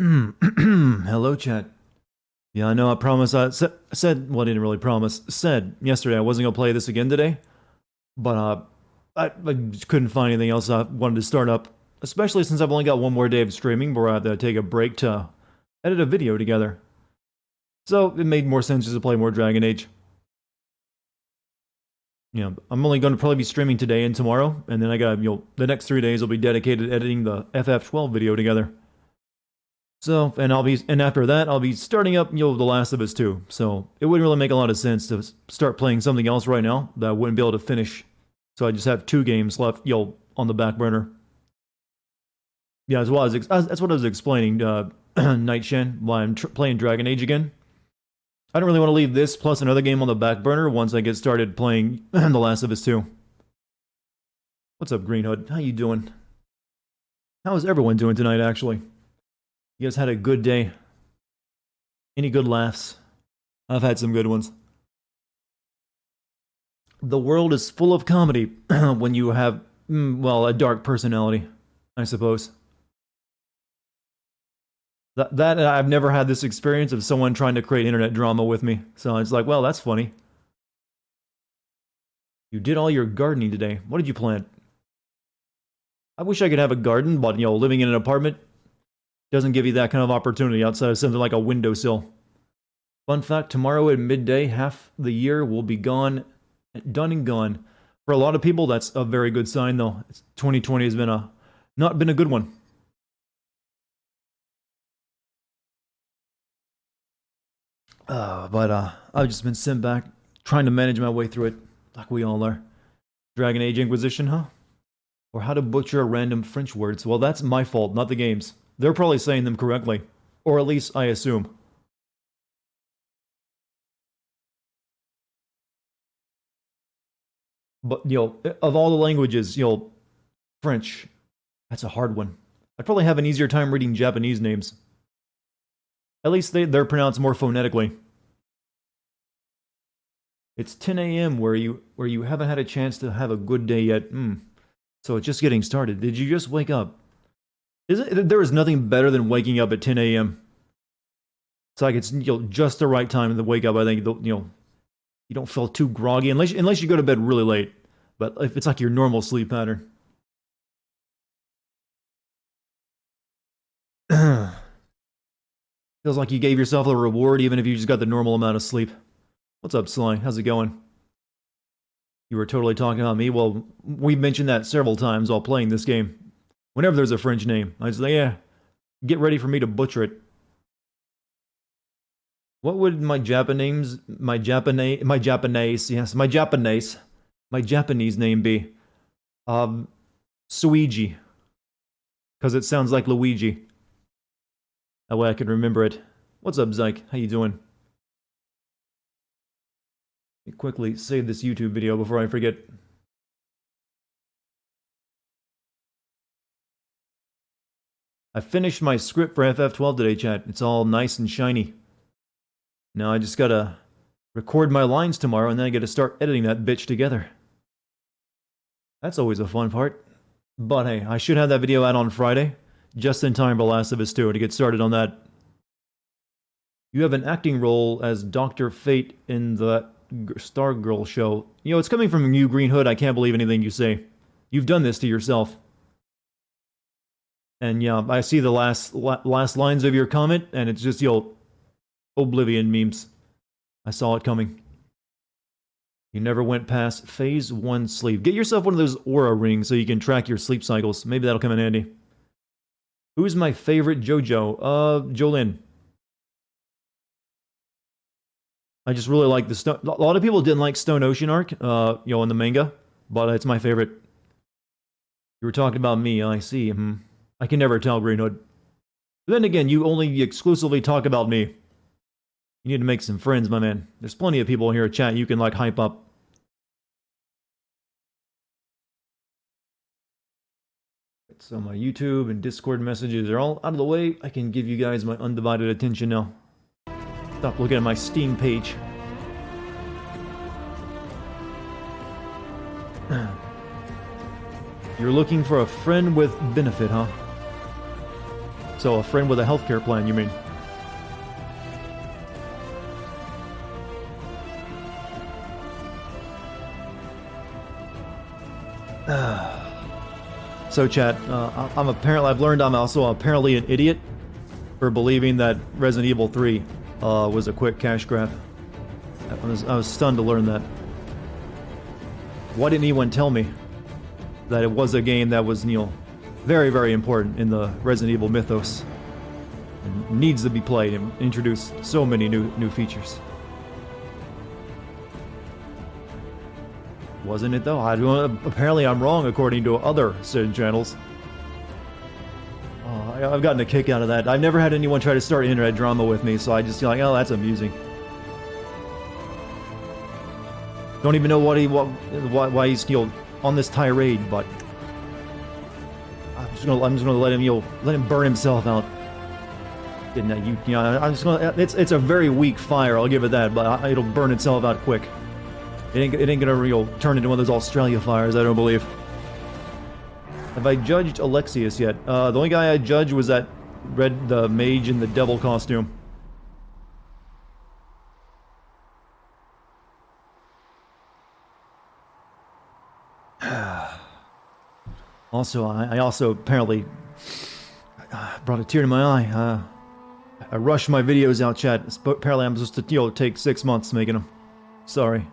Hello, chat. Yeah, I know I promised, said, well, I didn't really promise, said yesterday I wasn't going to play this again today, but I just couldn't find anything else I wanted to start up, especially since I've only got one more day of streaming where I have to take a break to edit a video together. So it made more sense just to play more Dragon Age. You know, I'm only going to probably be streaming today and tomorrow, and then I got, the next 3 days will be dedicated to editing the FF12 video together. So, and after that, I'll be starting up, The Last of Us 2. So, it wouldn't really make a lot of sense to start playing something else right now that I wouldn't be able to finish. So, I just have 2 games left, on the back burner. Yeah, that's what I was explaining, Night Shen, why I'm playing Dragon Age again. I don't really want to leave this plus another game on the back burner once I get started playing The Last of Us 2. What's up, Green Hood? How you doing? How is everyone doing tonight, actually? You guys had a good day? Any good laughs? I've had some good ones. The world is full of comedy when you have, well, a dark personality, I suppose. That I've never had this experience of someone trying to create internet drama with me. So it's like, well, that's funny. You did all your gardening today. What did you plant? I wish I could have a garden, but, living in an apartment doesn't give you that kind of opportunity outside of something like a windowsill. Fun fact, tomorrow at midday, half the year will be gone, done and gone. For a lot of people, that's a very good sign, though. 2020 has not been a good one. But I've just been sent back, trying to manage my way through it, like we all are. Dragon Age Inquisition, huh? Or how to butcher random French words. Well, that's my fault, not the game's. They're probably saying them correctly. Or at least I assume. But, of all the languages, French, that's a hard one. I'd probably have an easier time reading Japanese names. At least they're pronounced more phonetically. It's 10 a.m. where you haven't had a chance to have a good day yet. So it's just getting started. Did you just wake up? There is nothing better than waking up at 10 a.m. It's like it's just the right time to wake up. I think you don't feel too groggy unless you go to bed really late. But if it's like your normal sleep pattern. Feels like you gave yourself a reward even if you just got the normal amount of sleep. What's up, Sly? How's it going? You were totally talking about me? Well, we've mentioned that several times while playing this game. Whenever there's a French name, I just say, yeah, get ready for me to butcher it. What would my Japanese name be? Suigi. Because it sounds like Luigi. That way I can remember it. What's up, Zyke? How you doing? Let me quickly save this YouTube video before I forget. I finished my script for FF12 today, chat. It's all nice and shiny. Now I just gotta record my lines tomorrow and then I gotta start editing that bitch together. That's always a fun part. But hey, I should have that video out on Friday, just in time for Last of Us 2 to get started on that. You have an acting role as Dr. Fate in the Stargirl show. It's coming from you, Green Hood. I can't believe anything you say. You've done this to yourself. And yeah, I see the last lines of your comment, and it's just Oblivion memes. I saw it coming. You never went past phase 1 sleep. Get yourself one of those aura rings so you can track your sleep cycles. Maybe that'll come in handy. Who's my favorite JoJo? Jolene. I just really like the Stone. A lot of people didn't like Stone Ocean arc, in the manga, but it's my favorite. You were talking about me. I see. I can never tell, Green Hood. But then again, you only exclusively talk about me. You need to make some friends, my man. There's plenty of people in here in chat you can, hype up. So my YouTube and Discord messages are all out of the way. I can give you guys my undivided attention now. Stop looking at my Steam page. You're looking for a friend with benefit, huh? So a friend with a healthcare plan, you mean? So chat, I've learned I'm also apparently an idiot for believing that Resident Evil 3 was a quick cash grab. I was stunned to learn that. Why didn't anyone tell me that it was a game that was, you know, very, very important in the Resident Evil mythos and needs to be played and introduce so many new features? Wasn't it though? Apparently I'm wrong according to other channels. I've gotten a kick out of that. I've never had anyone try to start internet drama with me, so I just feel like, oh, that's amusing. Don't even know why he's, you know, on this tirade, but I'm just gonna let him burn himself out. I'm just gonna. It's a very weak fire, I'll give it that, but it'll burn itself out quick. It ain't gonna turn into one of those Australia fires, I don't believe. Have I judged Alexius yet? The only guy I judged was that the mage in the devil costume. Also, I also apparently brought a tear to my eye. I rushed my videos out, chat. Apparently I'm supposed to, take 6 months making them. Sorry.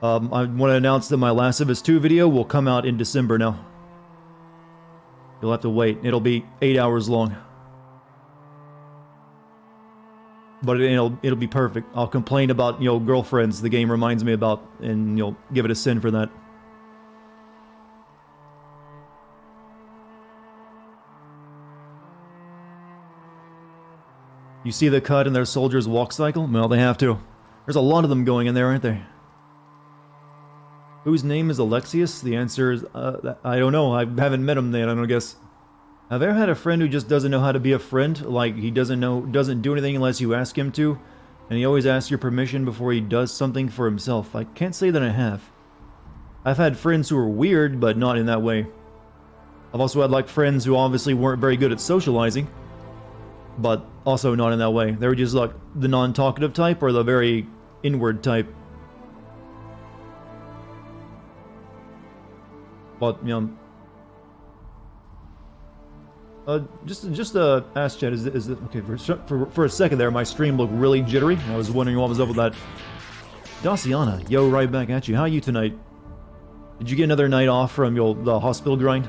I want to announce that my Last of Us 2 video will come out in December now. You'll have to wait. It'll be 8 hours long. But it'll be perfect. I'll complain about, girlfriends the game reminds me about, and, give it a sin for that. You see the cut in their soldiers' walk cycle? Well, they have to. There's a lot of them going in there, aren't there? Whose name is Alexius? The answer is, I don't know. I haven't met him then, I don't guess. Have I ever had a friend who just doesn't know how to be a friend? Like, he doesn't do anything unless you ask him to, and he always asks your permission before he does something for himself. I can't say that I have. I've had friends who are weird, but not in that way. I've also had, friends who obviously weren't very good at socializing, but also not in that way. They were just, the non-talkative type or the very inward type. But, just ask chat, is it okay, for a second there, my stream looked really jittery. I was wondering what was up with that. Daciana, yo, right back at you. How are you tonight? Did you get another night off from the hospital grind?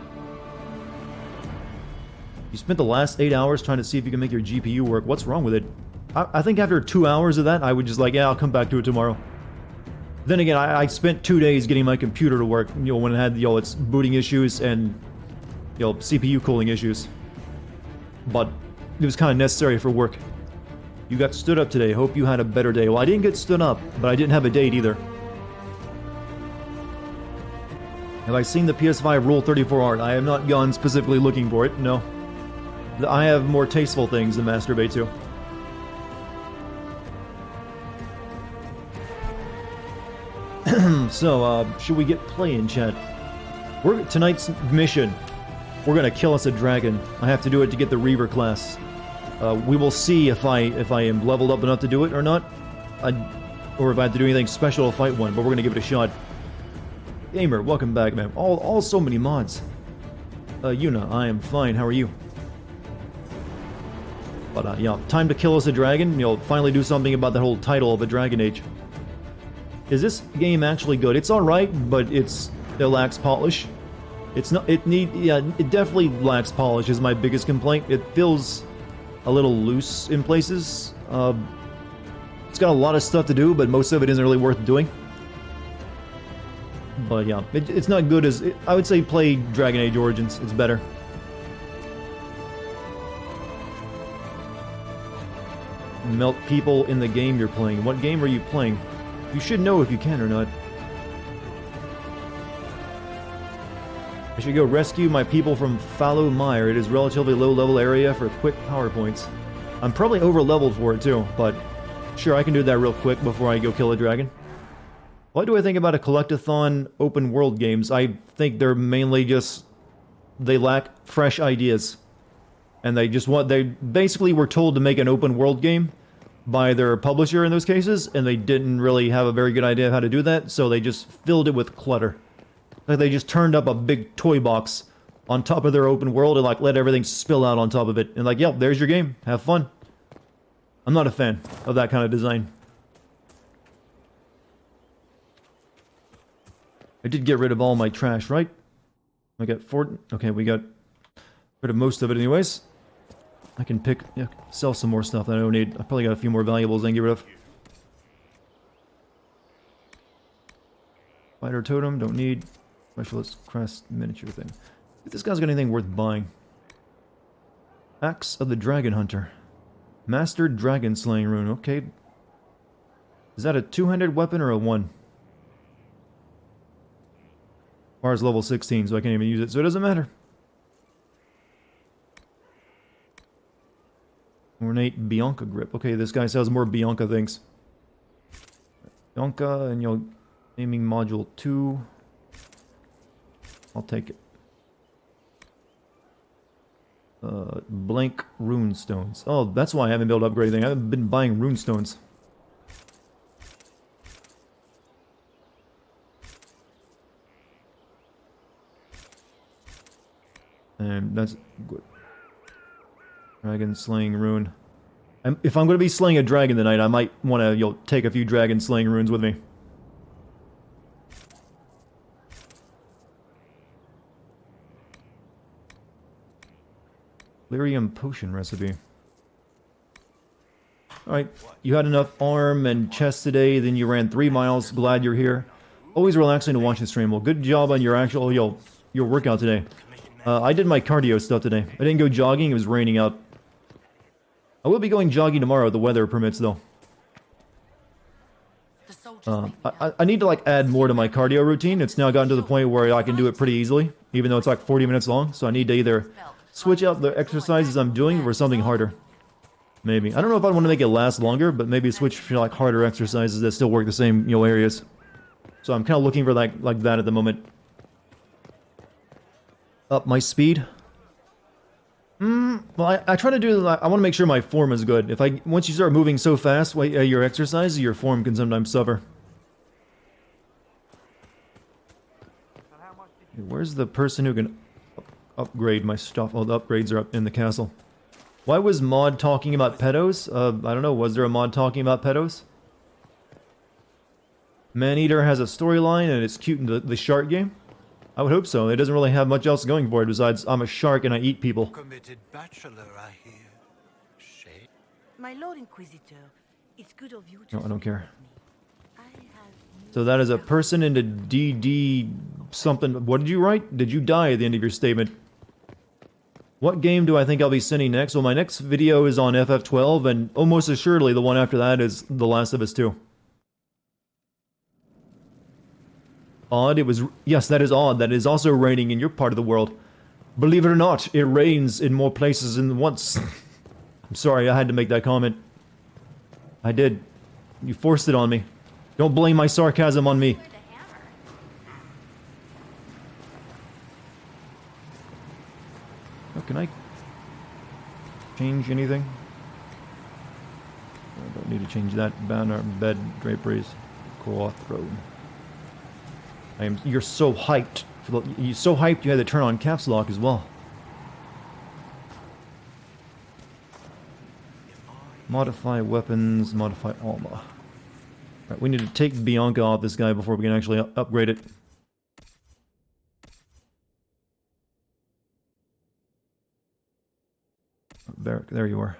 You spent the last 8 hours trying to see if you can make your GPU work. What's wrong with it? I think after 2 hours of that, I would just yeah, I'll come back to it tomorrow. Then again, I spent 2 days getting my computer to work, when it had, its booting issues and, CPU cooling issues. But it was kind of necessary for work. You got stood up today. Hope you had a better day. Well, I didn't get stood up, but I didn't have a date either. Have I seen the PS5 Rule 34 art? I have not gone specifically looking for it, no. I have more tasteful things to masturbate to. So, should we get playing, chat? Tonight's mission, we're gonna kill us a dragon. I have to do it to get the Reaver class. We will see if I am leveled up enough to do it or not. Or if I have to do anything special to fight one, but we're gonna give it a shot. Gamer, welcome back, man. All so many mods. Yuna, I am fine. How are you? But, yeah, time to kill us a dragon. Finally do something about that whole title of a Dragon Age. Is this game actually good? It's alright, but it lacks polish. It definitely lacks polish is my biggest complaint. It feels a little loose in places. It's got a lot of stuff to do, but most of it isn't really worth doing. But yeah, it's not good as... I would say play Dragon Age Origins. It's better. Melt people in the game you're playing. What game are you playing? You should know if you can or not. I should go rescue my people from Fallow Mire. It is a relatively low-level area for quick power points. I'm probably over-leveled for it too, but sure, I can do that real quick before I go kill a dragon. What do I think about a collectathon open-world games? I think they're mainly just... they lack fresh ideas. And they basically were told to make an open world game by their publisher in those cases, and they didn't really have a very good idea of how to do that, so they just filled it with clutter. Like they just turned up a big toy box on top of their open world and like let everything spill out on top of it. And like, yep, there's your game. Have fun. I'm not a fan of that kind of design. I did get rid of all my trash, right? I got okay, we got rid of most of it anyways. I can sell some more stuff that I don't need. I probably got a few more valuables I can get rid of. Fighter totem, don't need. Specialist crest miniature thing. If this guy's got anything worth buying. Axe of the Dragon Hunter. Mastered Dragon Slaying Rune, okay. Is that a two-handed weapon or a one? Bar's level 16, so I can't even use it, so it doesn't matter. Ornate Bianca grip. Okay, this guy sells more Bianca things. Bianca, and aiming module 2. I'll take it. Blank rune stones. Oh, that's why I haven't been able to upgrade anything. I haven't been buying rune stones. And that's good. Dragon slaying rune. If I'm going to be slaying a dragon tonight, I might want to take a few dragon slaying runes with me. Lyrium potion recipe. Alright, you had enough arm and chest today, then you ran 3 miles. Glad you're here. Always relaxing to watch the stream. Well, good job on your actual, your workout today. I did my cardio stuff today. I didn't go jogging, it was raining out. I will be going jogging tomorrow if the weather permits, though. I need to, add more to my cardio routine. It's now gotten to the point where I can do it pretty easily, even though it's 40 minutes long, so I need to either switch out the exercises I'm doing for something harder. Maybe. I don't know if I want to make it last longer, but maybe switch for harder exercises that still work the same, areas. So I'm kind of looking for like that at the moment. Up my speed. Well, I try to do. I want to make sure my form is good. Once you start moving so fast, your exercise, your form can sometimes suffer. Where's the person who can upgrade my stuff? Oh, the upgrades are up in the castle. Why was Mod talking about pedos? I don't know. Was there a mod talking about pedos? Maneater has a storyline and it's cute in the shark game. I would hope so. It doesn't really have much else going for it besides I'm a shark and I eat people. Committed bachelor, I hear. Shade. My Lord Inquisitor, it's good of you to No, I don't care. I have So that is a person into DD something. What did you write? Did you die at the end of your statement? What game do I think I'll be sending next? Well, my next video is on FF12, and almost assuredly the one after that is The Last of Us 2. Odd, it was... Yes, that is odd. That is also raining in your part of the world. Believe it or not, it rains in more places than once. I'm sorry, I had to make that comment. I did. You forced it on me. Don't blame my sarcasm on me. Oh, can I change anything? I don't need to change that. Banner, bed, draperies, cloth, throne. You're so hyped. You're so hyped you had to turn on caps lock as well. Modify weapons, modify armor. Right, we need to take Bianca off this guy before we can actually upgrade it. Barrack, there you are.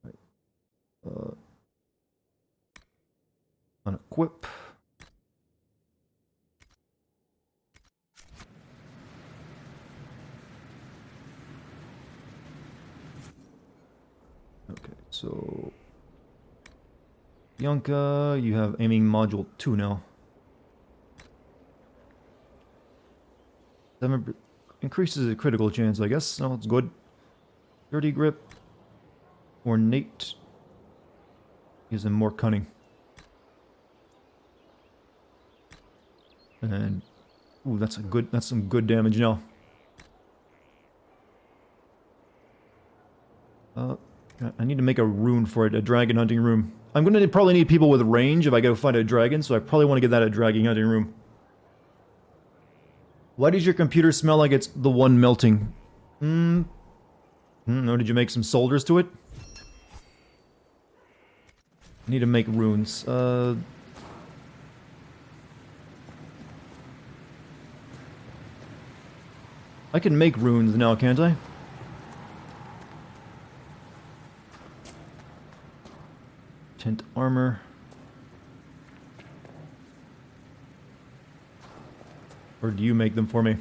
Right. Unequip. Okay, so Bianca, you have aiming module 2 now. Increases the critical chance, I guess. Oh, it's good. Dirty grip. Ornate. Gives him more cunning. And ooh, that's some good damage now. I need to make a rune for it, a dragon hunting room. I'm gonna probably need people with range if I go find a dragon, so I probably want to get that a dragon hunting room. Why does your computer smell like it's the one melting? No, did you make some soldiers to it? I need to make runes. I can make runes now, can't I? Tint armor. Or do you make them for me?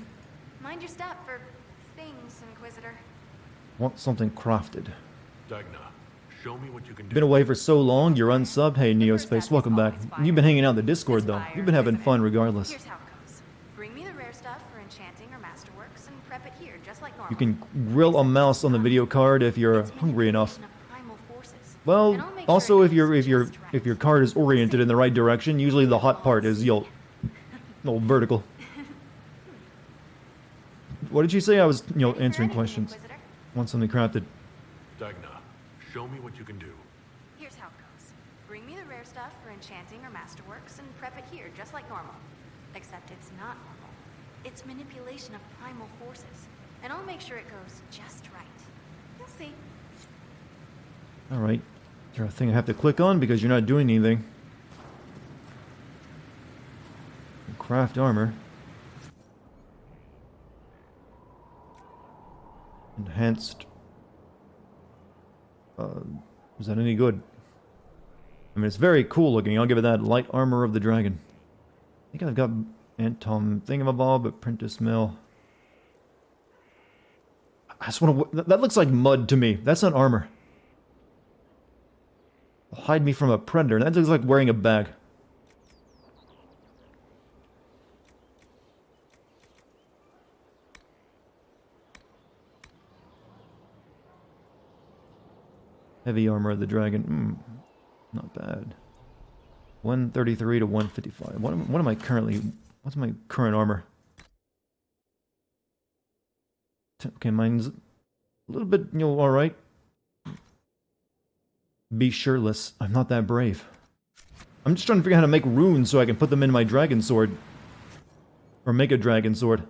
Mind your step for things, Inquisitor. Want something crafted. Dagna, show me what you can do. Been away for so long, you're unsub. Hey, Neospace, welcome back. You've been hanging out in the Discord, though. You've been having fun regardless. Here's how it goes. Bring me the rare stuff for enchanting or masterworks and prep it here, just like normal. You can grill a mouse on the video card if you're hungry enough. Well, also if your card is oriented in the right direction, usually the hot part is vertical. What did you say? I was answering questions. Want something crafted? Dagna, show me what you can do. Here's how it goes. Bring me the rare stuff for enchanting or masterworks and prep it here, just like normal. Except it's not normal. It's manipulation of primal forces. And I'll make sure it goes just right. You'll see. Alright. Is there a thing I have to click on because you're not doing anything? Craft armor. Enhanced. Is that any good? I mean, it's very cool looking. I'll give it that. Light armor of the dragon. I think I've got Antom Thingamabob, Apprentice Mill. I just want to. That looks like mud to me. That's not armor. Hide me from a predator. That looks like wearing a bag. Heavy armor of the dragon. Not bad. 133 to 155. What am I currently... What's my current armor? Okay, mine's a little bit, alright. Be shirtless. I'm not that brave. I'm just trying to figure out how to make runes so I can put them in my dragon sword. Or make a dragon sword.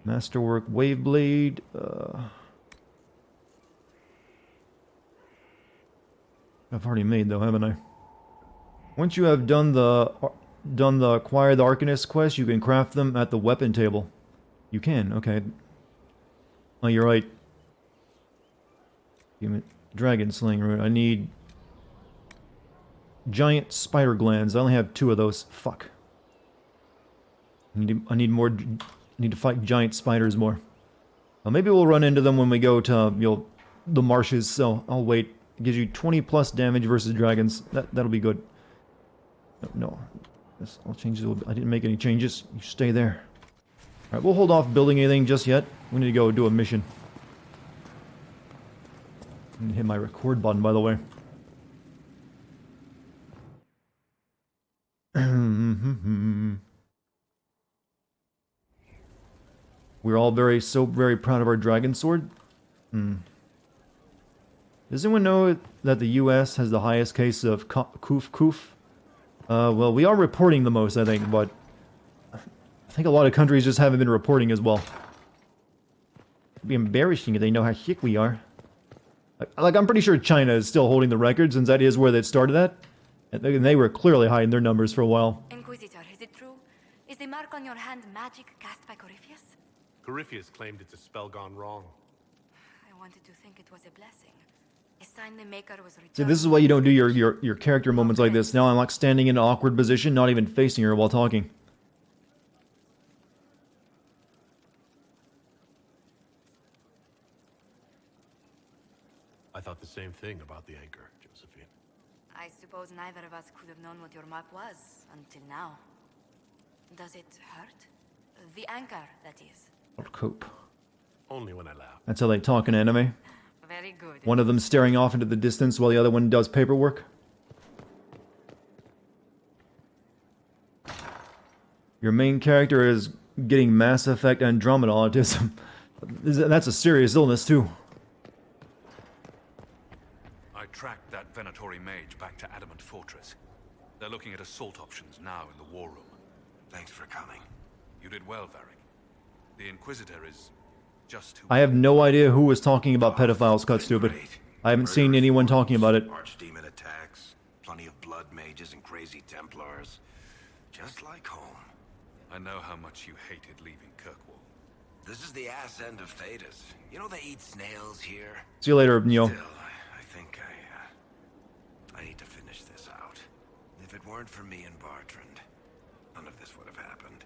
Masterwork, Waveblade, I've already made though, haven't I? Once you have done the acquire the Arcanist quest, you can craft them at the weapon table. You can, okay. Oh, you're right. Dragon slaying rune. I need giant spider glands. I only have 2 of those. Fuck. I need more. Need to fight giant spiders more. Well, maybe we'll run into them when we go to the marshes. So I'll wait. It gives you 20 plus damage versus dragons. That'll be good. No. I'll change it a little bit. I didn't make any changes. You stay there. Alright, we'll hold off building anything just yet. We need to go do a mission. I need to hit my record button, by the way. We're all very proud of our dragon sword. Does anyone know that the U.S. has the highest case of koof? Well, we are reporting the most, I think, but I think a lot of countries just haven't been reporting as well. It'd be embarrassing if they know how sick we are. Like, I'm pretty sure China is still holding the record, since that is where that started at. And they were clearly hiding their numbers for a while. Inquisitor, is it true? Is the mark on your hand magic cast by Corypheus? Corypheus claimed it's a spell gone wrong. I wanted to think it was a blessing. A sign the maker was returned. See, this is why you don't do your character moments like this. Now I'm like standing in an awkward position, not even facing her while talking. I thought the same thing about the anchor, Josephine. I suppose neither of us could have known what your mark was until now. Does it hurt? The anchor, that is. Or cope. Only when I laugh. That's how they talk in anime. Very good. One of them staring off into the distance while the other one does paperwork. Your main character is getting Mass Effect Andromeda autism. That's a serious illness, too. tracked that Venatori mage back to Adamant Fortress. They're looking at assault options now in the war room. Thanks for coming. You did well, Varric. The Inquisitor is just too... I have no idea who was talking about pedophiles, cut stupid. Great. I haven't seen anyone talking about it. Archdemon attacks, plenty of blood mages and crazy Templars. Just like home. I know how much you hated leaving Kirkwall. This is the ass end of Thedas. You know they eat snails here? See you later, Neo. Still, I think I need to finish this out. If it weren't for me and Bartrand, none of this would have happened.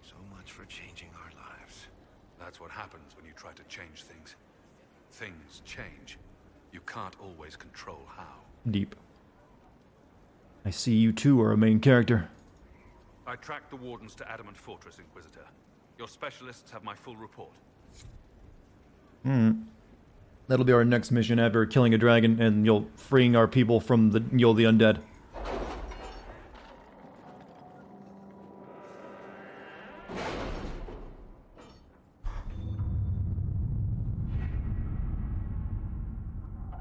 So much for changing our lives. That's what happens when you try to change things. Things change. You can't always control how. Deep. I see you too are a main character. I tracked the Wardens to Adamant Fortress, Inquisitor. Your specialists have my full report. That'll be our next mission after killing a dragon and freeing our people from the the undead.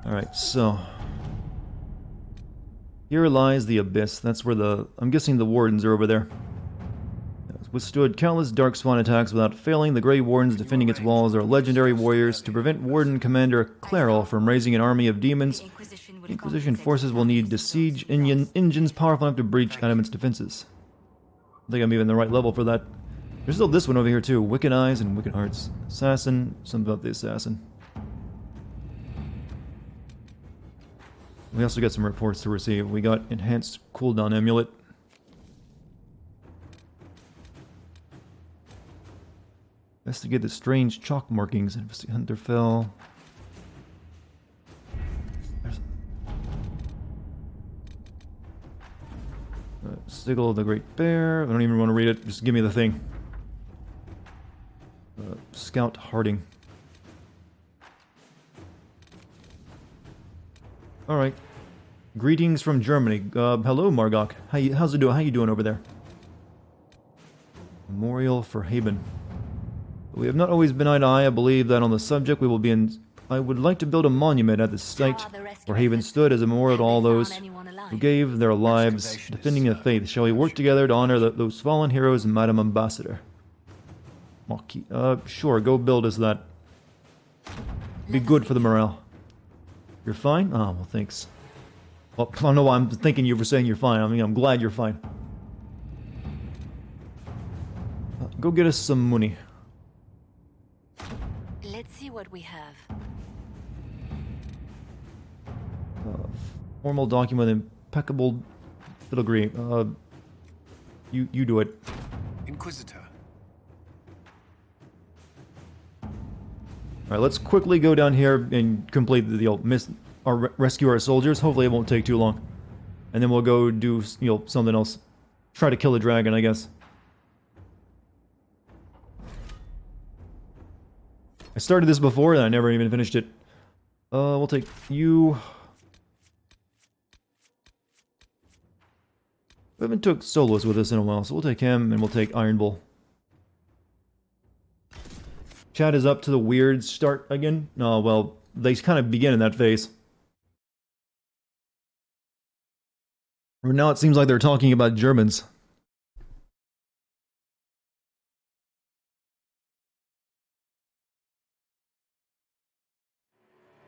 Alright, so here lies the abyss. That's where I'm guessing the wardens are over there. Withstood countless darkspawn attacks without failing. The Grey Wardens defending its walls are legendary warriors. To prevent Warden Commander Clairol from raising an army of demons, Inquisition forces will need to siege engines powerful enough to breach Adamant's defenses. I think I'm even the right level for that. There's still this one over here too. Wicked Eyes and Wicked Hearts. Assassin. Something about the assassin. We also got some reports to receive. We got Enhanced Cooldown Amulet. Investigate the strange chalk markings. Investigate Hunterfell. Sigil of the Great Bear. I don't even want to read it. Just give me the thing. Scout Harding. Alright. Greetings from Germany. Hello, Margok. How's it doing? How you doing over there? Memorial for Haben. We have not always been eye to eye. I believe that on the subject we will be in... I would like to build a monument at the site where Haven stood as a memorial to all those who gave their lives defending the faith. Shall we work together to honor those fallen heroes, Madam Ambassador? Sure, go build us that. Be good for the morale. You're fine? Oh, well, thanks. Well, I don't know why I'm thanking you for saying you're fine. I mean, I'm glad you're fine. Go get us some money. Let's see what we have. Formal document, impeccable filigree. You do it. Inquisitor. Alright, let's quickly go down here and complete rescue our soldiers. Hopefully it won't take too long. And then we'll go do, something else. Try to kill a dragon, I guess. I started this before and I never even finished it. We'll take you. We haven't took Solos with us in a while, so we'll take him and we'll take Iron Bull. Chat is up to the weird start again. Oh, well, they kind of begin in that phase. Now it seems like they're talking about Germans.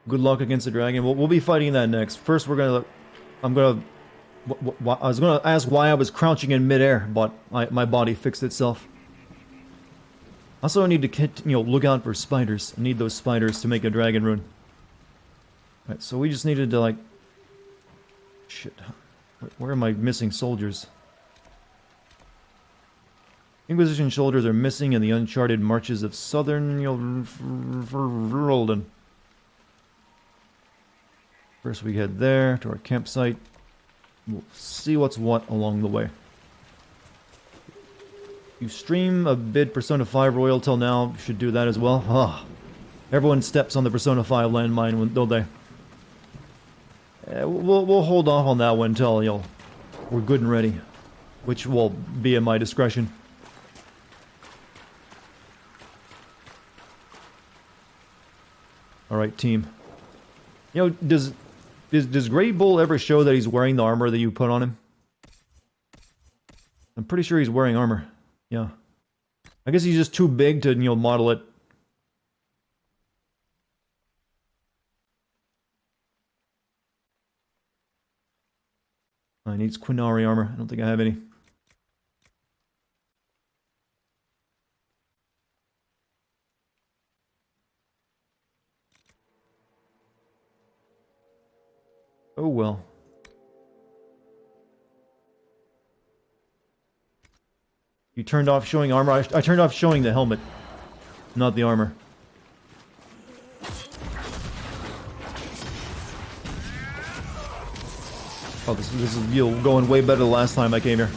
Good luck against the dragon. We'll be fighting that next. First, I was gonna ask why I was crouching in midair, but my body fixed itself. Also, I need to look out for spiders. I need those spiders to make a dragon rune. Alright, so we just needed to shit. Where are my missing soldiers? Inquisition soldiers are missing in the uncharted marches of southern Verolden. First we head there to our campsite. We'll see what's what along the way. You stream a bid Persona 5 Royal till now. You should do that as well. Everyone steps on the Persona 5 landmine, don't they? We'll hold off on that one until we're good and ready, which will be at my discretion. All right, team. You know, does Great Bull ever show that he's wearing the armor that you put on him? I'm pretty sure he's wearing armor. Yeah. I guess he's just too big to, you know, model it. I needs Quinari armor. I don't think I have any. Oh well. You turned off showing armor? I turned off showing the helmet, not the armor. Oh, this is, you know, going way better the last time I came here.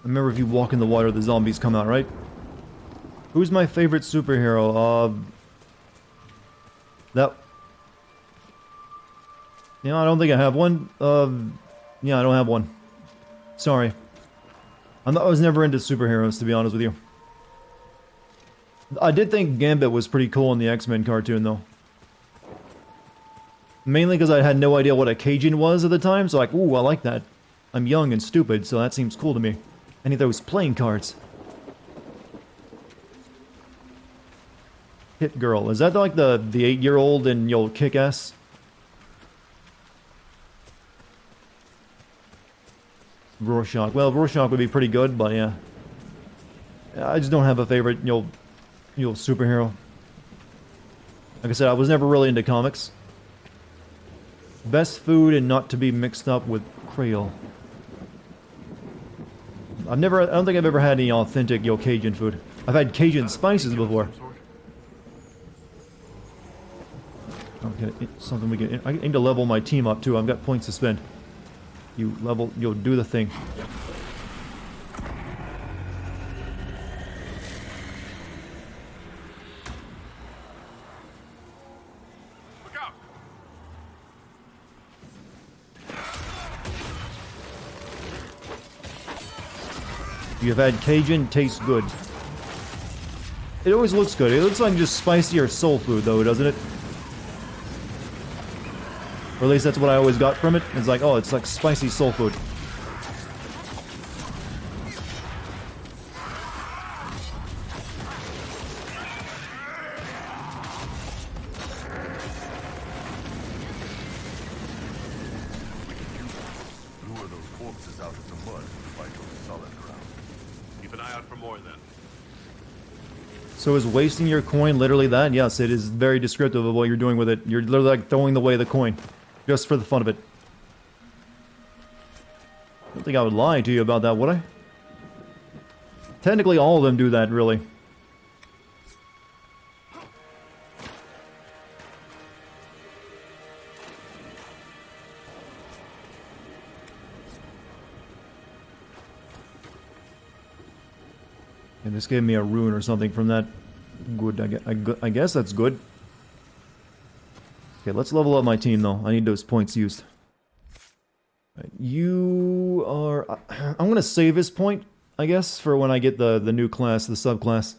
Remember, if you walk in the water, the zombies come out, right? Who's my favorite superhero? That... Yeah, I don't think I have one. Yeah, I don't have one. Sorry. I was never into superheroes, to be honest with you. I did think Gambit was pretty cool in the X-Men cartoon, though. Mainly because I had no idea what a Cajun was at the time, so like, ooh, I like that. I'm young and stupid, so that seems cool to me. Any of those playing cards. Hit Girl. Is that like the 8-year-old in your Kick-Ass? Rorschach. Well, Rorschach would be pretty good, but yeah. I just don't have a favorite, you know, superhero. Like I said, I was never really into comics. Best food and not to be mixed up with Creole. I don't think I've ever had any authentic, you know, Cajun food. I've had Cajun spices before. Okay, something we can... I need to level my team up, too. I've got points to spend. You'll do the thing. Look out! You've had Cajun, tastes good. It always looks good. It looks like just spicier soul food, though, doesn't it? Or at least that's what I always got from it. It's like, oh, it's like spicy soul food. Lure those corpses out of the mud by to solid ground. Keep an eye out for more then. So is wasting your coin literally that? Yes, it is very descriptive of what you're doing with it. You're literally like throwing away the coin. Just for the fun of it. I don't think I would lie to you about that, would I? Technically, all of them do that, really. And this gave me a rune or something from that. Good, I guess that's good. Okay, let's level up my team, though. I need those points used. Right, you are... I'm gonna save this point, I guess, for when I get the new class, the subclass.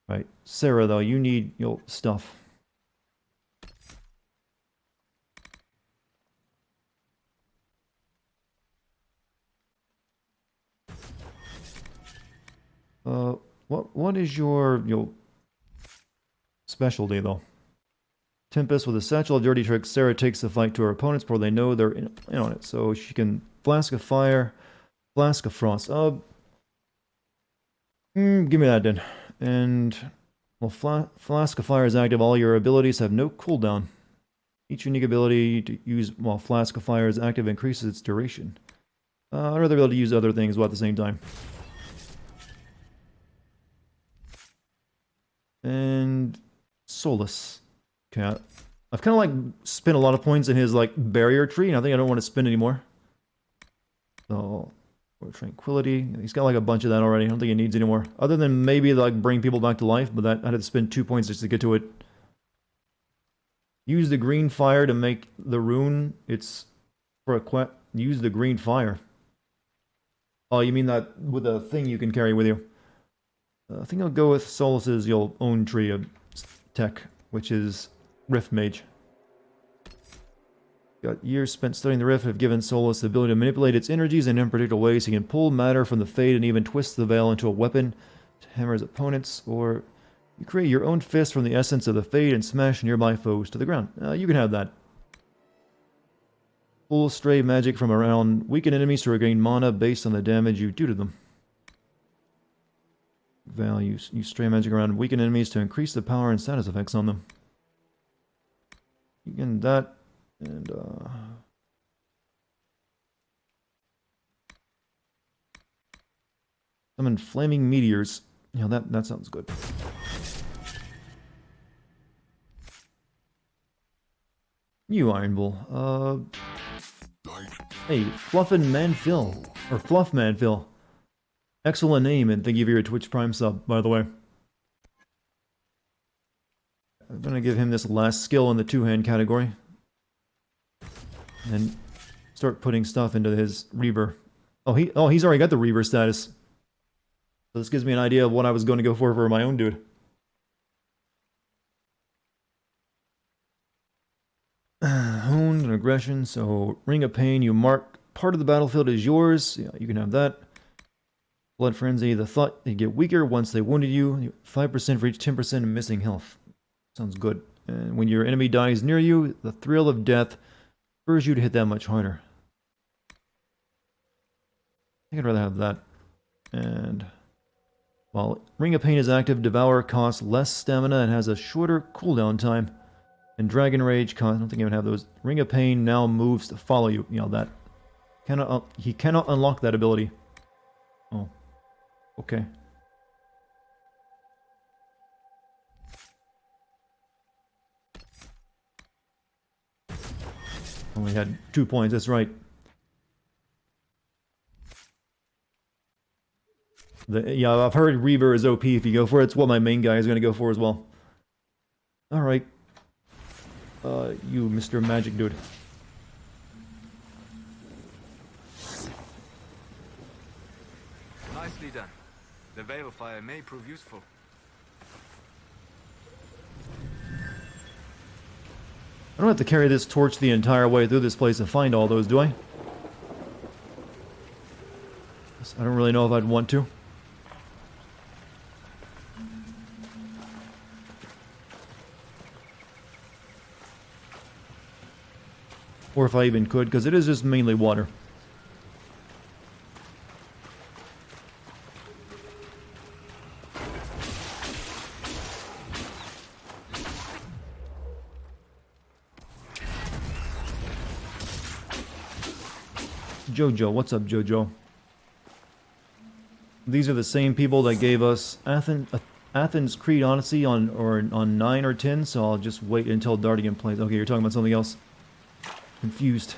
Right, Sarah, though, you need your stuff. What is your specialty, though? Tempest with a satchel of dirty tricks. Sarah takes the fight to her opponents before they know they're in on it. So she can Flask of Fire, Flask of Frost. Give me that then. And well, Flask of Fire is active. All your abilities have no cooldown. Each unique ability to use while Flask of Fire is active increases its duration. I'd rather be able to use other things while at the same time. And Solus. Okay, I've kind of like spent a lot of points in his like barrier tree, and I think I don't want to spend anymore. So, or Tranquility. He's got like a bunch of that already. I don't think he needs any more. Other than maybe like bring people back to life, but that I had to spend 2 points just to get to it. Use the green fire to make the rune. It's for a use the green fire. Oh, you mean that with a thing you can carry with you? I think I'll go with Solus's your own tree of tech, which is Rift Mage. Got years spent studying the Rift have given Solus the ability to manipulate its energies in unpredictable ways. He can pull matter from the Fade and even twist the Veil into a weapon to hammer his opponents, or you create your own fist from the essence of the Fade and smash nearby foes to the ground. You can have that. Pull stray magic from around weakened enemies to regain mana based on the damage you do to them. Use stray magic around weakened enemies to increase the power and status effects on them. You can that, and summon flaming meteors. You know, that sounds good. You Iron Bull. Hey, Fluffin' Manphil. Or Fluff Manphil. Excellent name, and thank you for your Twitch Prime sub, by the way. I'm gonna give him this last skill in the two-hand category. And start putting stuff into his Reaver. Oh, he's already got the Reaver status. So this gives me an idea of what I was going to go for my own dude. Honed and aggression, so Ring of Pain, you mark part of the battlefield is yours. Yeah, you can have that. Blood Frenzy, the thought they get weaker once they wounded you. 5% for each 10% of missing health. Sounds good. And when your enemy dies near you, the thrill of death spurs you to hit that much harder. I think I'd rather have that. And while Ring of Pain is active, Devour costs less stamina and has a shorter cooldown time. And Dragon Rage costs, I don't think I would have those. Ring of Pain now moves to follow you. You know, that. He cannot unlock that ability. Oh. Okay. Only had 2 points, that's right. Yeah, I've heard Reaver is OP if you go for it. It's what my main guy is going to go for as well. Alright. You Mr. Magic Dude. Nicely done. The Veil Fire may prove useful. I don't have to carry this torch the entire way through this place to find all those, do I? I don't really know if I'd want to. Or if I even could, because it is just mainly water. Jojo, what's up, Jojo? These are the same people that gave us Athens Creed Odyssey on 9 or 10, so I'll just wait until Dartigan plays. Okay, you're talking about something else. Confused.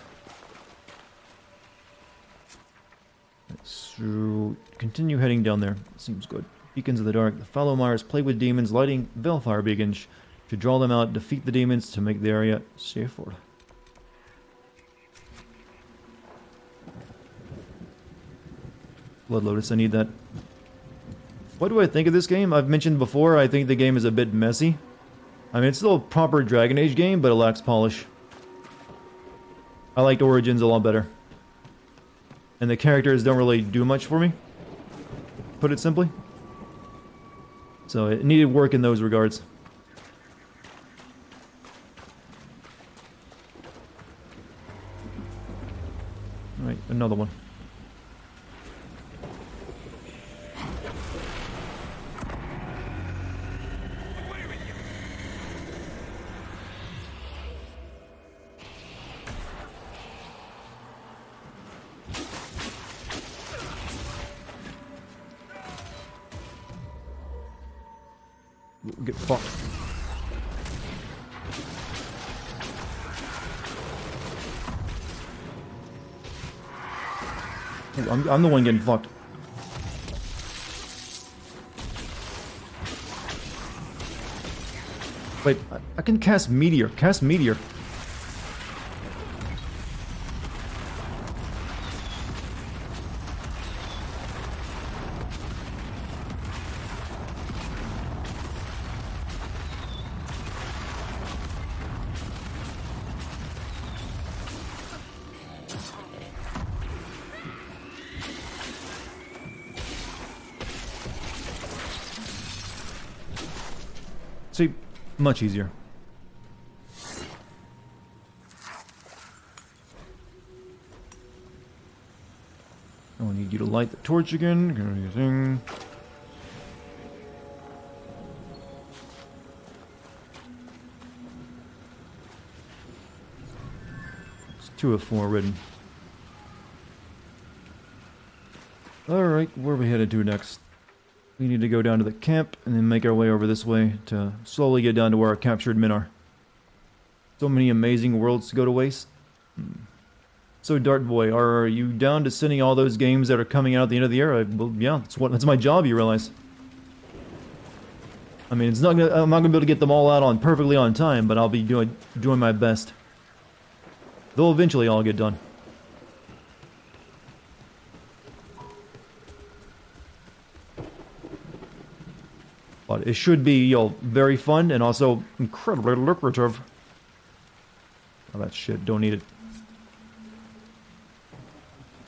So, continue heading down there. Seems good. Beacons of the Dark. The Fallow Mires play with demons, lighting Veilfire beacons to draw them out, defeat the demons to make the area safer. Blood Lotus, I need that. What do I think of this game? I've mentioned before, I think the game is a bit messy. I mean, it's still a proper Dragon Age game, but it lacks polish. I liked Origins a lot better. And the characters don't really do much for me, put it simply. So it needed work in those regards. Alright, another one. Get fucked. I'm the one getting fucked. Wait, I can cast Meteor. Cast Meteor. See, much easier. I need you to light the torch again. It's 2 of 4 written. Alright, where are we headed to next? We need to go down to the camp and then make our way over this way to slowly get down to where our captured men are. So many amazing worlds to go to waste. So Dart Boy, are you down to sending all those games that are coming out at the end of the year? Well, yeah, that's my job, you realize. I mean, I'm not gonna be able to get them all out perfectly on time, but I'll be doing my best. They'll eventually all get done. But it should be, you know, very fun and also incredibly lucrative. Oh, that shit, don't need it.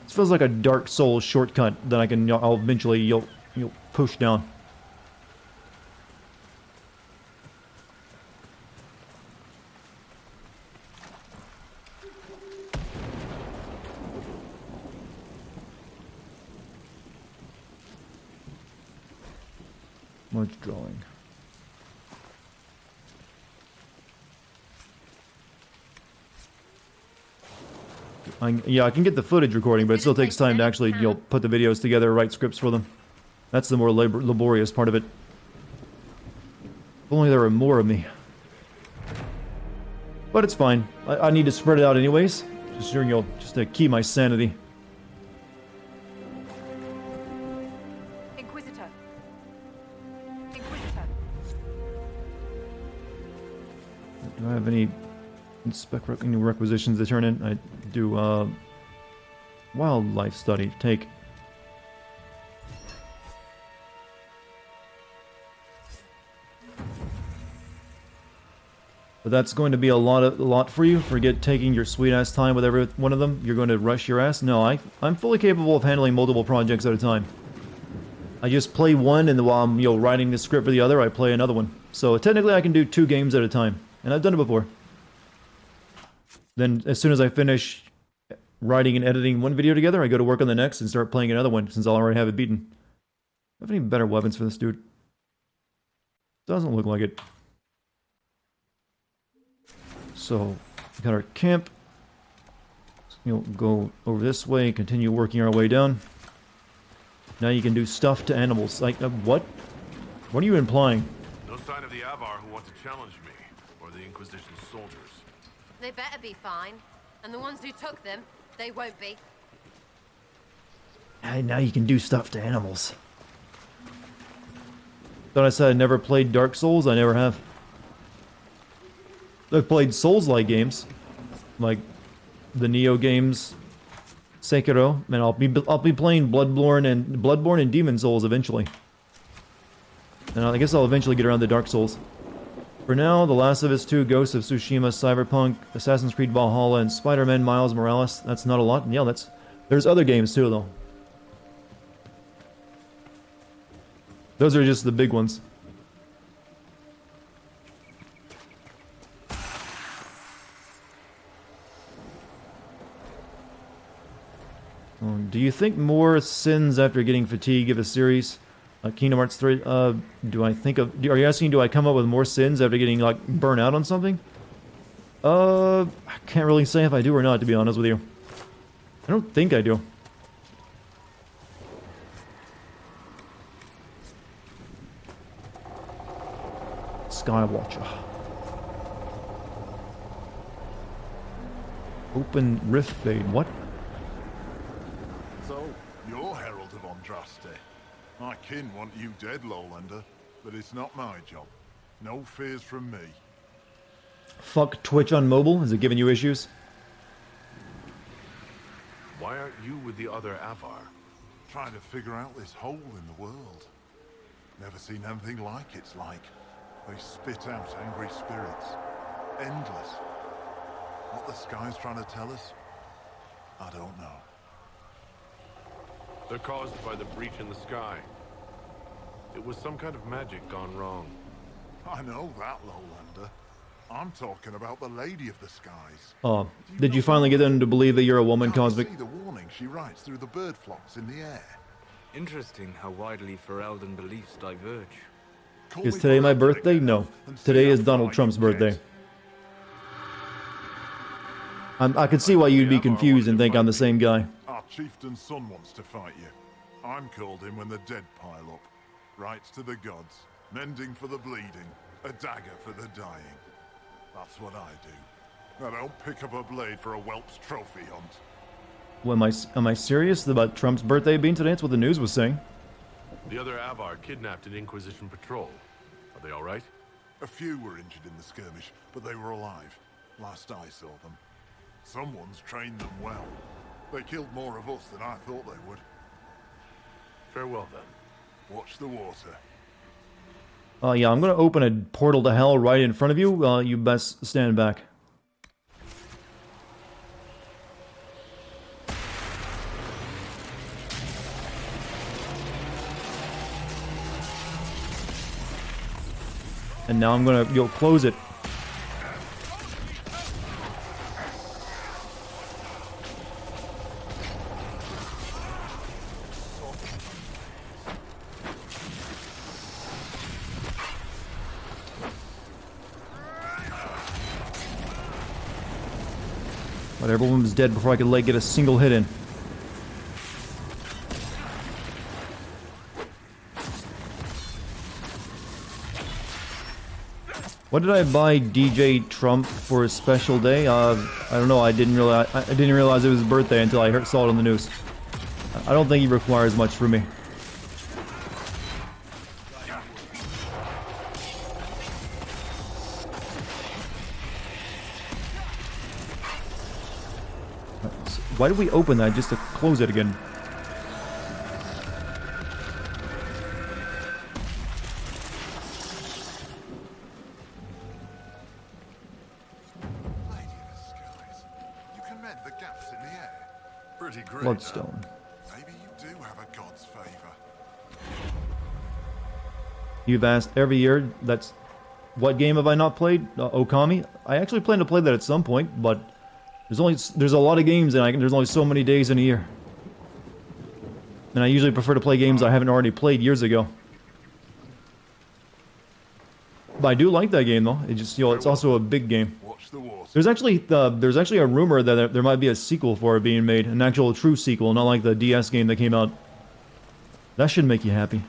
This feels like a Dark Souls shortcut that I'll eventually, you'll push down. Much drawing. Yeah, I can get the footage recording, but it still takes time to actually, put the videos together, write scripts for them. That's the more laborious part of it. If only there were more of me. But it's fine. I need to spread it out anyways. Just to keep my sanity. Do I have any requisitions to turn in? I do, wildlife study. Take. But that's going to be a lot for you. Forget taking your sweet ass time with every one of them. You're going to rush your ass. No, I'm fully capable of handling multiple projects at a time. I just play one, and while I'm writing the script for the other, I play another one. So technically, I can do 2 games at a time. And I've done it before. Then, as soon as I finish writing and editing one video together, I go to work on the next and start playing another one, since I'll already have it beaten. Do I have any better weapons for this dude? Doesn't look like it. So, we got our camp. Go over this way, continue working our way down. Now you can do stuff to animals. Like, what? What are you implying? No sign of the Avar who want to challenge me, or the Inquisition soldiers. They better be fine. And the ones who took them, they won't be. And now you can do stuff to animals. Thought I said I never played Dark Souls? I never have. I've played Souls-like games. Like the Neo games, Sekiro, and I'll be playing Bloodborne and Demon Souls eventually. And I guess I'll eventually get around to Dark Souls. For now, The Last of Us 2, Ghost of Tsushima, Cyberpunk, Assassin's Creed Valhalla, and Spider-Man Miles Morales. That's not a lot. Yeah, there's other games too, though. Those are just the big ones. Do you think more sins after getting fatigue of a series? Kingdom Hearts 3, are you asking, do I come up with more sins after getting, burnt out on something? I can't really say if I do or not, to be honest with you. I don't think I do. Skywatcher. Open Rift Fade, what? So, you're Herald of Andraste. My kin want you dead, Lowlander, but it's not my job. No fears from me. Fuck Twitch on mobile. Is it giving you issues? Why aren't you with the other Avar? Trying to figure out this hole in the world. Never seen anything like it's like. They spit out angry spirits. Endless. What the sky's trying to tell us? I don't know. They're caused by the breach in the sky. It was some kind of magic gone wrong. I know that, Lowlander. I'm talking about the Lady of the Skies. Oh, did you finally get them to believe that you're a woman, Can't Cosmic? see the warning she writes through the bird flocks in the air. Interesting how widely Ferelden beliefs diverge. Call Is me today my Ferelden birthday? again No. and see Today how is Donald far Trump's you get. birthday. I could see why you'd be confused and think I'm the same guy. Our chieftain's son wants to fight you. I'm called in when the dead pile up. Rights to the gods, mending for the bleeding, a dagger for the dying. That's what I do. I don't pick up a blade for a whelp's trophy hunt. Well, am I serious about Trump's birthday being today? That's what the news was saying. The other Avar kidnapped an Inquisition patrol. Are they all right? A few were injured in the skirmish, but they were alive. Last I saw them. Someone's trained them well. They killed more of us than I thought they would. Farewell, then. Watch the water. Yeah, I'm gonna open a portal to hell right in front of you. You best stand back. And now I'm gonna close it. But everyone was dead before I could get a single hit in. What did I buy DJ Trump for his special day? I don't know. I didn't realize it was his birthday until I saw it on the news. I don't think he requires much from me. Why did we open that just to close it again? Lady of the Skies. You can mend the gaps in the air. Pretty great. Bloodstone. Maybe you do have a god's favor. You've asked every year. That's what game have I not played? Okami. I actually plan to play that at some point, but there's a lot of games and there's only so many days in a year. And I usually prefer to play games I haven't already played years ago. But I do like that game though. It just it's also a big game. Watch the water. There's actually a rumor that there might be a sequel for it being made, an actual true sequel, not like the DS game that came out. That should make you happy.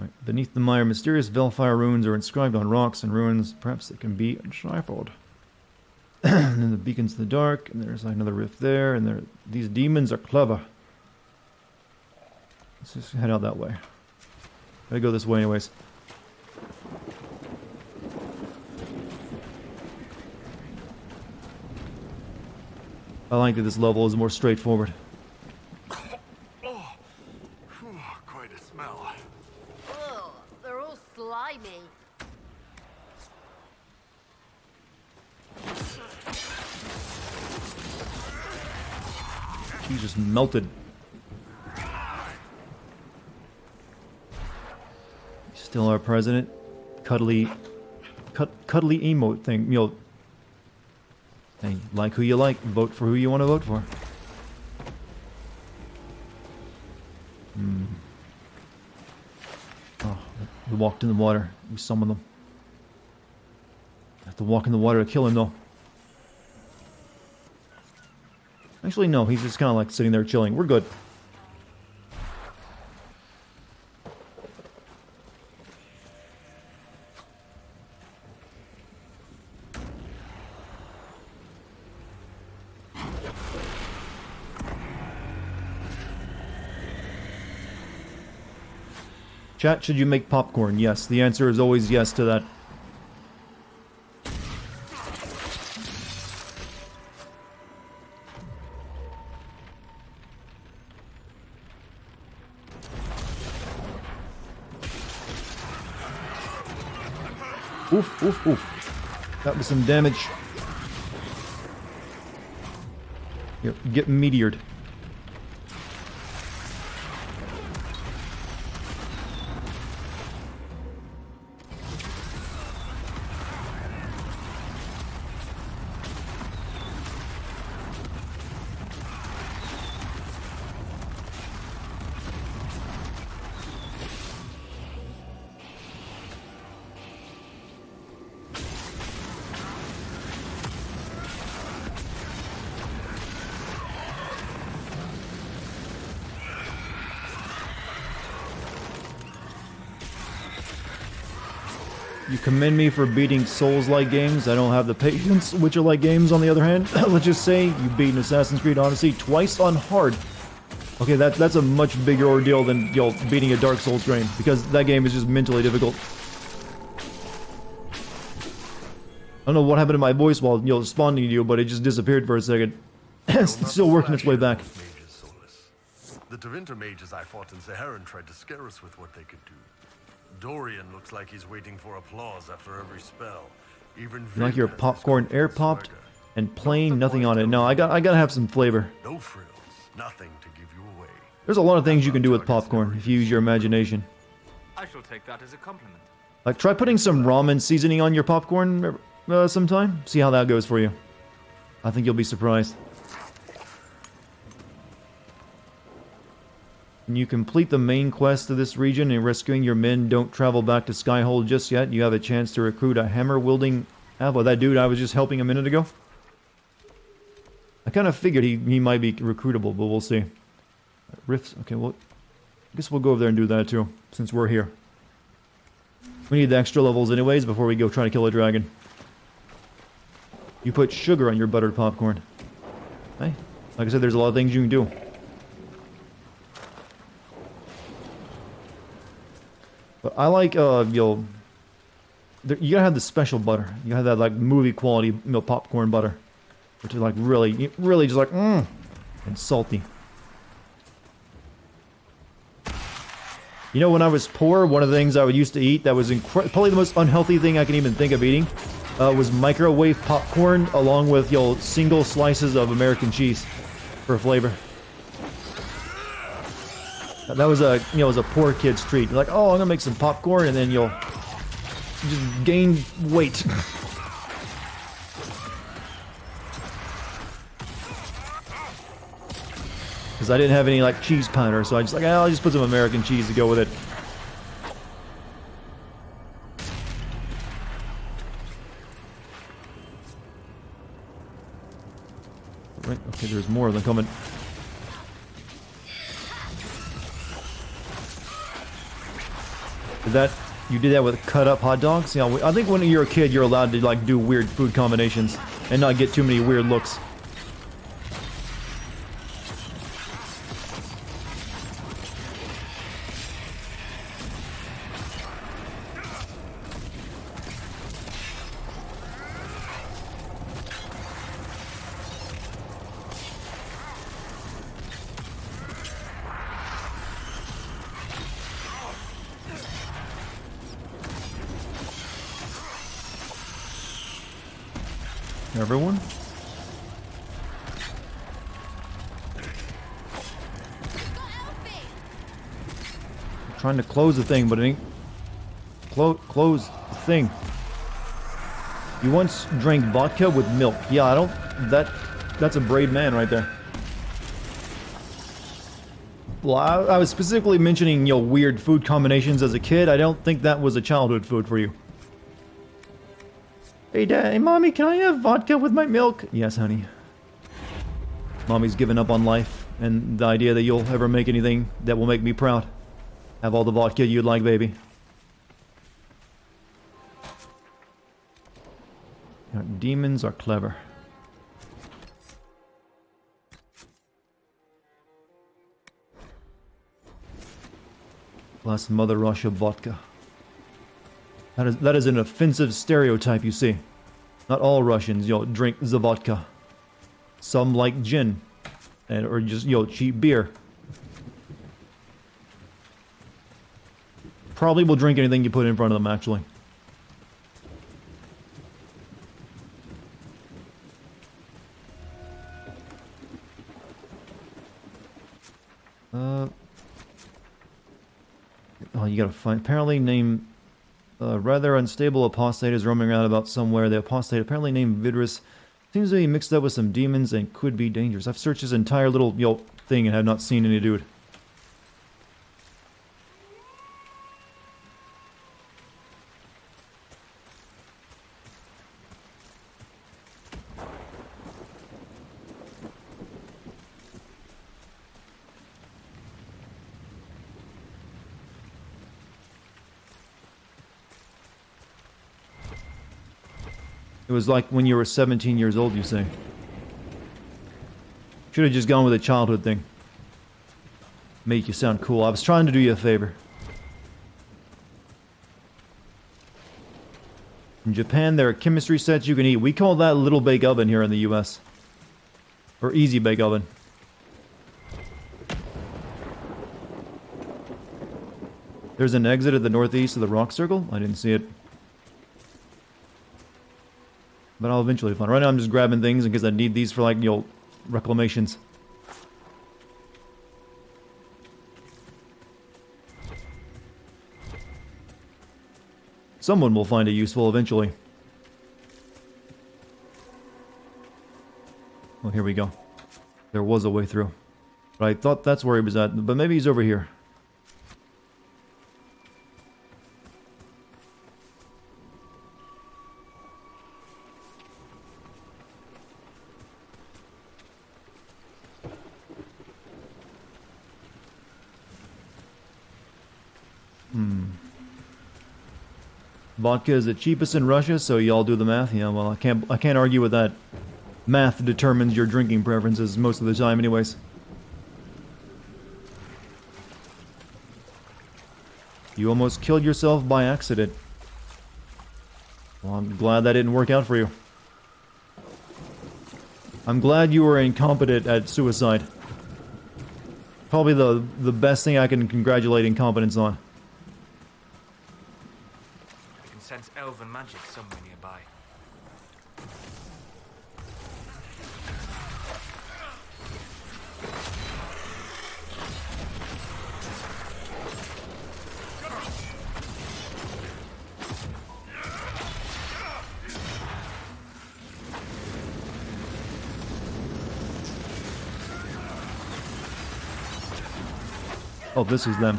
Right. Beneath the mire, mysterious Velfire runes are inscribed on rocks and ruins. Perhaps they can be deciphered. And then the beacons in the dark, and there's another rift there, and these demons are clever. Let's just head out that way. Gotta go this way anyways. I like that this level is more straightforward. Quite a smell. Ugh, they're all slimy. He just melted. Still our president. Cuddly emote thing. Hey, like who you like. Vote for who you want to vote for. Oh, we walked in the water. We summoned them. Have to walk in the water to kill him though. Actually, no. He's just kind of like sitting there chilling. We're good. Chat, should you make popcorn? Yes, the answer is always yes to that. Oof, oof, oof. That was some damage. Here, get meteored. You commend me for beating Souls-like games. I don't have the patience. Witcher-like games, on the other hand, let's just say you beat Assassin's Creed Odyssey twice on hard. Okay, that's a much bigger ordeal than beating a Dark Souls game, because that game is just mentally difficult. I don't know what happened to my voice while responding to you, but it just disappeared for a second. It's still working its way back. The Tevinter mages I fought in Saharan tried to scare us with what they could do. Dorian looks like he's waiting for applause after every spell. Even You like your popcorn air popped and plain, nothing on it. No, I gotta have some flavor. No frills, nothing to give you away. There's a lot of things you can do with popcorn if you use your imagination. I shall take that as a compliment. Like, try putting some ramen seasoning on your popcorn sometime. See how that goes for you. I think you'll be surprised. When you complete the main quest of this region and rescuing your men, don't travel back to Skyhold just yet. You have a chance to recruit a hammer-wielding Avo. That dude I was just helping a minute ago. I kind of figured he might be recruitable, but we'll see. Rifts. Okay, well, I guess we'll go over there and do that too, since we're here. We need the extra levels anyways before we go try to kill a dragon. You put sugar on your buttered popcorn. Hey, like I said, there's a lot of things you can do. But I like, you gotta have the special butter. You gotta have that, like, movie quality, popcorn butter. Which is, like, really just like, and salty. You know, when I was poor, one of the things I would used to eat that was probably the most unhealthy thing I can even think of eating, was microwave popcorn along with, single slices of American cheese for flavor. That was a, was a poor kid's treat. You're like, oh, I'm gonna make some popcorn, and then you'll just gain weight. Because I didn't have any, like, cheese powder, so I just like, I'll just put some American cheese to go with it. Right, okay, there's more of them coming. You did that with cut up hot dogs? Yeah, I think when you're a kid, you're allowed to, like, do weird food combinations and not get too many weird looks. Everyone? I'm trying to close the thing, but it ain't... Close the thing. You once drank vodka with milk. Yeah, I don't... That's a brave man right there. Well, I was specifically mentioning, weird food combinations as a kid. I don't think that was a childhood food for you. Hey, Dad, hey, Mommy, can I have vodka with my milk? Yes, honey. Mommy's given up on life and the idea that you'll ever make anything that will make me proud. Have all the vodka you'd like, baby. Demons are clever. Plus Mother Russia vodka. That is an offensive stereotype, you see. Not all Russians, drink the vodka. Some like gin. Or just, cheap beer. Probably will drink anything you put in front of them, actually. Oh, you gotta find... Apparently named... rather unstable apostate is roaming around about somewhere. The apostate, apparently named Vidrus, seems to be mixed up with some demons and could be dangerous. I've searched this entire little, thing and have not seen any dude. It was like when you were 17 years old, you say. Should have just gone with a childhood thing. Make you sound cool. I was trying to do you a favor. In Japan, there are chemistry sets you can eat. We call that little bake oven here in the US. Or easy bake oven. There's an exit at the northeast of the rock circle? I didn't see it. But I'll eventually find it. Right now I'm just grabbing things in case I need these for, like, reclamations. Someone will find it useful eventually. Oh, here we go. There was a way through. But I thought that's where he was at. But maybe he's over here. Vodka is the cheapest in Russia, so y'all do the math. Yeah, well, I can't argue with that. Math determines your drinking preferences most of the time, anyways. You almost killed yourself by accident. Well, I'm glad that didn't work out for you. I'm glad you were incompetent at suicide. Probably the best thing I can congratulate incompetence on. I can sense elven magic somewhere nearby. Oh, this is them.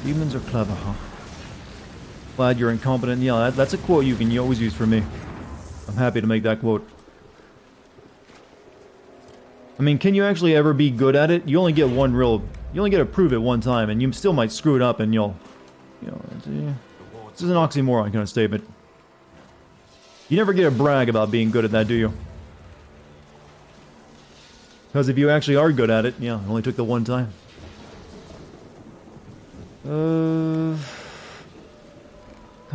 Demons are clever, huh? Glad you're incompetent. Yeah, that's a quote you can always use for me. I'm happy to make that quote. I mean, can you actually ever be good at it? You only get one real... You only get to prove it one time, and you still might screw it up, and this is an oxymoron kind of statement. You never get to brag about being good at that, do you? Because if you actually are good at it, yeah, it only took the one time. Kind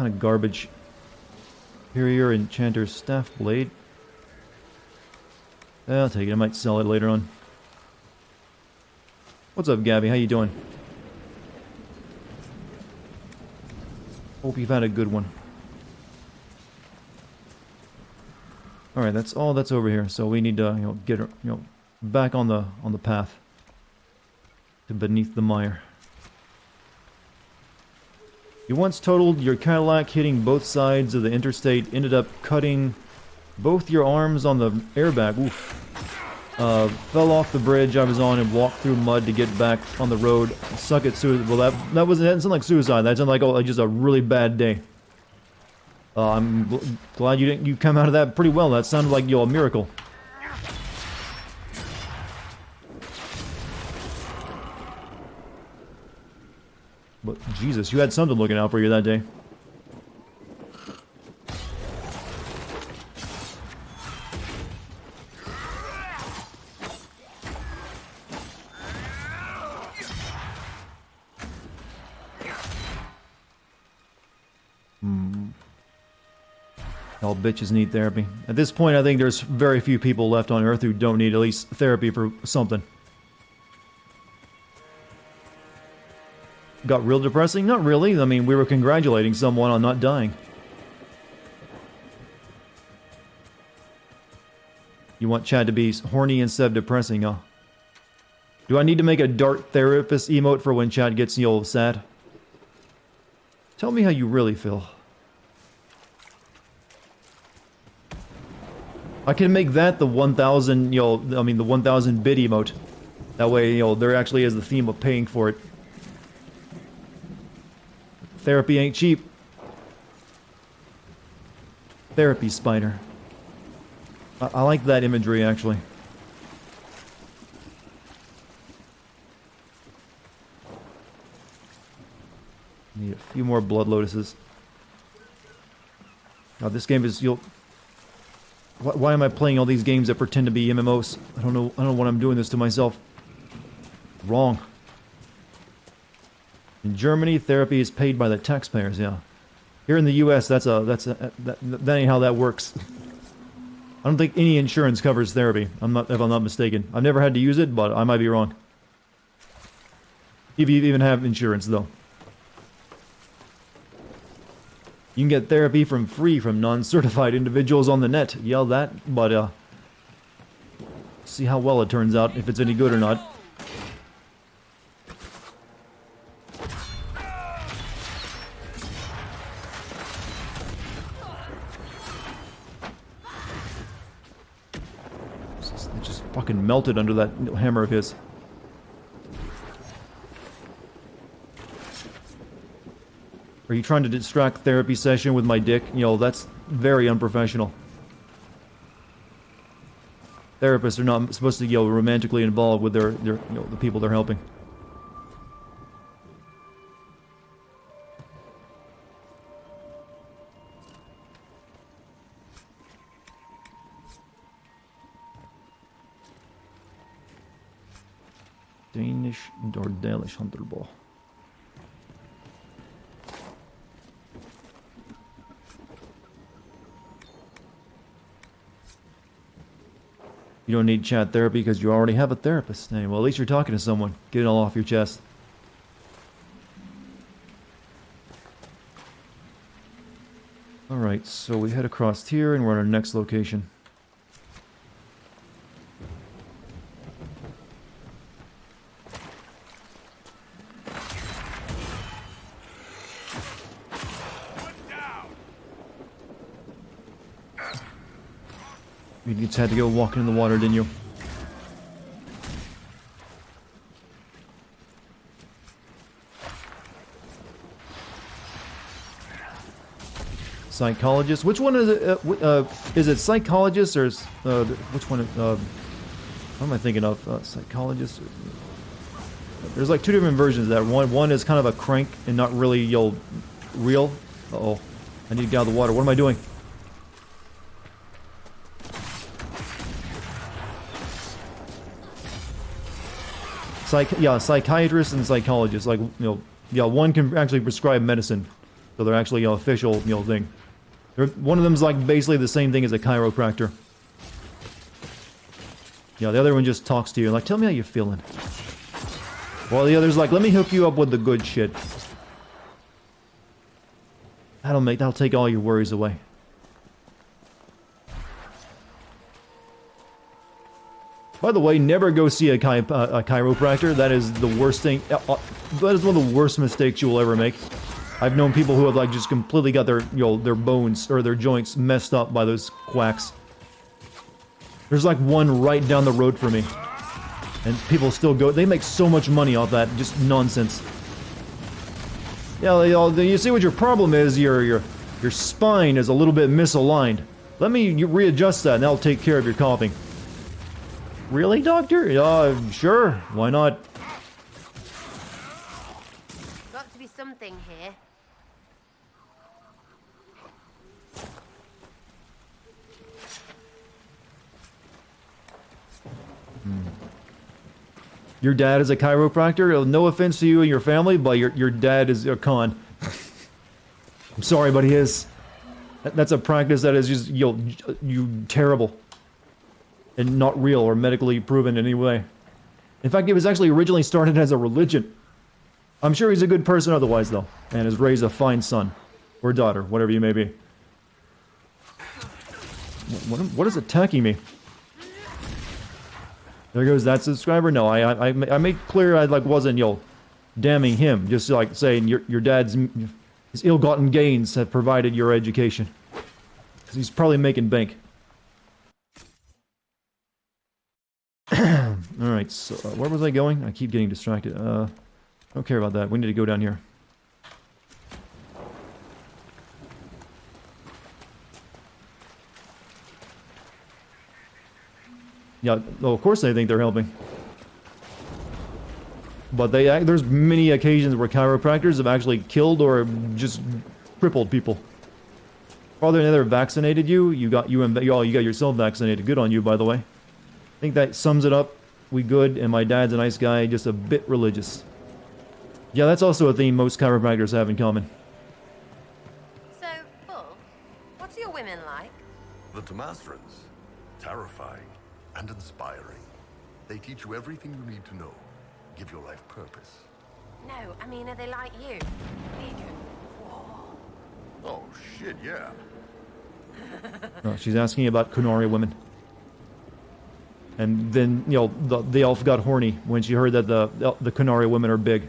of garbage. Superior Enchanter's Staff Blade. I'll take it. I might sell it later on. What's up, Gabby? How you doing? Hope you've had a good one. Alright, that's all that's over here. So we need to, get back on the path to beneath the mire. You once totaled your Cadillac hitting both sides of the interstate, ended up cutting both your arms on the airbag. Oof. Fell off the bridge I was on and walked through mud to get back on the road. Suck at suicide. Well, that didn't sound like suicide. That sounded like just a really bad day. I'm glad you come out of that pretty well. That sounded like a miracle. But Jesus, you had something looking out for you that day. All bitches need therapy. At this point, I think there's very few people left on Earth who don't need at least therapy for something. Got real depressing? Not really. I mean, we were congratulating someone on not dying. You want Chad to be horny instead of depressing, huh? Do I need to make a Dart therapist emote for when Chad gets, sad? Tell me how you really feel. I can make that the 1000, the 1000 bit emote. That way, there actually is the theme of paying for it. Therapy ain't cheap. Therapy spider. I like that imagery, actually. Need a few more blood lotuses. Now, this game is, why am I playing all these games that pretend to be MMOs? I don't know what I'm doing this to myself. Wrong. In Germany, therapy is paid by the taxpayers, yeah. Here in the US, that ain't how that works. I don't think any insurance covers therapy, if I'm not mistaken. I've never had to use it, but I might be wrong. If you even have insurance, though. You can get therapy free from non-certified individuals on the net. Yell that, but see how well it turns out, if it's any good or not. It just fucking melted under that hammer of his. Are you trying to distract therapy session with my dick? That's very unprofessional. Therapists are not supposed to get romantically involved with their the people they're helping. Danish or Danish Hunterball. You don't need chat therapy because you already have a therapist. Anyway, well, at least you're talking to someone. Get it all off your chest. Alright, so we head across here and we're on our next location. You just had to go walking in the water, didn't you? Psychologist? Which one is it? Is it psychologist or which one? What am I thinking of? Psychologist? There's like two different versions of that. One is kind of a crank and not really real. Uh-oh. I need to get out of the water. What am I doing? Psychiatrist and psychologist, one can actually prescribe medicine, so they're actually official, thing. One of them's like basically the same thing as a chiropractor. Yeah, the other one just talks to you, like, tell me how you're feeling. While the other's like, let me hook you up with the good shit. That'll take all your worries away. By the way, never go see a chiropractor. That is the worst thing. That is one of the worst mistakes you will ever make. I've known people who have just completely got their their bones or their joints messed up by those quacks. There's one right down the road for me, and people still go. They make so much money off that, just nonsense. Yeah, you see what your problem is. Your spine is a little bit misaligned. Let me readjust that, and that'll take care of your coughing. Really, doctor? Sure. Why not? Got to be something here. Your dad is a chiropractor? No offense to you and your family, but your dad is a con. I'm sorry, but he is. That's a practice that is just, you terrible. And not real or medically proven in any way. In fact, it was actually originally started as a religion. I'm sure he's a good person otherwise, though, and has raised a fine son. Or daughter, whatever you may be. What is attacking me? There goes that subscriber. No, I made clear I wasn't damning him, just like saying your dad's his ill-gotten gains have provided your education. 'Cause he's probably making bank. All right, so where was I going? I keep getting distracted. Don't care about that. We need to go down here. Yeah, well, of course they think they're helping. But there's many occasions where chiropractors have actually killed or just crippled people. Rather than they're vaccinated you got yourself vaccinated. Good on you, by the way. I think that sums it up. We good, and my dad's a nice guy, just a bit religious. Yeah, that's also a theme most chiropractors have in common. So, Bull, what's your women like? The Tomastrans, terrifying and inspiring. They teach you everything you need to know. Give your life purpose. No, I mean, are they like you? Big and Oh, shit, yeah. Oh, she's asking about Kunari women. And then, the elf got horny when she heard that the Kunari women are big.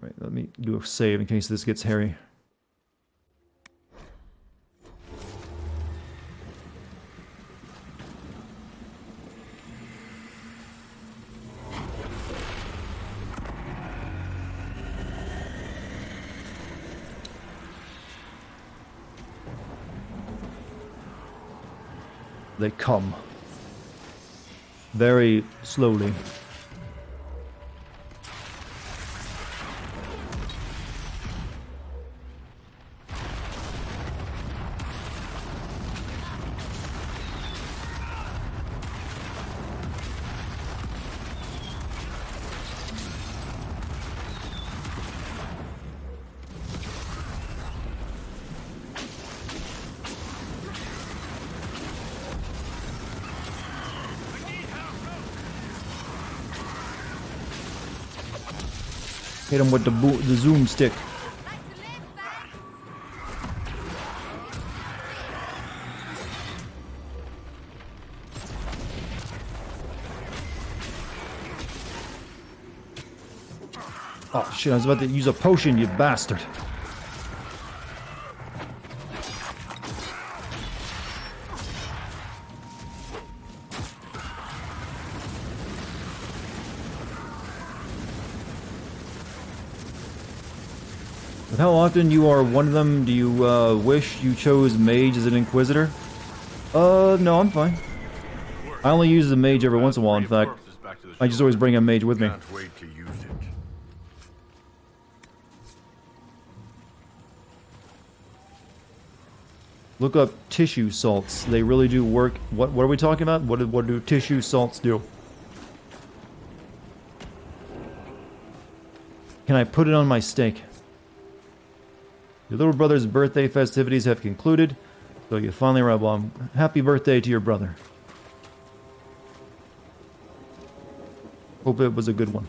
Right, let me do a save in case this gets hairy. They come. Very slowly. Hit him with the zoom stick. Oh shit, I was about to use a potion, you bastard. With how often you are one of them, do you wish you chose mage as an inquisitor? No, I'm fine. I only use the mage every once in a while, in fact. I just always bring a mage with me. Can't wait to use it. Look up tissue salts. They really do work. What are we talking about? What do tissue salts do? Can I put it on my steak? Your little brother's birthday festivities have concluded, so you finally arrived. Well, happy birthday to your brother. Hope it was a good one.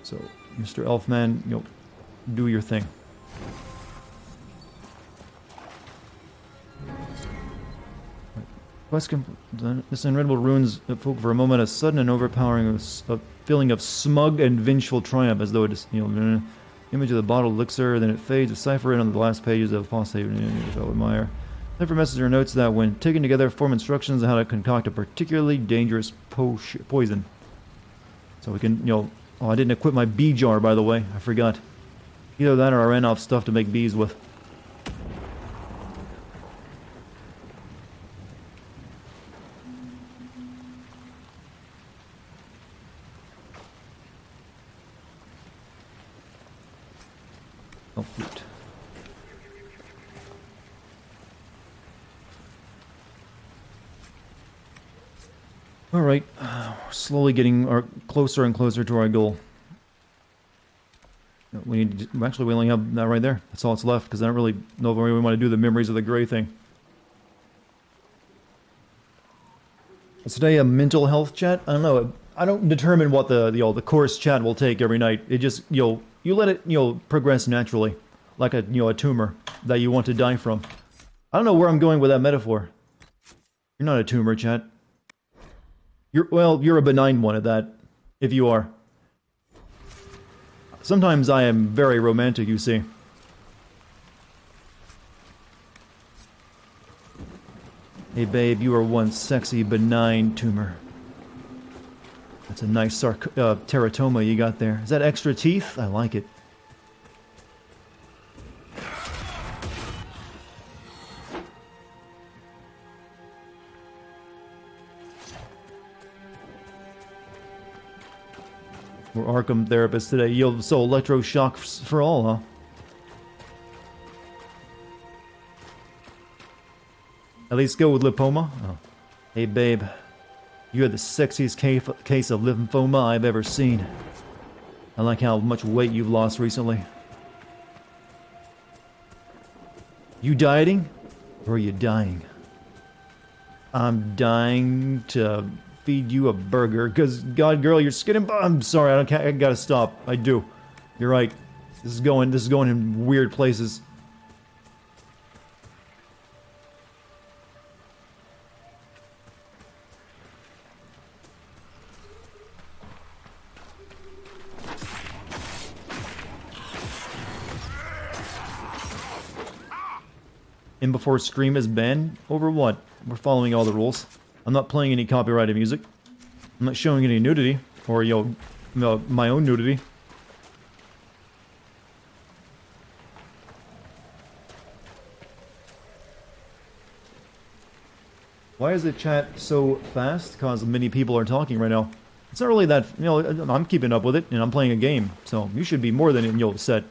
So, Mr. Elfman, do your thing. Quest this unreadable runes evoke for a moment a sudden and overpowering feeling of smug and vengeful triumph, as though it is, image of the bottled elixir, then it fades, a cipher in on the last pages of Apostate Meyer. Cipher messenger notes that when taken together, form instructions on how to concoct a particularly dangerous poison. So we can, oh, I didn't equip my bee jar, by the way. I forgot. Either that or I ran off stuff to make bees with. Oh, flute. Alright, we're slowly getting closer and closer to our goal. We need to, actually, we only have that right there. That's all that's left, because I don't really know if we really want to do the Memories of the Grey thing. Is today a mental health chat? I don't know. I don't determine what the course chat will take every night. It just, you let it, progress naturally. Like a tumor that you want to die from. I don't know where I'm going with that metaphor. You're not a tumor, chat. You're a benign one at that, if you are. Sometimes I am very romantic, you see. Hey babe, you were one sexy, benign tumor. That's a nice teratoma you got there. Is that extra teeth? I like it. We're Arkham therapists today. So electroshocks for all, huh? At least go with lipoma? Oh. Hey babe, you had the sexiest case of lymphoma I've ever seen. I like how much weight you've lost recently. You dieting? Or are you dying? I'm dying to feed you a burger, because, God, girl, you're skinning. I'm sorry, I gotta stop. I do. You're right. This is going in weird places. In before stream is banned? Over what? We're following all the rules. I'm not playing any copyrighted music. I'm not showing any nudity. Or, my own nudity. Why is the chat so fast? Because many people are talking right now. It's not really that, I'm keeping up with it, and I'm playing a game. So, you should be more than, set.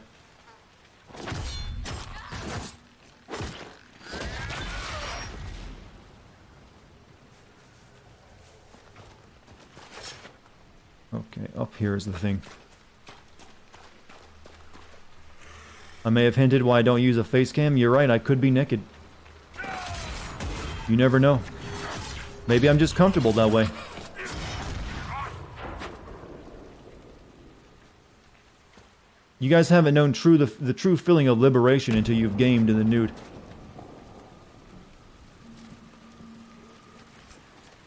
Okay, up here is the thing. I may have hinted why I don't use a face cam. You're right, I could be naked. You never know. Maybe I'm just comfortable that way. You guys haven't known the true feeling of liberation until you've gamed in the nude.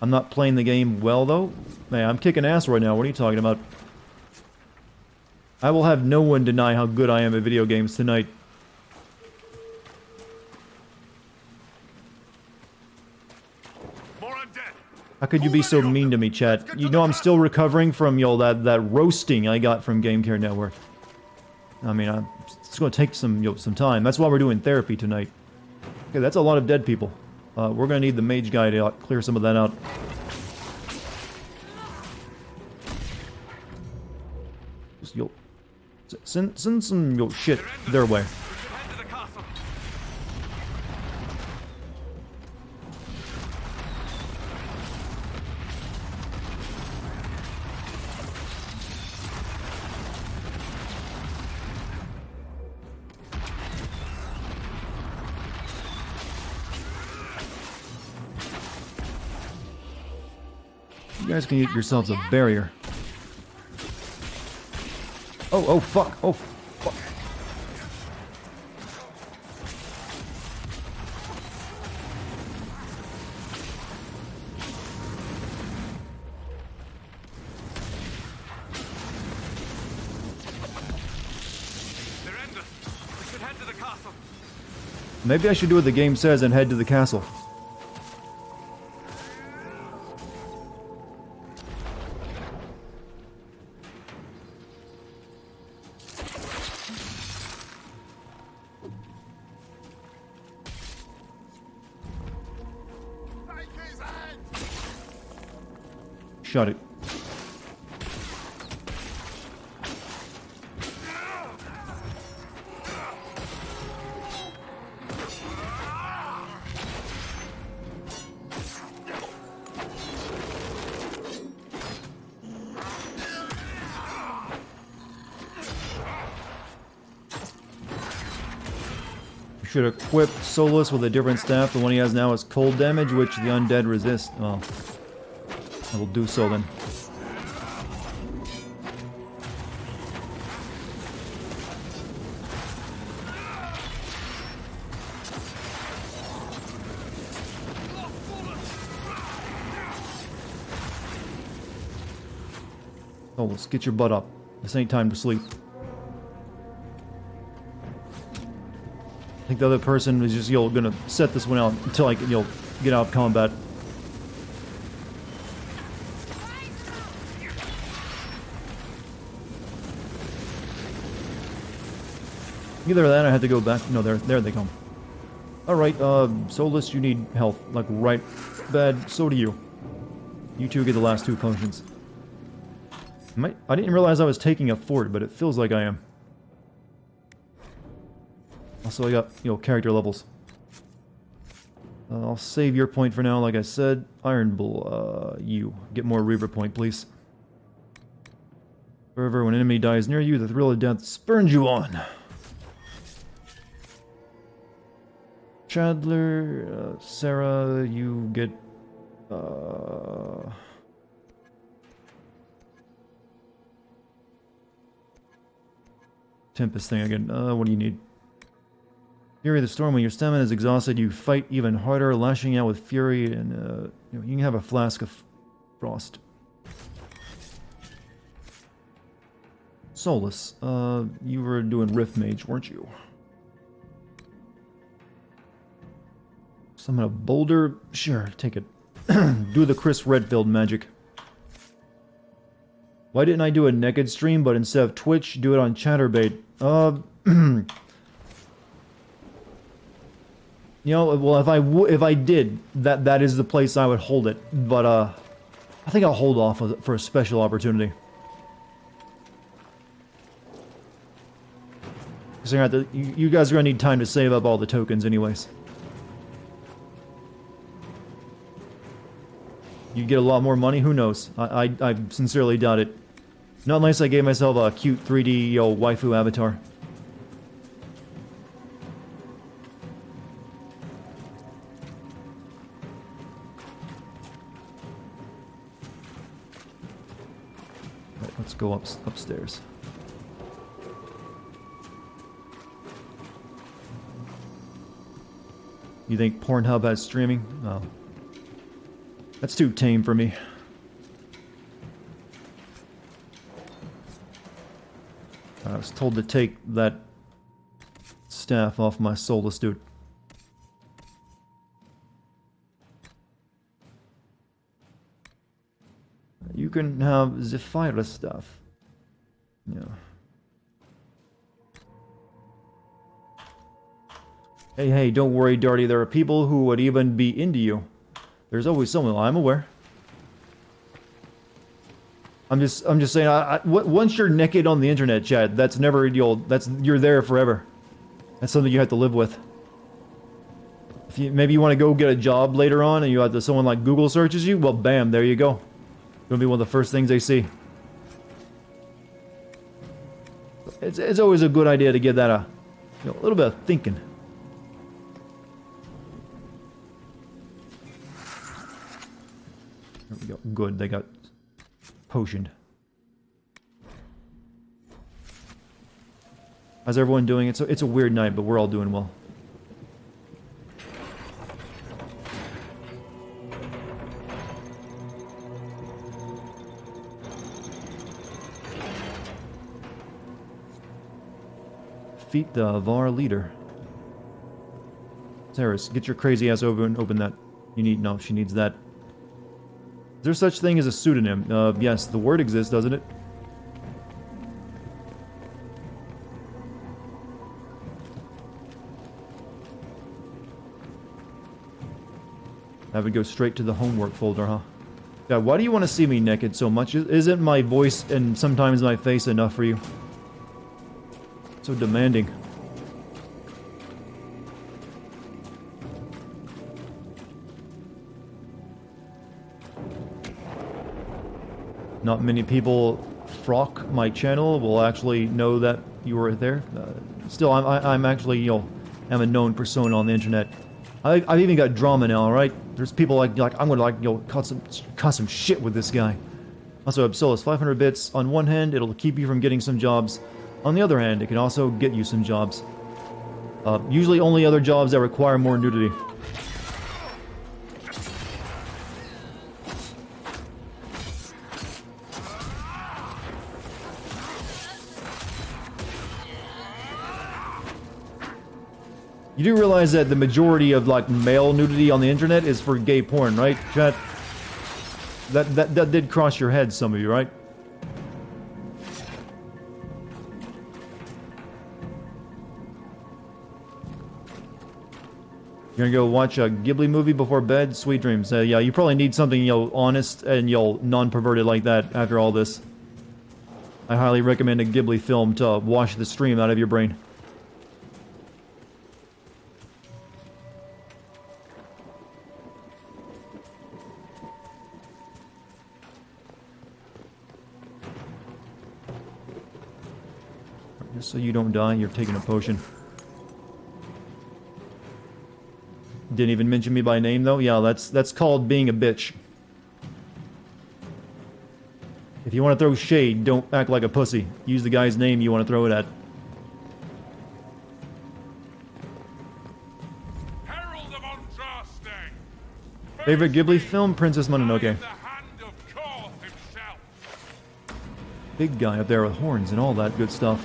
I'm not playing the game well, though. Man, I'm kicking ass right now. What are you talking about? I will have no one deny how good I am at video games tonight. How could you be so mean to me, chat? You know I'm still recovering from, that roasting I got from Game Care Network. I mean, it's going to take some time. That's why we're doing therapy tonight. Okay, that's a lot of dead people. We're going to need the mage guy to clear some of that out. Just, send some shit their way. You guys can get yourselves a barrier. Oh, fuck. Oh, fuck. Maybe I should do what the game says and head to the castle. Shut it. should equip Solus with a different staff. The one he has now is cold damage, which the undead resist. Well, I will do so then. Oh, let's get your butt up. This ain't time to sleep. I think the other person is just, gonna set this one out until I can, get out of combat. Either that or I have to go back. No, there they come. Alright, Solus, you need health. Like, right bad. So do you. You two get the last 2 potions. I didn't realize I was taking a fort, but it feels like I am. Also, I got, character levels. I'll save your point for now, like I said. Iron Bull, you. Get more Reaver point, please. Forever, when an enemy dies near you, the thrill of death spurns you on. Chandler, Sarah, you get... Tempest thing again. What do you need? Fury of the Storm. When your stamina is exhausted, you fight even harder, lashing out with fury, and you can have a flask of frost. Solus, you were doing Rift Mage, weren't you? Summon a boulder? Sure, take it. Do the Chris Redfield magic. Why didn't I do a naked stream, but instead of Twitch, do it on Chatterbait? Well, if I did, that is the place I would hold it. But I think I'll hold off for a special opportunity. So you guys are gonna need time to save up all the tokens, anyways. You get a lot more money. Who knows? I sincerely doubt it. Not unless I gave myself a cute 3D waifu avatar. Right, let's go upstairs. You think Pornhub has streaming? Oh. That's too tame for me. I was told to take that staff off my Solus dude. You can have Zephyra stuff. Yeah. Hey, don't worry, Darty. There are people who would even be into you. There's always someone. I'm aware. I'm just saying. Once you're naked on the internet, Chad, that's never you're there forever. That's something you have to live with. If maybe you want to go get a job later on, and you have to someone like Google searches you, well, bam, there you go. It'll be one of the first things they see. It's always a good idea to give that a little bit of thinking. There we go. Good, they got potioned. How's everyone doing? It's a weird night, but we're all doing well. Defeat the Var leader. Saris, get your crazy ass over and open that. No, she needs that. Is there such thing as a pseudonym? Yes, the word exists, doesn't it? That would go straight to the homework folder, huh? God, why do you want to see me naked so much? Isn't my voice and sometimes my face enough for you? So demanding. Not many people my channel will actually know that you were there. Still, I'm actually, am a known persona on the internet. I've even got drama now, alright? There's people like I'm gonna like, cut some shit with this guy. Also, Absolus, 500 bits. On one hand, it'll keep you from getting some jobs. On the other hand, it can also get you some jobs. Usually only other jobs that require more nudity. You do realize that the majority of, like, male nudity on the internet is for gay porn, right, chat? That did cross your head, some of you, right? You're gonna go watch a Ghibli movie before bed? Sweet dreams. Yeah, you probably need something, you know, honest and, you know, non-perverted like that after all this. I highly recommend a Ghibli film to wash the stream out of your brain. Just so you don't die, you're taking a potion. Didn't even mention me by name, though? Yeah, that's called being a bitch. If you want to throw shade, don't act like a pussy. Use the guy's name you want to throw it at. Herald of Andraste! Favorite Ghibli film? Princess Mononoke. The hand of Koth himself! Big guy up there with horns and all that good stuff.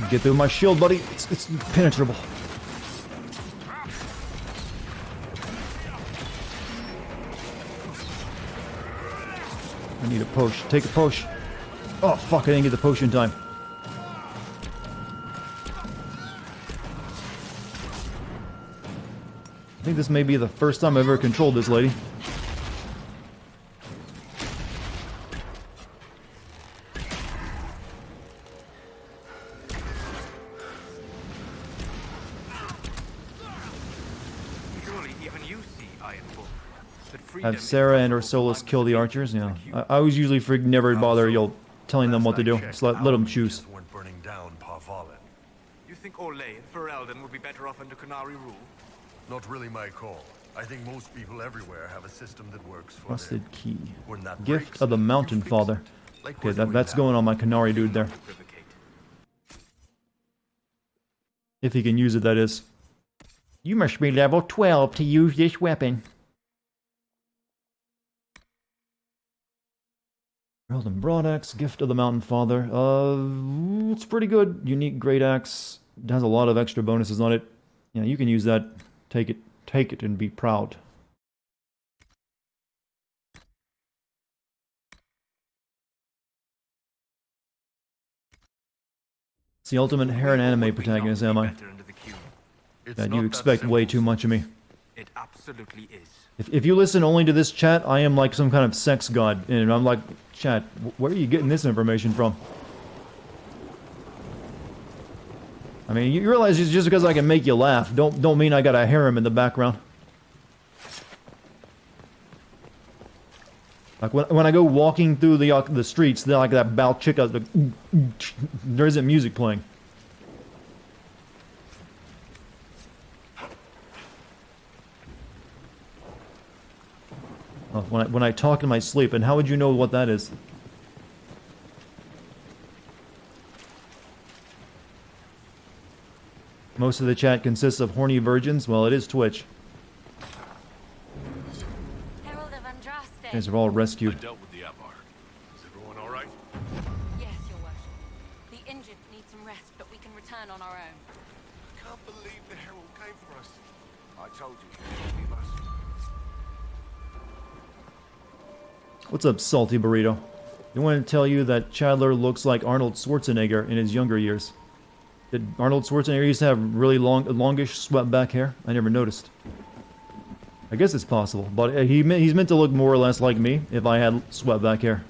Get through my shield, buddy. It's penetrable. I need a potion. Take a potion. Oh, fuck, I didn't get the potion in time. I think this may be the first time I've ever controlled this lady. Have Sarah and Ursulus kill the archers? Yeah. I always usually never bother, telling them what to do. Just let them choose. You think Orlais and Ferelden would be better off under Qunari rule? Not really my call. I think most people everywhere have a system that works for Rusted key. When that Gift breaks, of the Mountain you fix Father. it. Like Okay, we're doing that's now. going on my Qunari dude there. If he can use it, that is. You must be level 12 to use this weapon. Heralded Broadaxe, Gift of the Mountain Father. It's pretty good. Unique Great Axe. It has a lot of extra bonuses on it. Yeah, you can use that. Take it and be proud. It's the ultimate Heron anime protagonist, am I? God, you expect way too much of me. It absolutely is. If you listen only to this chat, I am like some kind of sex god, and I'm like, chat, where are you getting this information from? I mean, you realize it's just because I can make you laugh, don't mean I got a harem in the background. Like when I go walking through the streets, they're like that bow chica, there isn't music playing. When I talk in my sleep, and how would you know what that is? Most of the chat consists of horny virgins. Well, it is Twitch. Herald of Andraste. You guys are all rescued. I dealt with the Avar. Is everyone all right? Yes, your worship. The injured need some rest, but we can return on our own. I can't believe the Herald came for us. I told you, we must. What's up, Salty Burrito? I want to tell you that Chadler looks like Arnold Schwarzenegger in his younger years. Did Arnold Schwarzenegger used to have really longish, swept back hair? I never noticed. I guess it's possible, but he's meant to look more or less like me if I had swept back hair.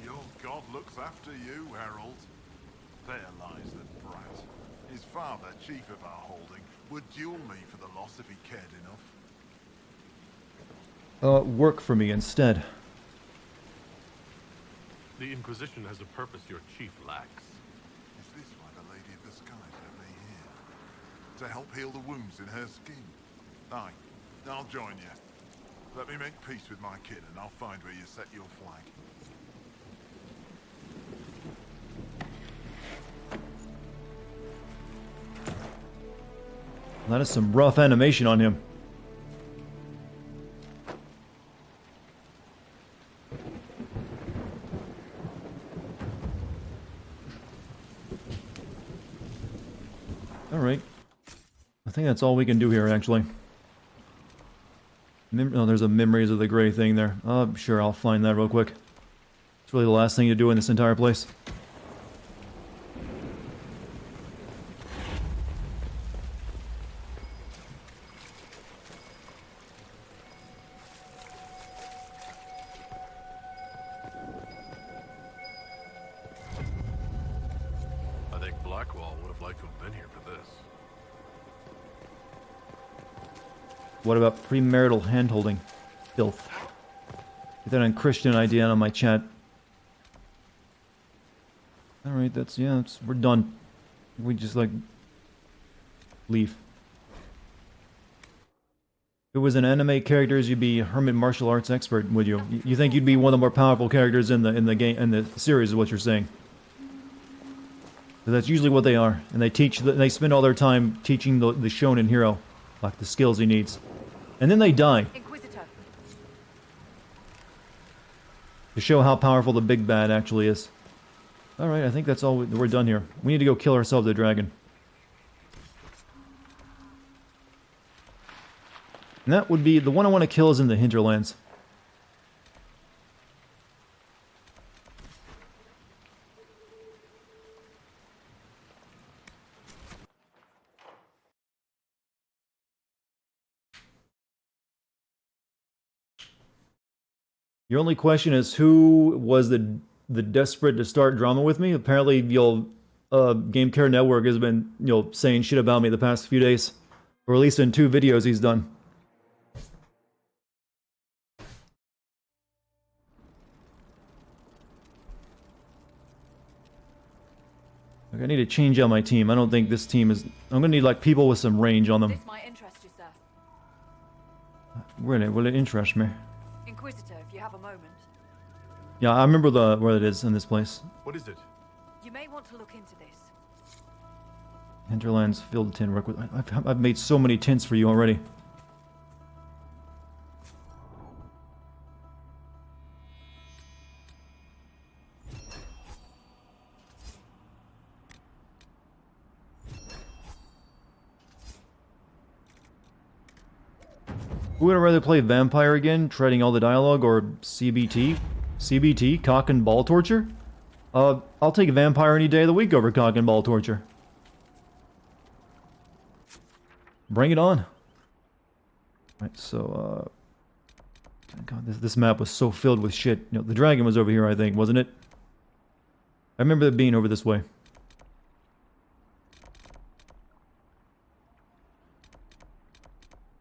Your god looks after you, Herald. There lies the brat. His father, chief of our holding, would duel me for the loss if he cared enough. Work for me instead. The Inquisition has a purpose your chief lacks. Is this why the Lady of the Skies have me here? To help heal the wounds in her skin? Aye, I'll join you. Let me make peace with my kid and I'll find where you set your flag. That is some rough animation on him. Alright. I think that's all we can do here, actually. Oh, there's a Memories of the Grey thing there. Sure, I'll find that real quick. It's really the last thing to do in this entire place. I think Blackwall would have liked to have been here for this. What about premarital handholding? Filth. Get that on Christian idea on my chat. Alright, we're done. We just, like, leave. If it was an anime characters, you'd be a hermit martial arts expert, would you? You think you'd be one of the more powerful characters in the game, in the series, is what you're saying. That's usually what they are, and they spend all their time teaching the shonen hero, like the skills he needs, and then they die Inquisitor. to show how powerful the big bad actually is. All right, I think that's all. We're done here. We need to go kill ourselves a dragon, and that would be the one I want to kill is in the hinterlands. Your only question is who was the desperate to start drama with me? Apparently, Game Care Network has been saying shit about me the past few days, or at least in 2 videos he's done. Like, I need to change out my team. I don't think this team is. I'm gonna need like people with some range on them. This might interest you, sir. Will it interest me? Inquisitor, if you have a moment. Yeah, I remember where it is in this place. What is it? You may want to look into this. Hinterlands filled tin work with. I've made so many tints for you already. Who would I rather play Vampire again, treading all the dialogue, or CBT? CBT, cock and ball torture? I'll take Vampire any day of the week over cock and ball torture. Bring it on. Right, so, God, this map was so filled with shit. The dragon was over here, I think, wasn't it? I remember it being over this way.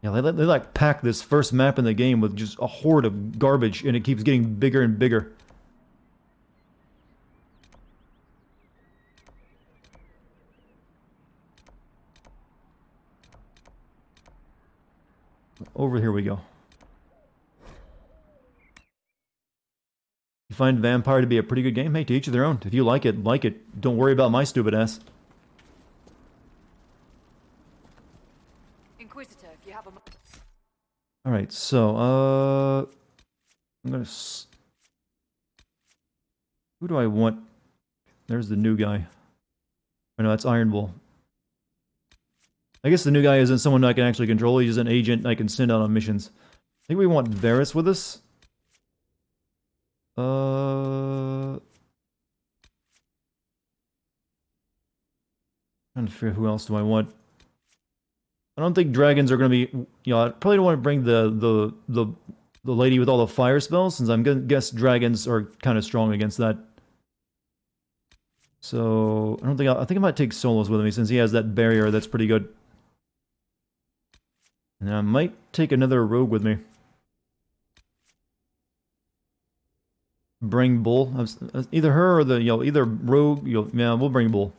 Yeah, they like pack this first map in the game with just a horde of garbage, and it keeps getting bigger and bigger. Over here we go. You find Vampire to be a pretty good game? Hey, to each of their own. If you like it, like it. Don't worry about my stupid ass. Inquisitor, if you have a Alright, so, I'm gonna... Who do I want? There's the new guy. I know, that's Iron Bull. I guess the new guy isn't someone I can actually control. He's just an agent I can send out on missions. I think we want Varys with us. Trying to figure who else do I want. I don't think dragons are going to be... You know, I probably don't want to bring the lady with all the fire spells, since I'm going to guess dragons are kind of strong against that. So, I don't think... I think I might take Solos with me, since he has that barrier that's pretty good. And I might take another rogue with me. Bring Bull. Either her or the... You know, either rogue... You know, yeah, we'll bring Bull.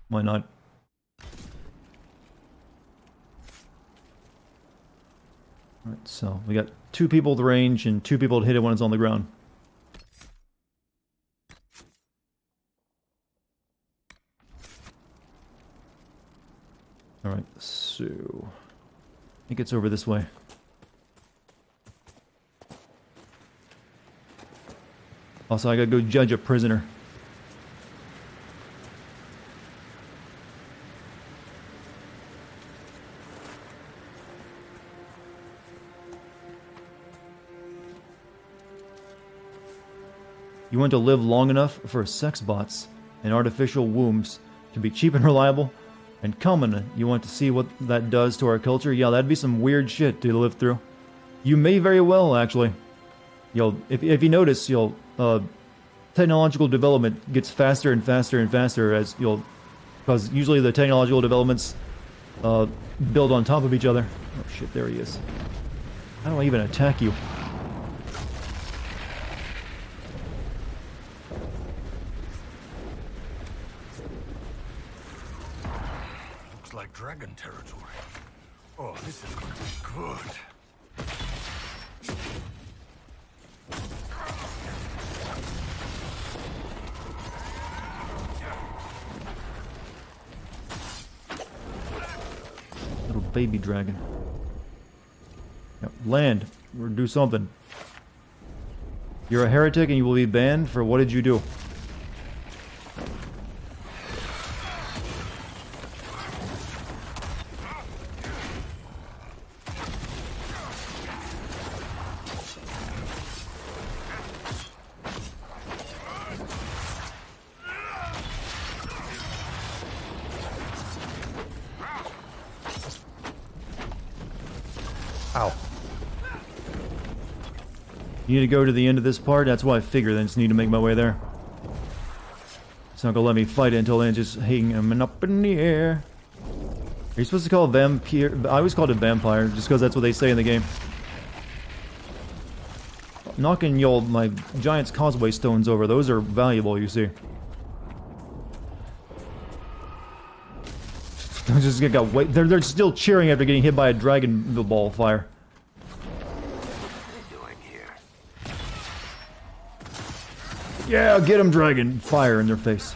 Why not? Alright, so we got 2 people at the range and 2 people to hit it when it's on the ground. Alright, so... I think it's over this way. Also, I gotta go judge a prisoner. You want to live long enough for sex bots and artificial wombs to be cheap and reliable and common. You want to see what that does to our culture? Yeah, that'd be some weird shit to live through. You may very well, actually. If you notice, technological development gets faster and faster and faster as because usually the technological developments build on top of each other. Oh shit, there he is. How do I even attack you? Like dragon territory. Oh, this is going to be good. Little baby dragon. Yep. Land or do something. You're a heretic and you will be banned for what did you do? Ow. You need to go to the end of this part? That's why I figured I just need to make my way there. It's not gonna let me fight it until then, just hanging him up in the air. Are you supposed to call it vampire? I always called it vampire, just because that's what they say in the game. Knocking my Giant's Causeway stones over, those are valuable, you see. They're still cheering after getting hit by a dragon ball fire. Yeah, get him, dragon! Fire in their face.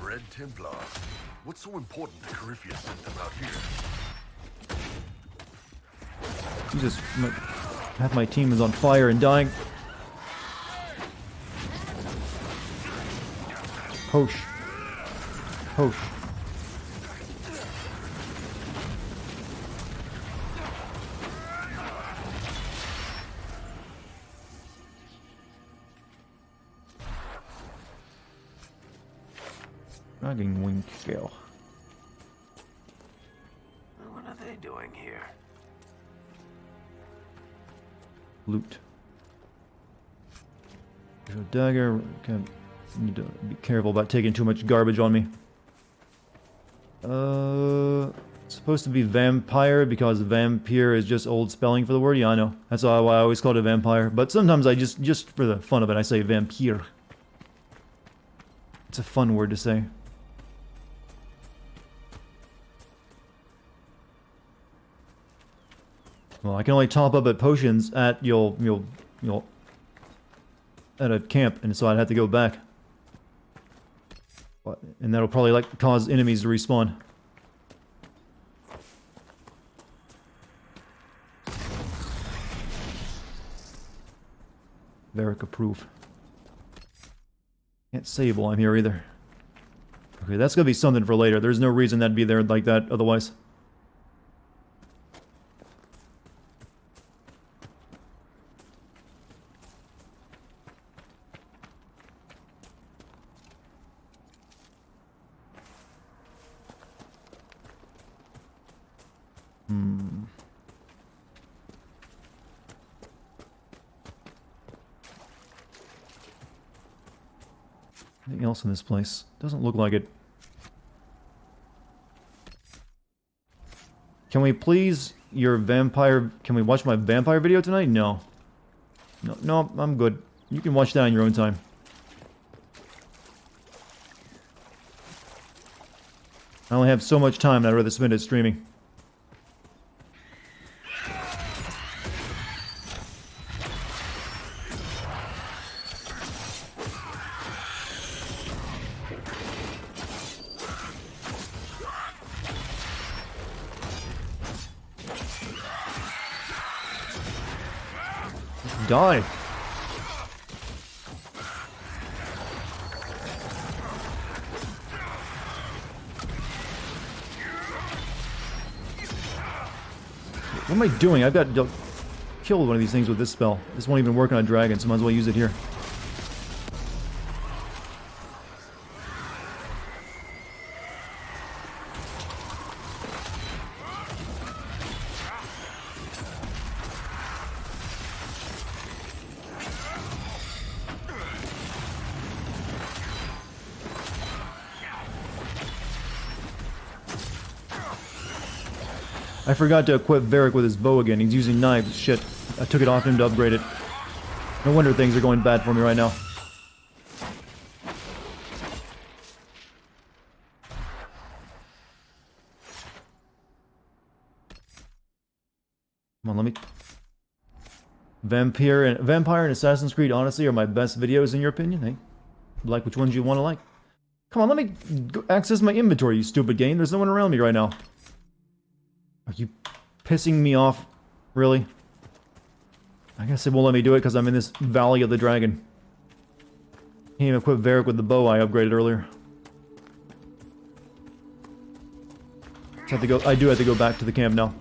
Red Templar. What's so important that Corypheus sent them out here? Jesus, half my team is on fire and dying. Posh. Posh. Dragon wing scale. What are they doing here? Loot. There's a dagger. Need to be careful about taking too much garbage on me. It's supposed to be vampire because vampire is just old spelling for the word. Yeah, I know. That's why I always called it vampire. But sometimes I just for the fun of it, I say vampire. It's a fun word to say. Well, I can only top up at potions at at a camp, and so I'd have to go back. And that'll probably cause enemies to respawn. Varric approve. Can't save while I'm here either. Okay, that's gonna be something for later. There's no reason that'd be there like that otherwise. Anything else in this place? Doesn't look like it. Can we please your vampire... Can we watch my vampire video tonight? No. No, I'm good. You can watch that on your own time. I only have so much time and I'd rather spend it streaming. Die. What am I doing? I've got to kill one of these things with this spell. This won't even work on a dragon, so might as well use it here. I forgot to equip Varric with his bow again. He's using knives. Shit. I took it off him to upgrade it. No wonder things are going bad for me right now. Come on, let me... Vampire and Assassin's Creed Odyssey are my best videos in your opinion? Hey, like which ones you want to like? Come on, let me go access my inventory, you stupid game. There's no one around me right now. Are you pissing me off? Really? I guess it won't let me do it because I'm in this Valley of the Dragon. Can't even equip Varric with the bow I upgraded earlier. I do have to go back to the camp now.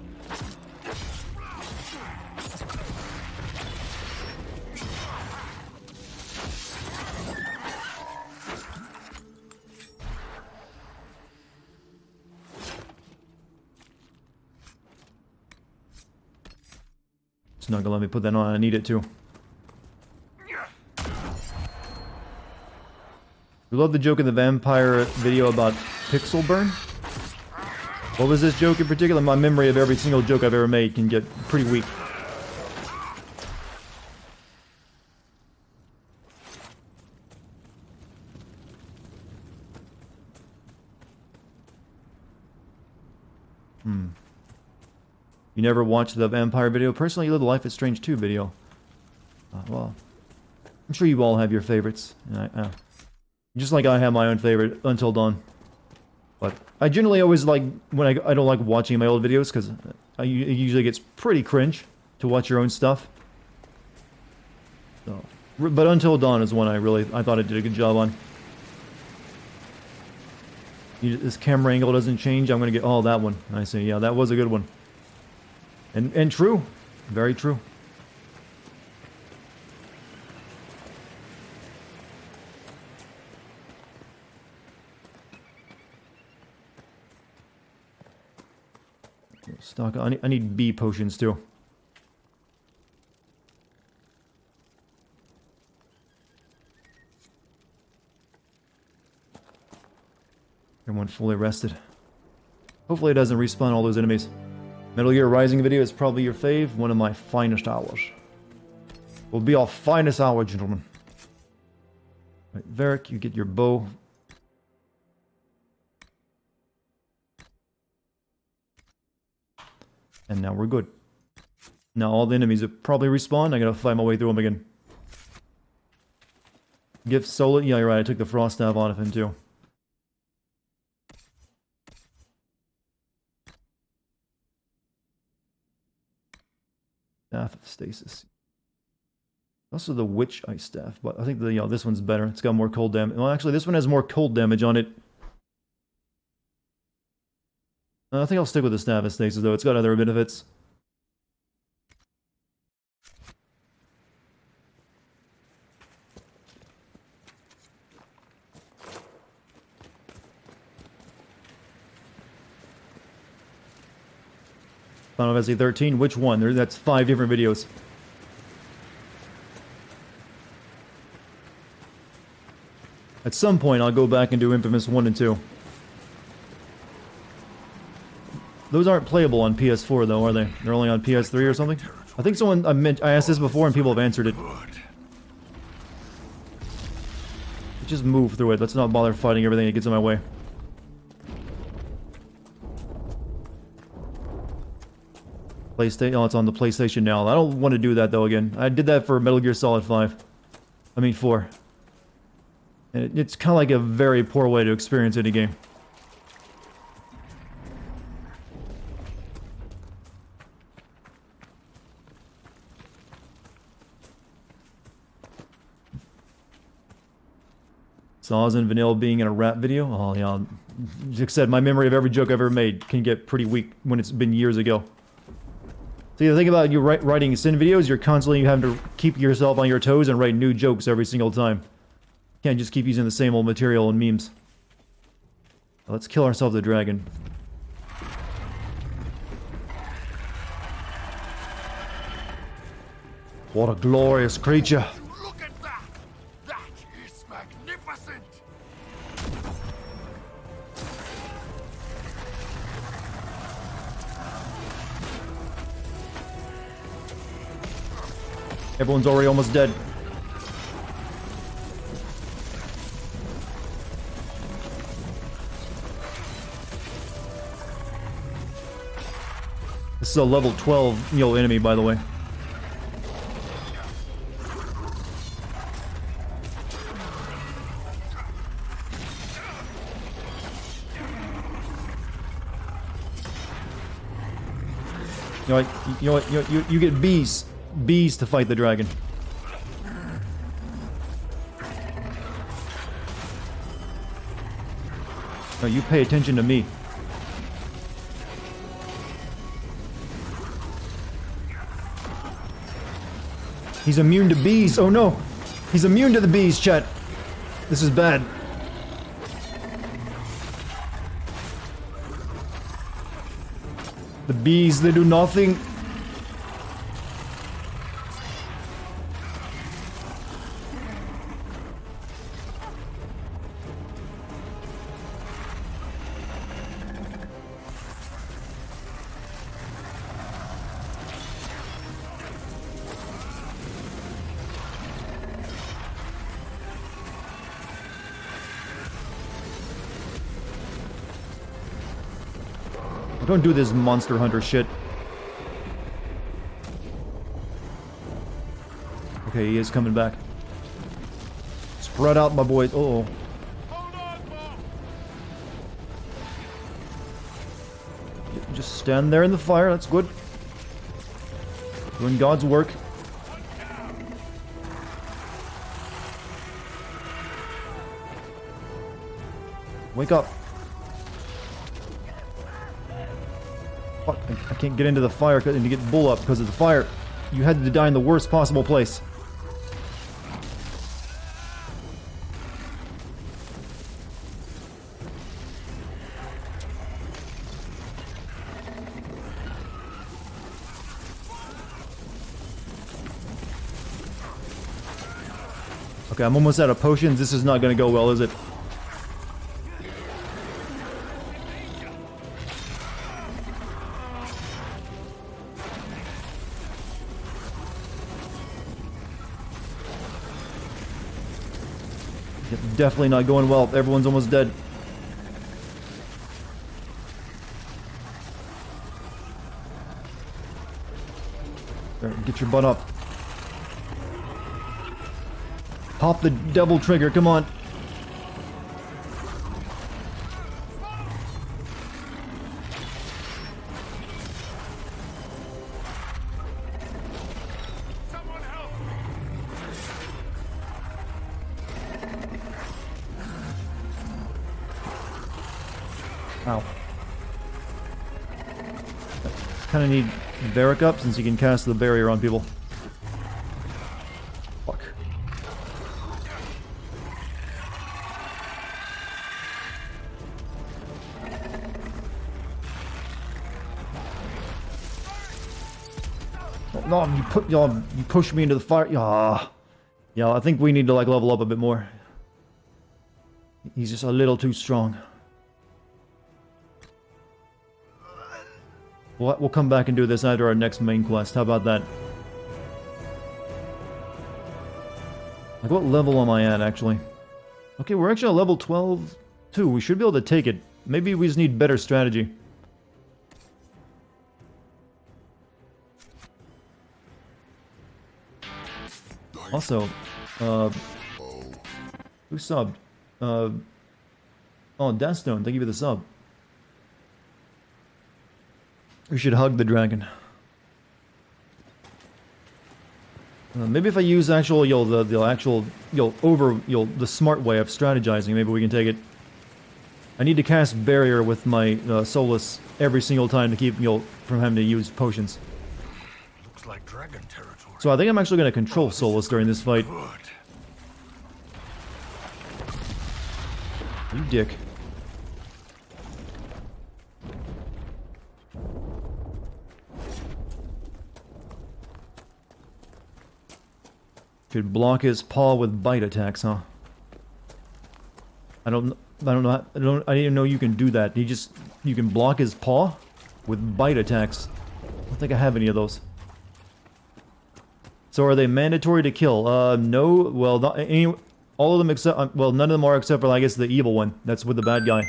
It's not gonna let me put that on. I need it to. You love the joke in the vampire video about pixel burn? What was this joke in particular? My memory of every single joke I've ever made can get pretty weak. You never watched the vampire video? Personally, you live the Life is Strange 2 video. Well, I'm sure you all have your favorites. Just like I have my own favorite, Until Dawn. But I generally always like, when I don't like watching my old videos, because it usually gets pretty cringe to watch your own stuff. So, but Until Dawn is one I thought I did a good job on. This camera angle doesn't change, I'm going to get, oh, that one. I see, yeah, that was a good one. And true. Very true. Stock. I need B potions too. Everyone fully rested. Hopefully it doesn't respawn all those enemies. Metal Gear Rising video is probably your fave. One of my finest hours. Will be our finest hour, gentlemen. Right, Varric, you get your bow. And now we're good. Now all the enemies have probably respawned. I gotta fight my way through them again. Gift Solid. Yeah, you're right. I took the Frost Staff out of him too. Staff of Stasis. Also the Witch Ice Staff, but I think this one's better. It's got more cold damage. Well, actually, this one has more cold damage on it I think I'll stick with the Staff of Stasis, though. It's got other benefits. Final Fantasy 13, which one? That's 5 different videos. At some point, I'll go back and do Infamous 1 and 2. Those aren't playable on PS4, though, are they? They're only on PS3 or something? I think someone... I asked this before and people have answered it. Just move through it. Let's not bother fighting everything that gets in my way. PlayStation. Oh, it's on the PlayStation now. I don't want to do that, though, again. I did that for Metal Gear Solid 5. I mean, 4. And it's kind of like a very poor way to experience any game. Saws and Vanilla being in a rap video? Oh, yeah. Like I said, my memory of every joke I've ever made can get pretty weak when it's been years ago. So the thing about you writing sin videos, you're constantly having to keep yourself on your toes and write new jokes every single time. Can't just keep using the same old material and memes. Let's kill ourselves a dragon. What a glorious creature. Look at that! That is magnificent! Everyone's already almost dead. This is a level 12, enemy, by the way. You get bees to fight the dragon. No, you pay attention to me. He's immune to bees. Oh no! He's immune to the bees, chat. This is bad. The bees, they do nothing. Don't do this Monster Hunter shit. Okay, he is coming back. Spread out, my boys. Uh-oh. Just stand there in the fire. That's good. Doing God's work. Wake up. Fuck, I can't get into the fire and to get Bull up because of the fire. You had to die in the worst possible place. Okay, I'm almost out of potions. This is not going to go well, is it? Definitely not going well. Everyone's almost dead. There, get your butt up. Pop the devil trigger, come on. Ow. kind of need Varric up since he can cast the barrier on people. Fuck. Oh, no, you pushed me into the fire. Yeah, I think we need to like level up a bit more. He's just a little too strong. We'll come back and do this after our next main quest. How about that? Like, what level am I at, actually? Okay, we're actually at level 12 too. We should be able to take it. Maybe we just need better strategy. Also, who subbed? Oh, Deathstone, thank you for the sub. We should hug the dragon. Maybe if I use actual, the smart way of strategizing, maybe we can take it. I need to cast barrier with my Solus every single time to keep, from having to use potions. Looks like dragon territory. So I think I'm actually going to control Solus during this fight. You dick. Could block his paw with bite attacks, huh? I didn't even know you can do that. You can block his paw with bite attacks. I don't think I have any of those. So are they mandatory to kill? No. Well, not any. All of them except, well, none of them are except for, I guess, the evil one. That's with the bad guy.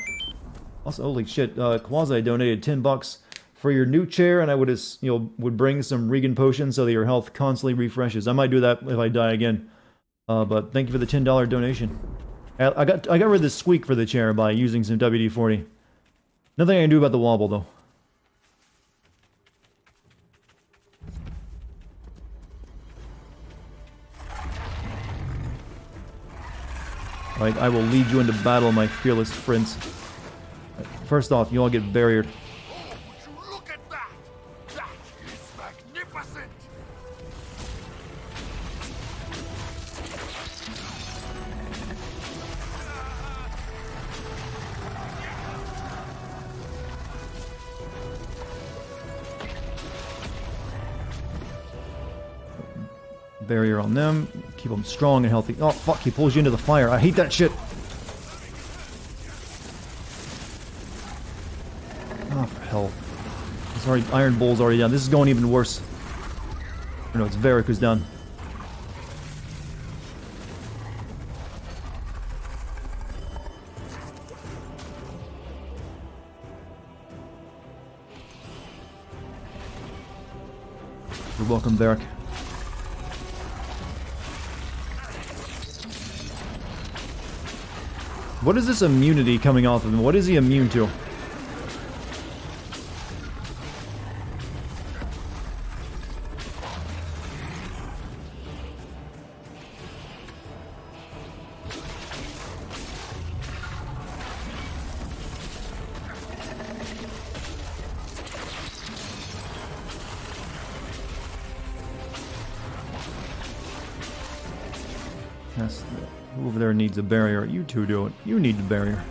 Also, holy shit, Quasi donated $10 for your new chair, and I would just, would bring some Regan potions so that your health constantly refreshes. I might do that if I die again. But thank you for the $10 donation. I got rid of the squeak for the chair by using some WD-40. Nothing I can do about the wobble, though. Alright, I will lead you into battle, my fearless prince. First off, you all get barriered. Look at that! That is magnificent! Barrier on them. Keep them strong and healthy. Oh, fuck, he pulls you into the fire. I hate that shit. Oh, for hell. It's already, Iron Bull's already down. This is going even worse. Oh, no, it's Varric who's down. You're welcome, Varric. What is this immunity coming off of him? What is he immune to? Who over there needs a barrier? You two do it. You need the barrier.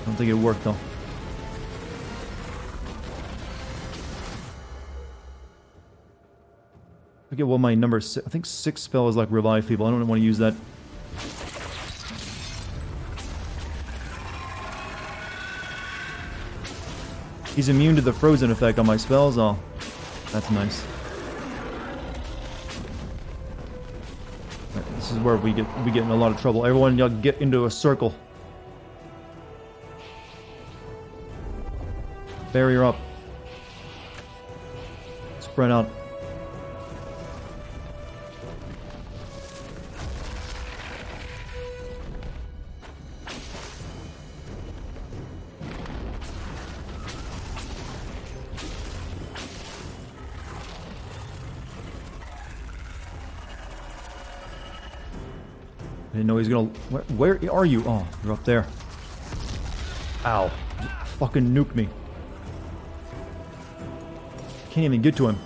I don't think it worked though. I forget what my number 6. I think 6 spell is like revive people. I don't want to use that. He's immune to the frozen effect on my spells. Oh, that's nice. This is where we get in a lot of trouble. Everyone, y'all get into a circle. Barrier up. Spread out. I didn't know he's gonna... Where are you? Oh, you're up there. Ow. fucking nuke me. Can't even get to him.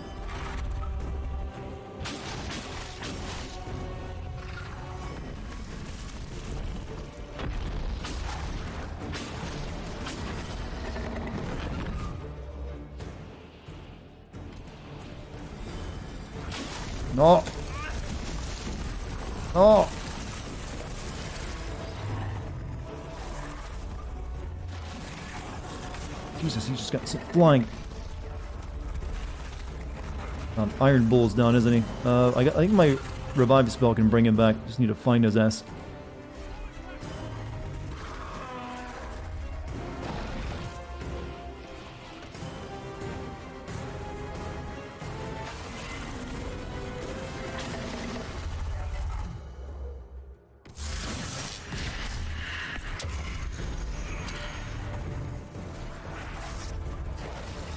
No. No. Jesus, he just got some flying. Iron Bull's down, isn't he? I think my revive spell can bring him back. Just need to find his ass.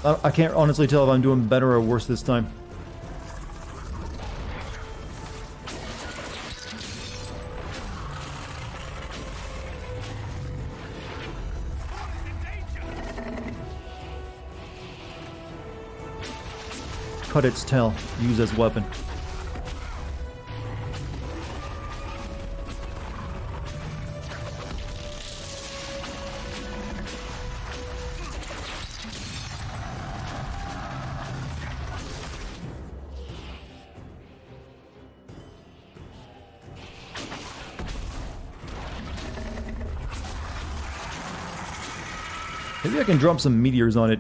I can't honestly tell if I'm doing better or worse this time. Cut its tail. Use as weapon. Maybe I can drop some meteors on it.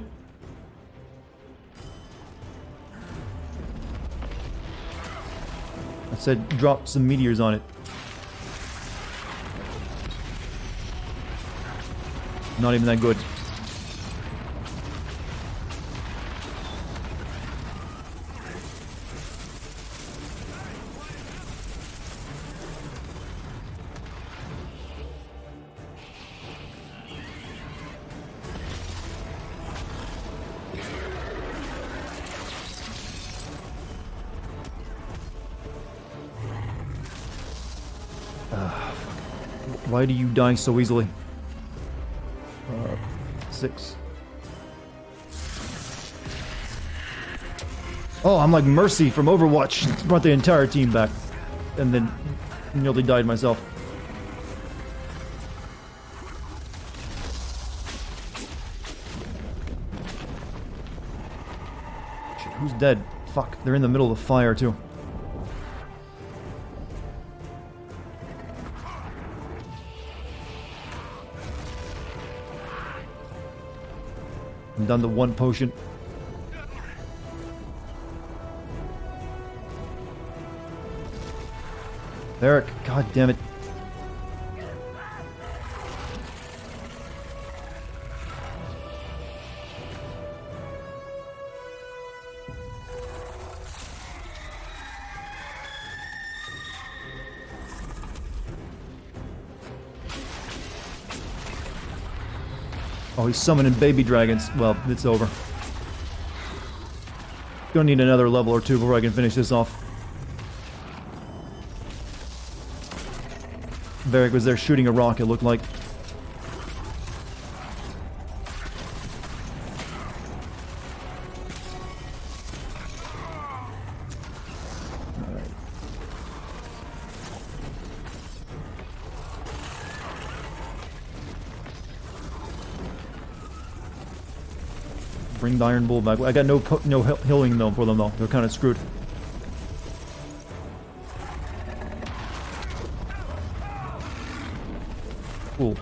I said drop some meteors on it. Not even that good. Why do you die so easily? 6. Oh, I'm like Mercy from Overwatch. Brought the entire team back. And then nearly died myself. Shit, who's dead? Fuck, they're in the middle of the fire too. I'm down to 1 potion. Eric, god damn it. Oh, he's summoning baby dragons. Well, it's over. Gonna need another level or 2 before I can finish this off. Varric was there shooting a rock, it looked like. Alright. Bring the Iron Bull back. I got no healing though for them though. They're kind of screwed. Cool.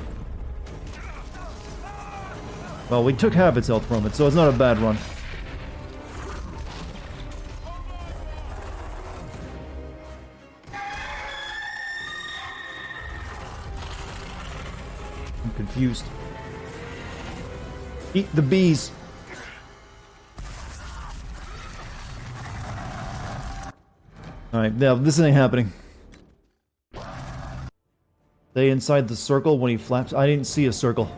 Well, we took half its health from it, so it's not a bad run. I'm confused. Eat the bees. Alright, now this ain't happening. Stay inside the circle when he flaps. I didn't see a circle.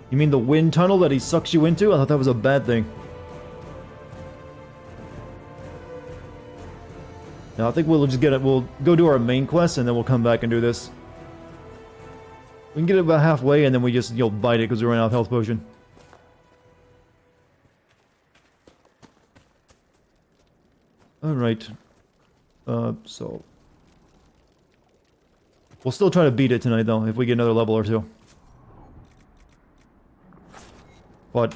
You mean the wind tunnel that he sucks you into? I thought that was a bad thing. Now I think we'll just get it. We'll go do our main quest and then we'll come back and do this. We can get it about halfway and then we just, bite it because we ran out of health potion. Alright. So... We'll still try to beat it tonight, though, if we get another level or two. But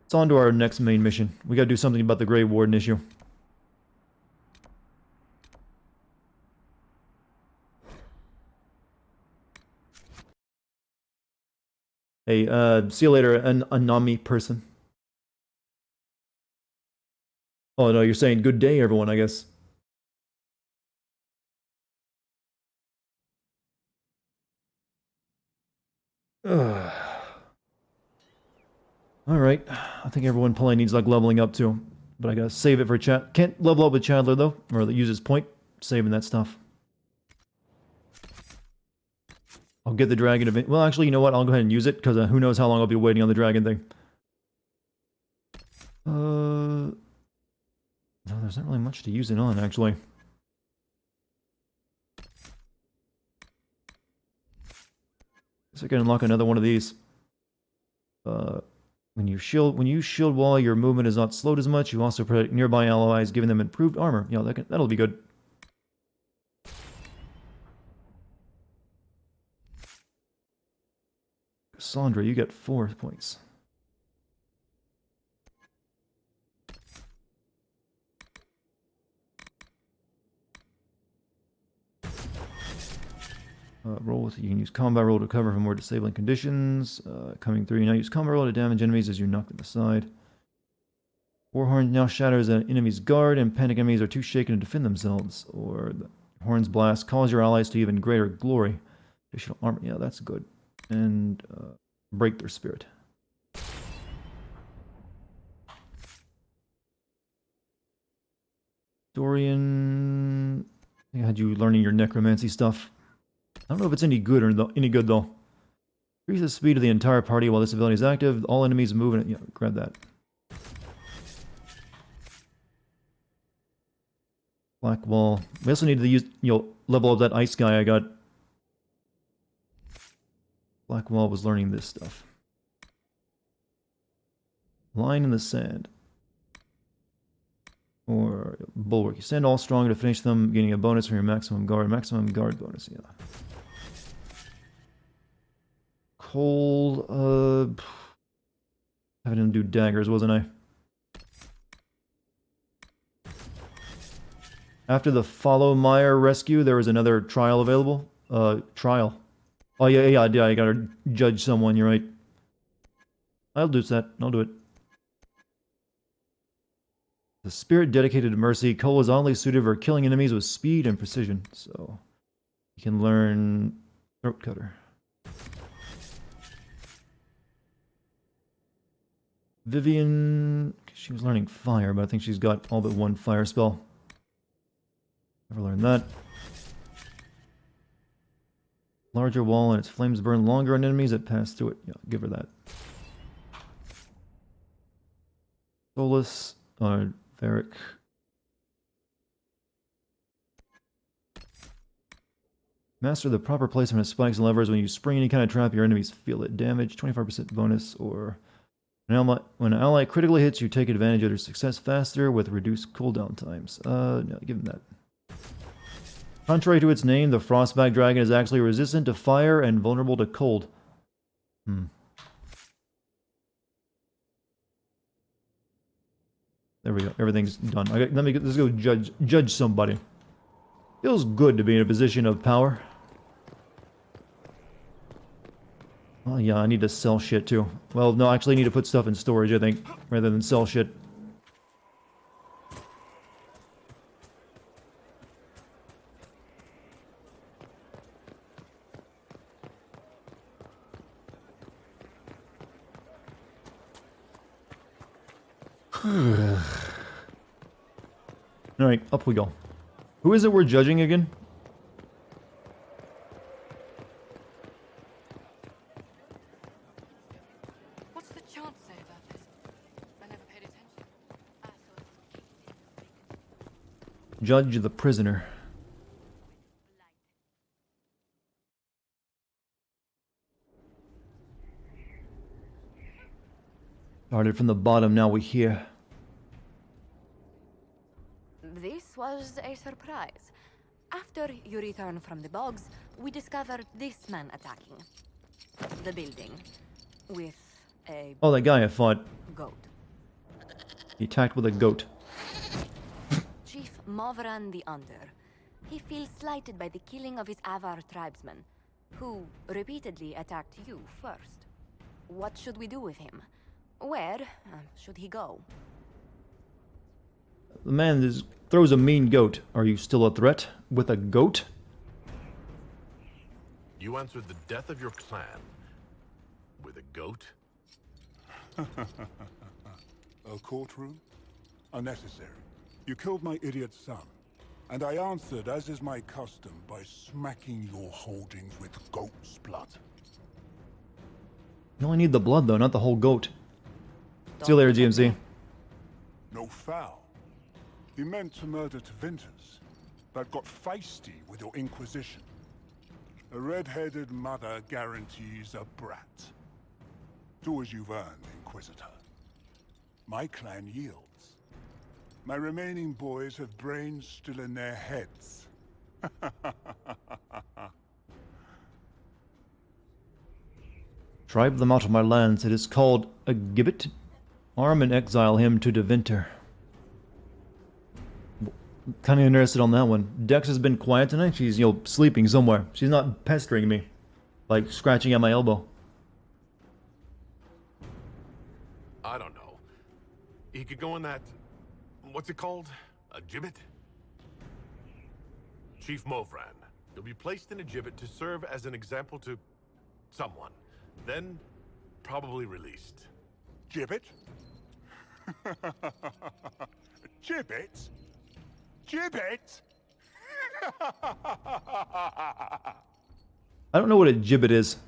it's on to our next main mission. We gotta do something about the Grey Warden issue. Hey, see you later, an Anami person. Oh no, you're saying good day, everyone, I guess. Alright, I think everyone probably needs like leveling up too. But I gotta save it for chat. Can't level up with Chandler though, or use his point. Saving that stuff. I'll get the dragon event. Well, actually, you know what? I'll go ahead and use it, because who knows how long I'll be waiting on the dragon thing. No, there's not really much to use it on, actually. Guess I can unlock another one of these. When you shield wall, your movement is not slowed as much. You also protect nearby allies, giving them improved armor. Yeah, that'll be good. Cassandra, you get 4 points. You can use combat roll to cover from more disabling conditions. Coming through, you now use combat roll to damage enemies as you knock them aside. Warhorn now shatters an enemy's guard, and panic enemies are too shaken to defend themselves. Or the Horn's blast calls your allies to even greater glory. Additional armor, yeah, that's good. And break their spirit. Dorian, I had you learning your necromancy stuff. I don't know if it's any good or any good though. Increase the speed of the entire party while this ability is active. All enemies move in it. Yeah, grab that. Black wall. We also need to use, level up that ice guy I got. Black wall was learning this stuff. Line in the sand. Or bulwark. You stand all strong to finish them, gaining a bonus from your maximum guard. Maximum guard bonus, yeah. Cold, having him do daggers, wasn't I? After the Follow Meyer rescue, there was another trial available. Trial. Oh, yeah, I gotta judge someone, you're right. I'll do that. I'll do it. The spirit dedicated to mercy, Cole is oddly suited for killing enemies with speed and precision. So, you can learn Throat Cutter. Vivian, she was learning fire, but I think she's got all but one fire spell. Never learned that. Larger wall and its flames burn longer on enemies that pass through it. Yeah, give her that. Solus, Varric. Master the proper placement of spikes and levers. When you spring any kind of trap, your enemies feel it. Damage, 25% bonus, or... When an ally critically hits, you take advantage of their success faster with reduced cooldown times. No, give him that. Contrary to its name, the Frostback Dragon is actually resistant to fire and vulnerable to cold. There we go. Everything's done. Let's go judge somebody. Feels good to be in a position of power. Oh yeah, I need to sell shit too. Well, no, I actually need to put stuff in storage, I think, rather than sell shit. Alright, up we go. Who is it we're judging again? What's the chant say about this? I never paid attention. Judge the prisoner. Started from the bottom, now we're here. This was a surprise. After you return from the bogs, we discovered this man attacking the building with a Oh, that guy I fought. goat. He attacked with a goat. Chief Movran the Under. He feels slighted by the killing of his Avar tribesmen, who repeatedly attacked you first. What should we do with him? Where should he go? The man throws a mean goat. Are you still a threat with a goat? You answered the death of your clan with a goat? A courtroom? Unnecessary. You killed my idiot son, and I answered, as is my custom, by smacking your holdings with goat's blood. You only need the blood, though, not the whole goat. See you later, GMC. No foul. You meant to murder Tevinters, but got feisty with your Inquisition. A red-headed mother guarantees a brat. Do as you've earned, Inquisitor. My clan yields. My remaining boys have brains still in their heads. Drive them out of my lands. It is called a gibbet. Arm and exile him to Devinter. Kind of interested on that one. Dex has been quiet tonight. She's, sleeping somewhere. She's not pestering me. Like, scratching at my elbow. I don't know. He could go in that... what's it called? A gibbet? Chief Movran. He'll be placed in a gibbet to serve as an example to... someone. Then, probably released. Gibbet? Gibbet? Gibbet? I don't know what a gibbet is.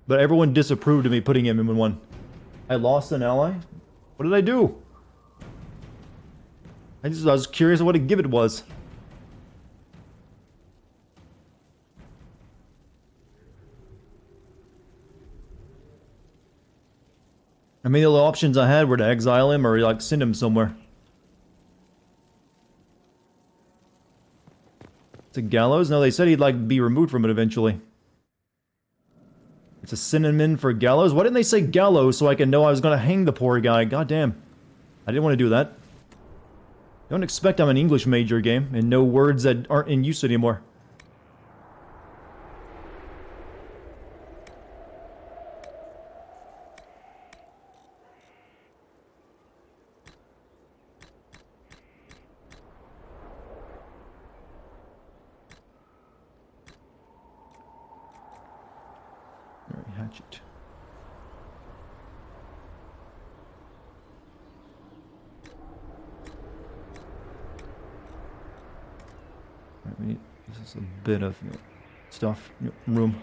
But everyone disapproved of me putting him in one. I lost an ally? What did I do? I was curious what a gibbet was. I mean, the only options I had were to exile him or, like, send him somewhere. It's a gallows? No, they said he'd, like, be removed from it eventually. It's a synonym for gallows? Why didn't they say gallows so I could know I was gonna hang the poor guy? God damn. I didn't want to do that. Don't expect I'm an English major game and know words that aren't in use anymore. Hatchet. Right, we need just a bit of stuff, room.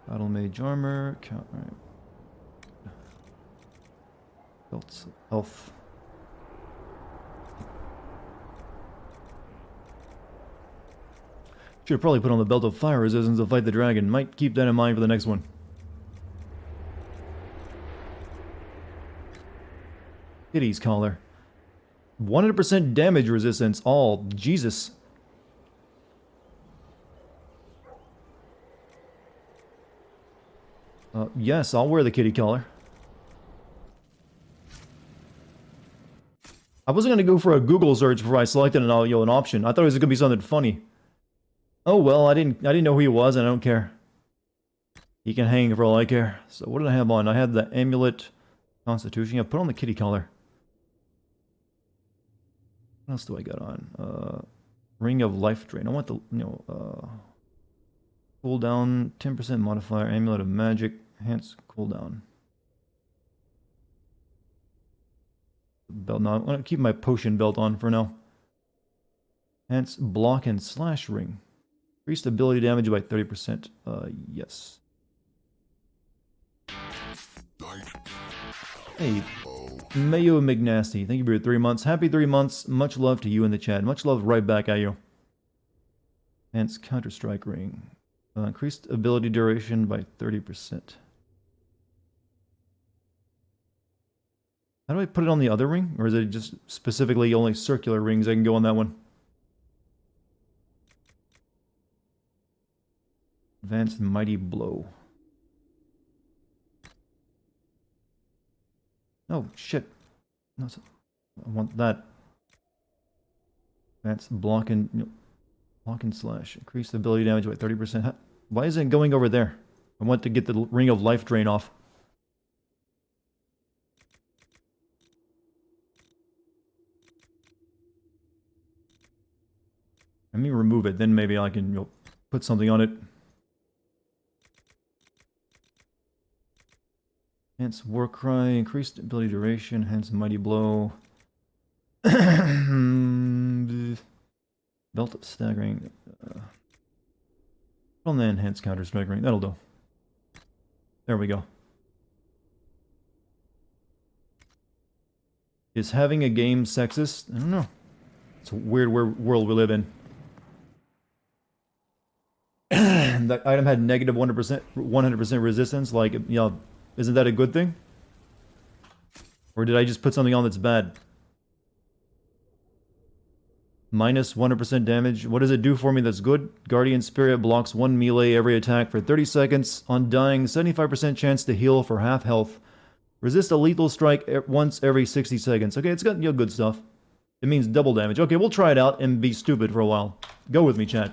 Battle mage armor, count, right. Belts, health. Should probably put on the belt of fire resistance to fight the dragon. Might keep that in mind for the next one. Kitty's collar. 100% damage resistance. All. Jesus. Yes, I'll wear the kitty collar. I wasn't going to go for a Google search before I selected an option. I thought it was going to be something funny. Oh well, I didn't know who he was, and I don't care. He can hang for all I care. So what did I have on? I had the amulet, constitution. I put on the kitty collar. What else do I got on? Ring of life drain. I want the cooldown, 10% modifier, amulet of magic, enhance cooldown. Belt. No, I'm gonna keep my potion belt on for now. Hence block and slash ring. Increased ability damage by 30%. Yes. Hey. Mayo McNasty, thank you for your 3 months. Happy 3 months. Much love to you in the chat. Much love right back at you. Hence Counter-Strike ring. Increased ability duration by 30%. How do I put it on the other ring? Or is it just specifically only circular rings I can go on that one? Advanced Mighty Blow. Oh, shit. No, I want that. Advanced block and slash. Increase the ability damage by 30%. Why isn't it going over there? I want to get the Ring of Life Drain off. Let me remove it, then maybe I can put something on it. Hence Warcry, increased ability duration, hence Mighty Blow. Belt of Staggering. On the enhanced Counter-Strike ring, that'll do. There we go. Is having a game sexist? I don't know. It's a weird world we live in. That item had negative 100% resistance. Like, isn't that a good thing? Or did I just put something on that's bad? Minus 100% damage. What does it do for me that's good? Guardian Spirit blocks 1 melee every attack for 30 seconds. On dying, 75% chance to heal for half health. Resist a lethal strike once every 60 seconds. Okay, it's got good stuff. It means double damage. Okay, we'll try it out and be stupid for a while. Go with me, chat.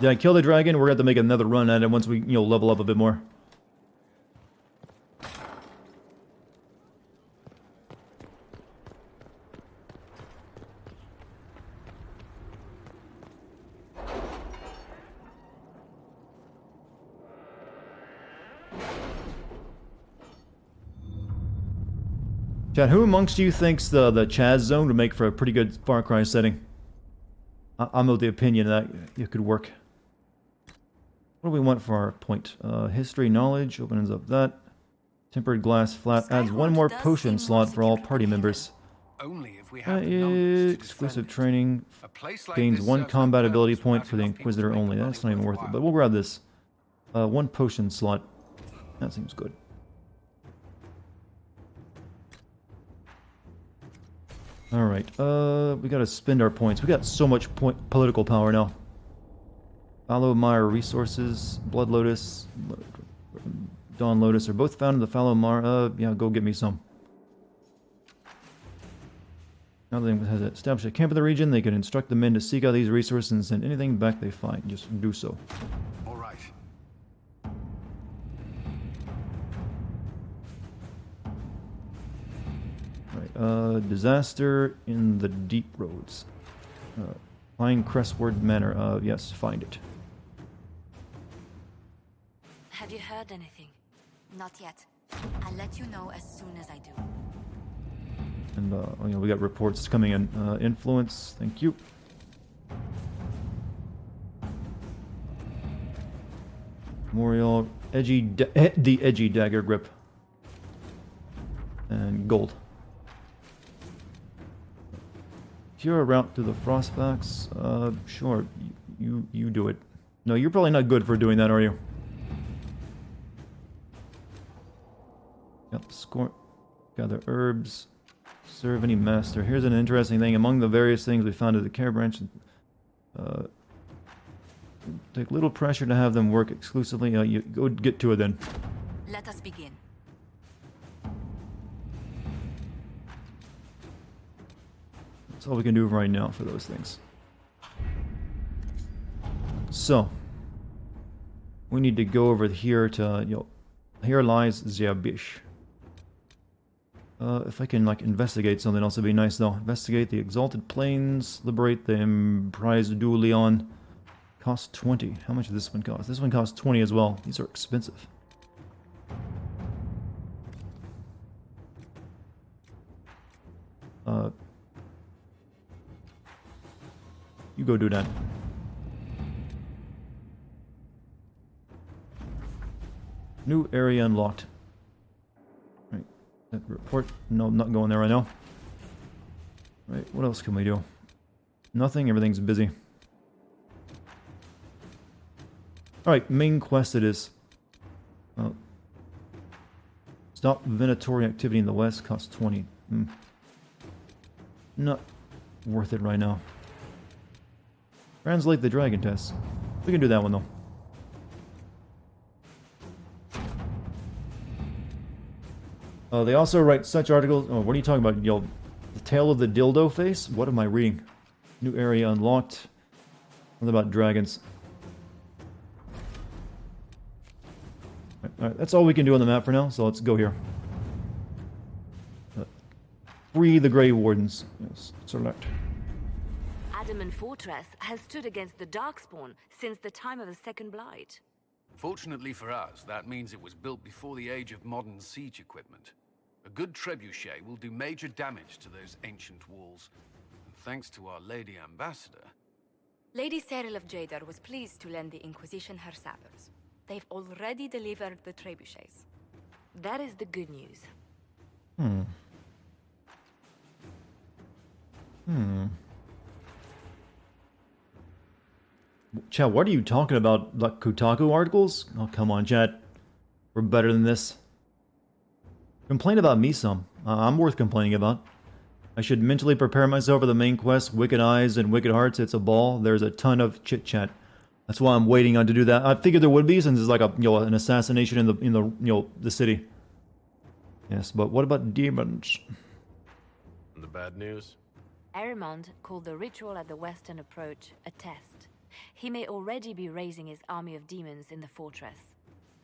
Did I kill the dragon? We're going to have to make another run at it once we, level up a bit more. Chat, who amongst you thinks the Chaz zone would make for a pretty good Far Cry setting? I'm of the opinion that it could work. What do we want for our point? History, knowledge, opens up that. Tempered glass flat adds one more potion slot for all party members. Only if we have the numbers to Exclusive defend it. training A place like gains this one serves no combat purpose ability without point for the enough people Inquisitor to make only. the That's not money even worth it, worthwhile. but we'll grab this. One potion slot. That seems good. Alright, we gotta spend our points. We got so much political power now. Fallow Mire resources, Blood Lotus, Dawn Lotus are both found in the Fallow Mire. Yeah, go get me some. Now that has established a camp in the region, they can instruct the men to seek out these resources and send anything back they find. Just do so. All right. Right, disaster in the deep roads. Find Crestward Manor. Yes, find it. Have you heard anything? Not yet. I'll let you know as soon as I do. And we got reports coming in. Influence, thank you. Memorial, the edgy dagger grip. And gold. Cure a route through the frostbacks. Sure, you do it. No, you're probably not good for doing that, are you? Yep, score. Gather herbs. Serve any master. Here's an interesting thing. Among the various things we found at the care branch, take little pressure to have them work exclusively. You go get to it then. Let us begin. That's all we can do right now for those things. So, we need to go over here to, here lies Ziabish. If I can, investigate something else, it'd be nice, though. Investigate the Exalted Plains, liberate the Emprise du Leon. Cost 20. How much does this one cost? This one costs 20 as well. These are expensive. You go do that. New area unlocked. Right. Report. No, I'm not going there right now. Right. What else can we do? Nothing. Everything's busy. Alright. Main quest it is. Stop venatory activity in the west. Costs 20. Not worth it right now. Translate the dragon test. We can do that one though. They also write such articles. Oh, what are you talking about? Yo, the tale of the dildo face? What am I reading? New area unlocked. What about dragons? Alright, that's all we can do on the map for now, so let's go here. Free the Grey Wardens. Yes, select. Adamant Fortress has stood against the Darkspawn since the time of the Second Blight. Fortunately for us, that means it was built before the age of modern siege equipment. A good trebuchet will do major damage to those ancient walls. And thanks to our Lady Ambassador... Lady Cyril of Jadar was pleased to lend the Inquisition her sabers. They've already delivered the trebuchets. That is the good news. Chat, what are you talking about? Like Kotaku articles? Oh, come on, chat. We're better than this. Complain about me some. I'm worth complaining about. I should mentally prepare myself for the main quest, Wicked Eyes and Wicked Hearts. It's a ball. There's a ton of chit-chat. That's why I'm waiting on to do that. I figured there would be, since it's like a an assassination in the the city. Yes, but what about demons? And the bad news? Arimond called the ritual at the western approach a test. He may already be raising his army of demons in the fortress.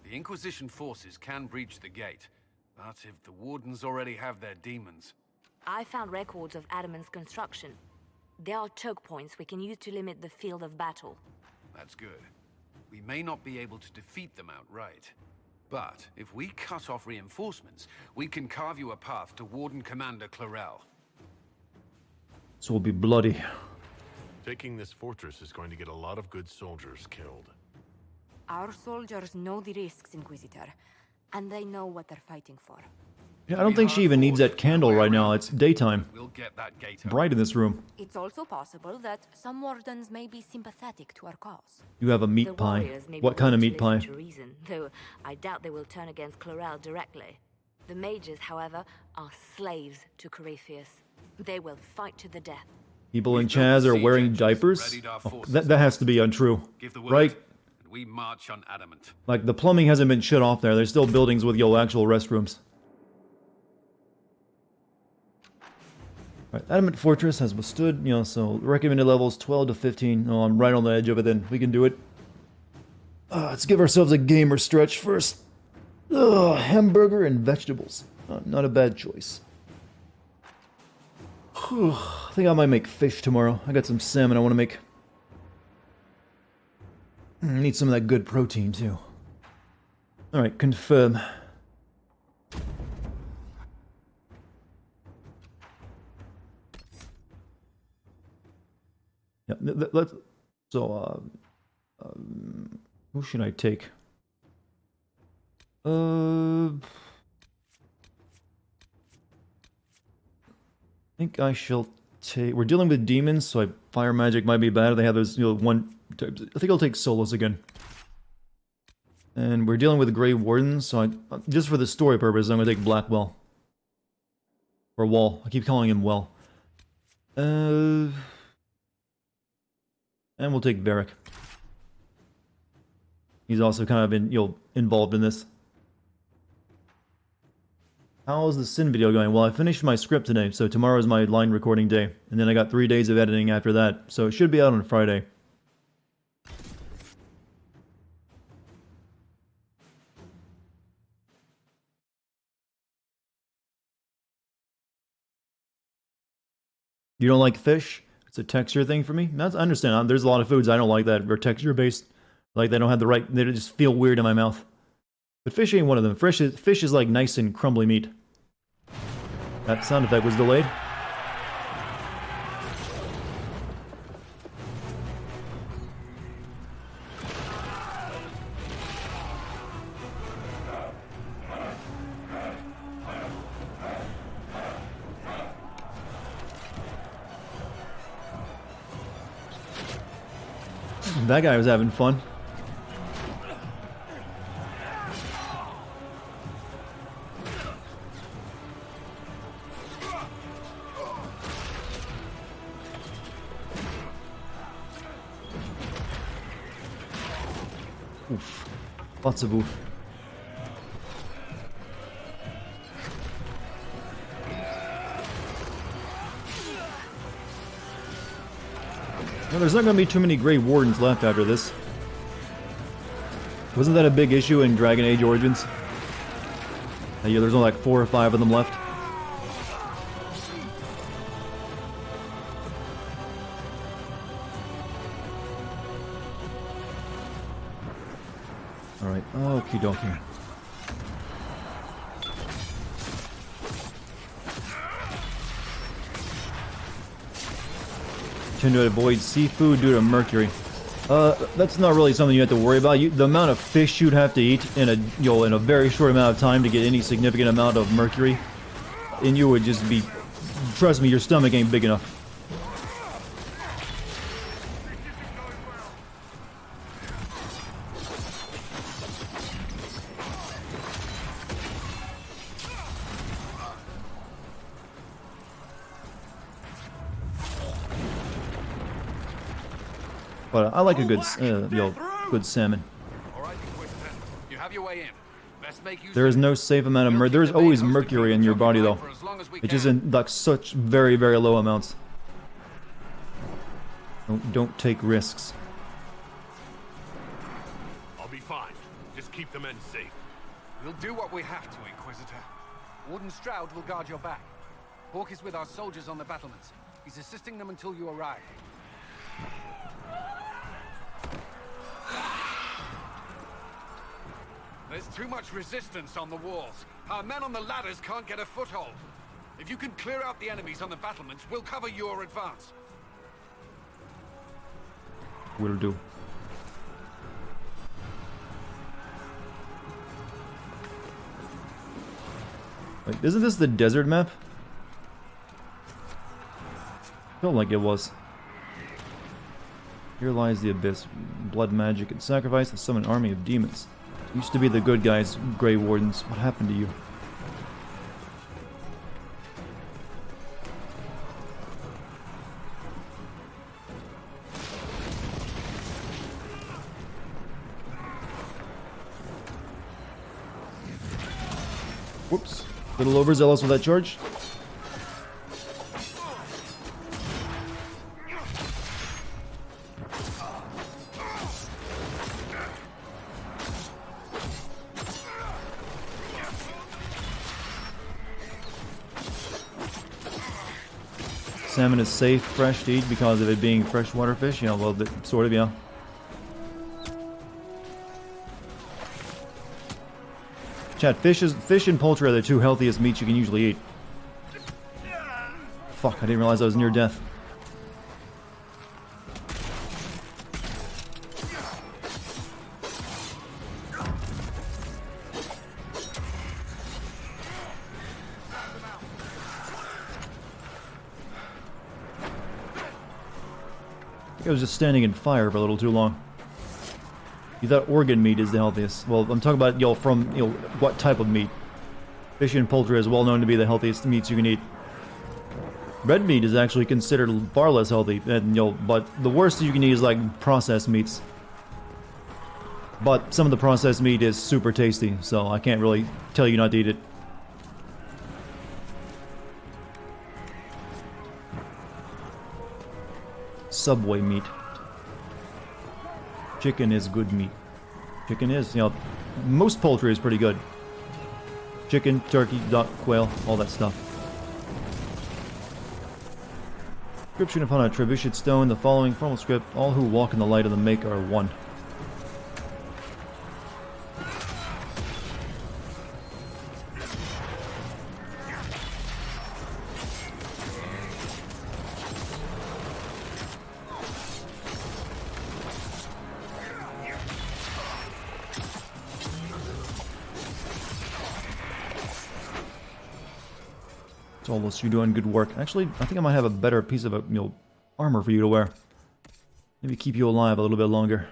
The Inquisition forces can breach the gate, but if the Wardens already have their demons... I found records of Adamant's construction. There are choke points we can use to limit the field of battle. That's good. We may not be able to defeat them outright. But if we cut off reinforcements, we can carve you a path to Warden Commander Clarel. This will be bloody. Taking this fortress is going to get a lot of good soldiers killed. Our soldiers know the risks, Inquisitor, and they know what they're fighting for. Yeah, I don't think she even needs that candle right now. It's daytime. We'll get that gate Bright in this room. It's also possible that some wardens may be sympathetic to our cause. You have a meat pie. What kind of meat pie? To reason, though I doubt they will turn against Clarel directly. The mages, however, are slaves to Corypheus. They will fight to the death. People in Chaz are wearing diapers? Oh, that has to be untrue. Right? We march on Adamant. Like, the plumbing hasn't been shut off there. There's still buildings with, actual restrooms. Right, Adamant Fortress has withstood, so recommended levels 12 to 15. Oh, I'm right on the edge of it then. We can do it. Let's give ourselves a gamer stretch first. Hamburger and vegetables. Not a bad choice. I think I might make fish tomorrow. I got some salmon I want to make. I need some of that good protein too. Alright, confirm. Yeah, let's... So, who should I take? I think I shall take... We're dealing with demons, so fire magic might be bad. They have those, one... I think I'll take Solus again. And we're dealing with Grey Wardens, so just for the story purpose, I'm going to take Blackwell. Or Wall. I keep calling him Well. And we'll take Varric. He's also kind of involved in this. How's the Sin video going? Well, I finished my script today, so tomorrow is my line recording day. And then I got 3 days of editing after that, so it should be out on Friday. You don't like fish? It's a texture thing for me? I understand. There's a lot of foods I don't like that are texture-based. Like, they don't have the right... They just feel weird in my mouth. But fish ain't one of them. Fish is like nice and crumbly meat. That sound effect was delayed. That guy was having fun. Oof. Lots of oof. Well, there's not going to be too many Grey Wardens left after this. Wasn't that a big issue in Dragon Age Origins? Yeah, there's only like 4 or 5 of them left. Alright, okie dokie. Tend to avoid seafood due to mercury. That's not really something you have to worry about. The amount of fish you'd have to eat in a very short amount of time to get any significant amount of mercury, and you would just be, trust me, your stomach ain't big enough. But I like a good, good salmon. There is no safe amount of mercury. There is always mercury in your body, though. It's just in like such very, very low amounts. Don't take risks. I'll be fine. Just keep the men safe. We'll do what we have to, Inquisitor. Warden Stroud will guard your back. Hawk is with our soldiers on the battlements. He's assisting them until you arrive. There's too much resistance on the walls. Our men on the ladders can't get a foothold. If you can clear out the enemies on the battlements, we'll cover your advance. Will do. Wait, isn't this the desert map? Felt like it was. Here lies the abyss. Blood magic and sacrifice to summon an army of demons. Used to be the good guys, Grey Wardens. What happened to you? Whoops. A little overzealous with that charge. Salmon is safe, fresh to eat because of it being freshwater fish. Yeah, well, sort of, yeah. Chat, fish and poultry are the 2 healthiest meats you can usually eat. Fuck, I didn't realize I was near death. I was just standing in fire for a little too long. You thought organ meat is the healthiest. Well, I'm talking about, from, what type of meat. Fish and poultry is well known to be the healthiest meats you can eat. Red meat is actually considered far less healthy, and, but the worst you can eat is, like, processed meats. But some of the processed meat is super tasty, so I can't really tell you not to eat it. Subway meat. Chicken is good meat. Chicken is, most poultry is pretty good. Chicken, turkey, duck, quail, all that stuff. Inscription upon a trebuchet stone, the following formal script: all who walk in the light of the Make are one. Solus, you're doing good work. Actually, I think I might have a better piece of armor for you to wear. Maybe keep you alive a little bit longer.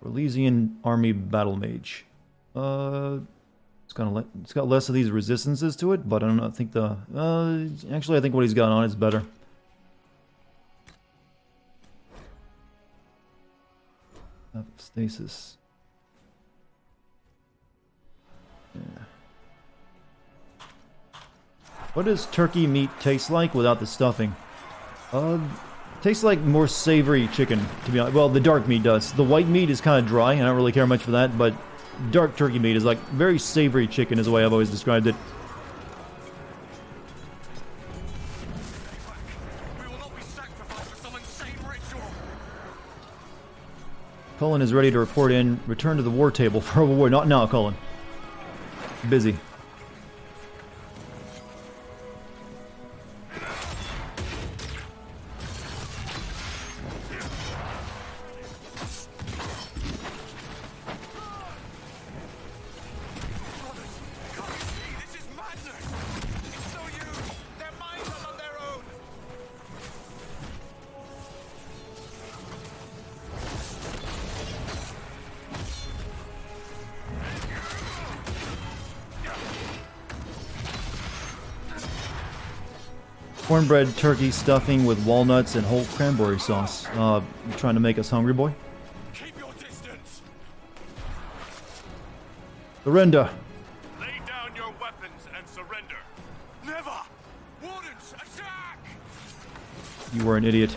Orlesian Army Battle Mage. It's got less of these resistances to it, but I don't know. I think the actually I think what he's got on is better. Stasis. Yeah. What does turkey meat taste like without the stuffing? Tastes like more savory chicken, to be honest. Well, the dark meat does. The white meat is kind of dry. I don't really care much for that, but dark turkey meat is like very savory chicken is the way I've always described it. We will not be sacrificed for some insane ritual. Cullen is ready to report in. Return to the war table for a war. Not now, Cullen. Busy. Cornbread turkey stuffing with walnuts and whole cranberry sauce. You trying to make us hungry, boy? Keep your distance. Surrender. Lay down your weapons and surrender. Never. Wardens, attack! You were an idiot.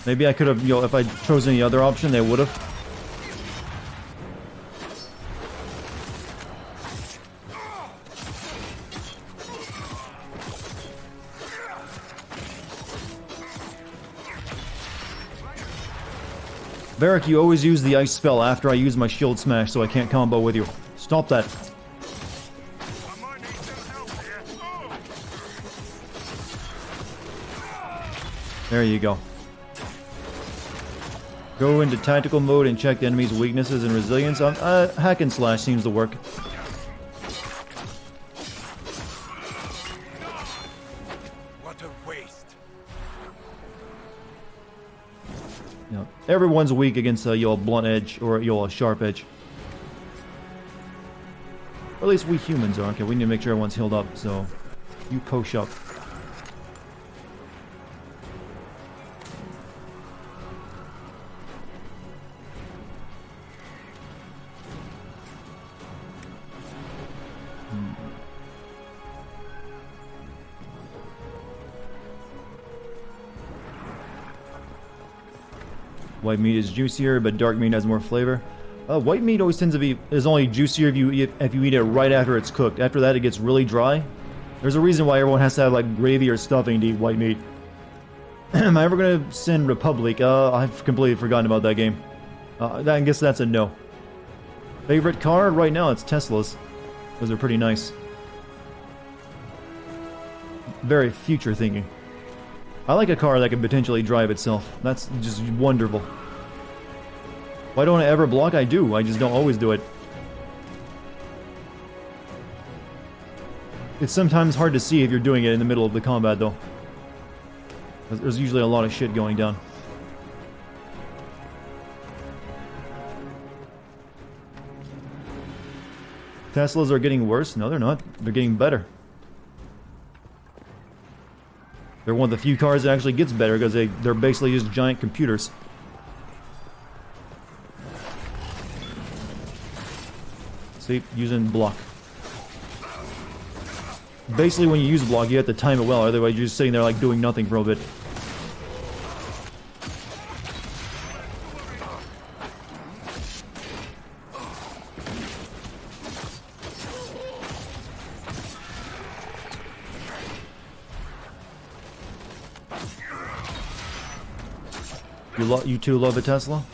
Maybe I could have, if I'd chosen the other option, they would have. Varric, you always use the ice spell after I use my shield smash, so I can't combo with you. Stop that. There you go. Go into tactical mode and check the enemy's weaknesses and resilience. Hack and slash seems to work. What a waste. Yeah, everyone's weak against a blunt edge or a sharp edge. Or at least we humans are. Okay, we need to make sure everyone's healed up. So, you push up. White meat is juicier, but dark meat has more flavor. White meat always tends to be only juicier if you eat it right after it's cooked. After that, it gets really dry. There's a reason why everyone has to have like gravy or stuffing to eat white meat. Am I ever gonna send Republic? I've completely forgotten about that game. I guess that's a no. Favorite car right now? It's Teslas. Those are pretty nice. Very future thinking. I like a car that can potentially drive itself. That's just wonderful. Why don't I ever block? I do. I just don't always do it. It's sometimes hard to see if you're doing it in the middle of the combat, though. There's usually a lot of shit going down. Teslas are getting worse? No, they're not. They're getting better. They're one of the few cars that actually gets better because they're basically just giant computers. See, using block. Basically, when you use block, you have to time it well, otherwise you're just sitting there like doing nothing for a bit. You two love a Tesla?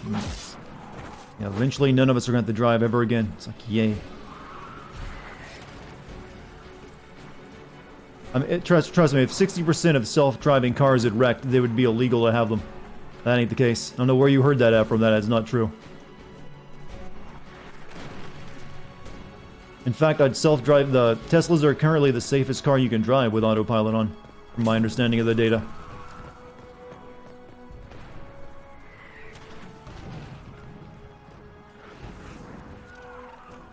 Yeah, eventually none of us are going to have to drive ever again. It's like, yay. I mean, trust me, if 60% of self-driving cars had wrecked, they would be illegal to have them. That ain't the case. I don't know where you heard that at from. That is not true. In fact, I'd self-drive. The Teslas are currently the safest car you can drive with autopilot on, from my understanding of the data.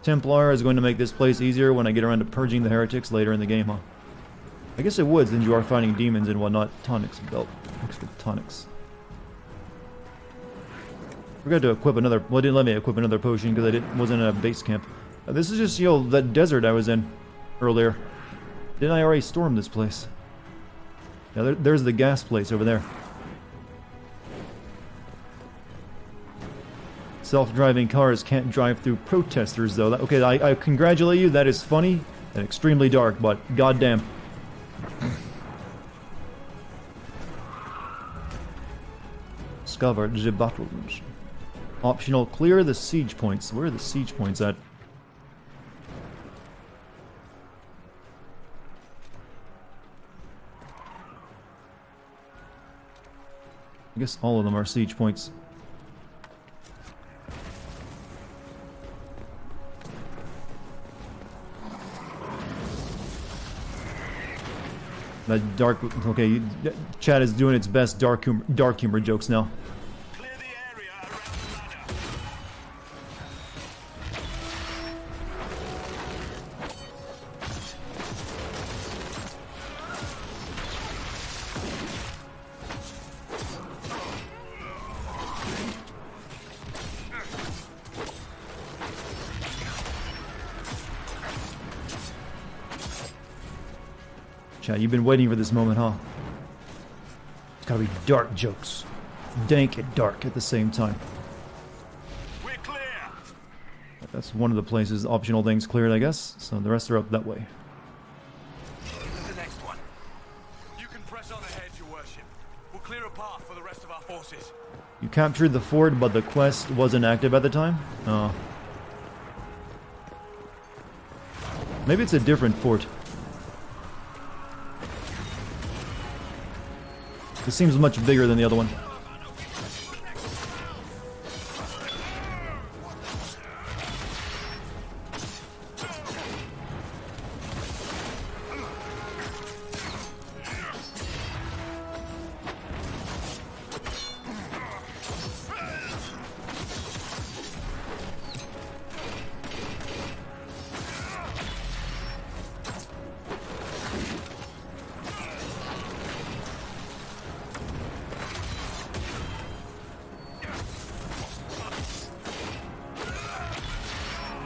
Templar is going to make this place easier when I get around to purging the heretics later in the game, huh? I guess it would, since you are fighting demons and whatnot. Tonics belt. Extra tonics. Forgot to equip another... Well, it didn't let me equip another potion because I wasn't at a base camp. This is just, you know, that desert I was in earlier. Didn't I already storm this place? Yeah, there's the gas place over there. Self-driving cars can't drive through protesters, though. Okay, I congratulate you. That is funny and extremely dark, but goddamn. Discover the battles. Optional, clear the siege points. Where are the siege points at? I guess all of them are siege points. That dark... Okay, chat is doing its best dark humor jokes now. Clear the area around the ladder. Chat, you've been waiting for this moment, huh? It's gotta be dark jokes. Dank and dark at the same time. We're clear. That's one of the places optional things cleared, I guess. So the rest are up that way. The next one. You can press on ahead, your worship. We'll clear a path for the rest of our forces. You captured the fort, but the quest wasn't active at the time? Oh. Maybe it's a different fort. This seems much bigger than the other one.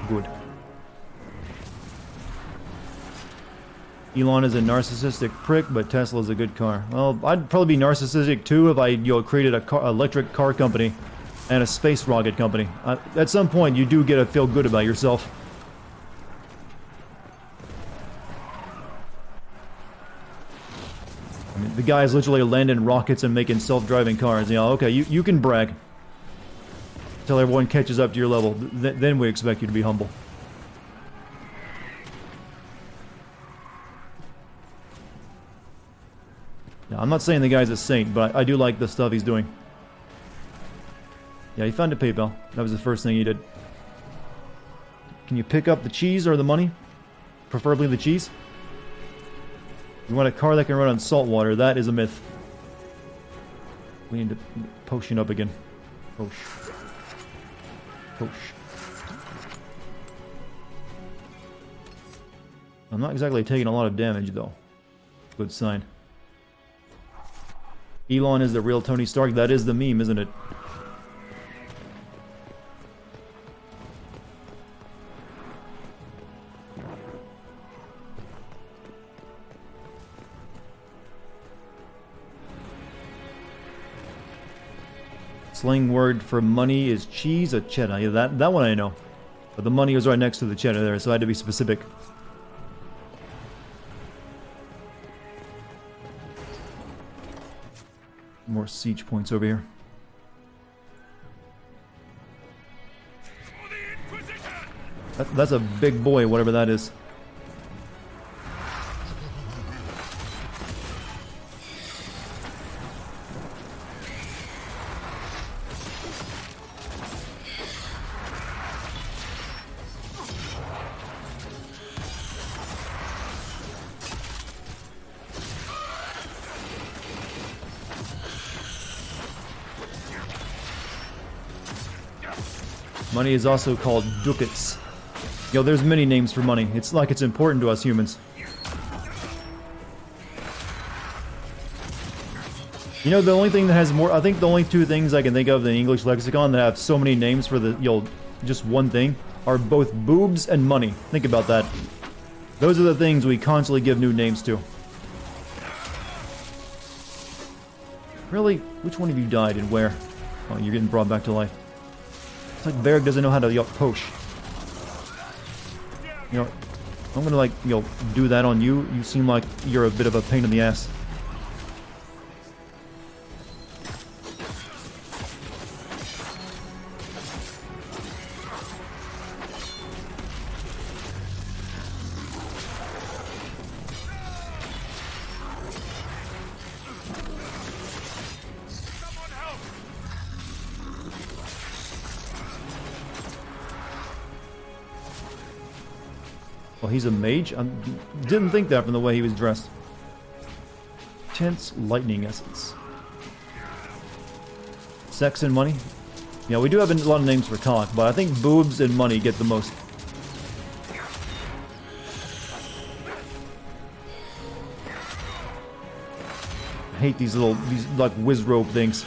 Good. Elon is a narcissistic prick, but Tesla's a good car. Well, I'd probably be narcissistic too if I, created a electric car company and a space rocket company. At some point, you do get to feel good about yourself. I mean, the guy's literally landing rockets and making self-driving cars. You know, okay, you can brag. Until everyone catches up to your level. Then we expect you to be humble. Now, I'm not saying the guy's a saint, but I do like the stuff he's doing. Yeah, he found a PayPal. That was the first thing he did. Can you pick up the cheese or the money? Preferably the cheese. You want a car that can run on salt water. That is a myth. We need to potion up again. Posh. Posh. I'm not exactly taking a lot of damage, though. Good sign. Elon is the real Tony Stark. That is the meme, isn't it? Slang word for money is cheese or cheddar. Yeah, that one I know. But the money was right next to the cheddar there, so I had to be specific. More siege points over here. That's a big boy, whatever that is. Money is also called ducats. Yo, there's many names for money. It's like it's important to us humans. You know, the only thing that has more... I think the only two things I can think of in the English lexicon that have so many names for the, just one thing are both boobs and money. Think about that. Those are the things we constantly give new names to. Really? Which one of you died and where? Oh, you're getting brought back to life. It's like Varric doesn't know how to, posh. You know, I'm gonna, like, do that on you. You seem like you're a bit of a pain in the ass. Oh, he's a mage? I didn't think that from the way he was dressed. Tense lightning essence. Sex and money? Yeah, we do have a lot of names for cock, but I think boobs and money get the most. I hate these like whiz rope things.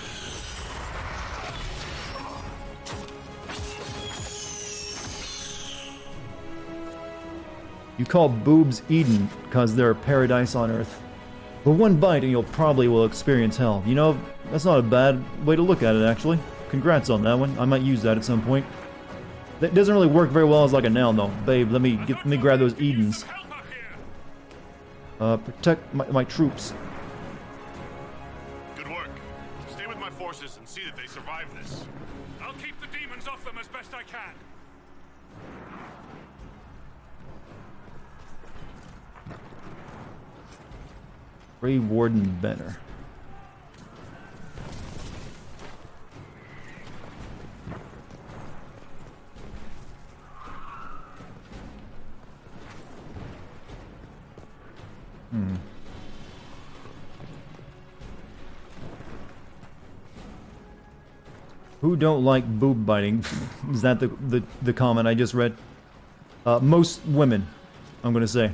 You call boobs Eden because they're paradise on Earth. But one bite and you'll probably will experience hell. You know, that's not a bad way to look at it, actually. Congrats on that one. I might use that at some point. That doesn't really work very well as like a noun, though. Babe, let me grab those Edens. Protect my troops. Good work. Stay with my forces and see that they survive this. I'll keep the demons off them as best I can. Grey Warden banner. Who don't like boob biting? Is that the comment I just read? Most women, I'm gonna say.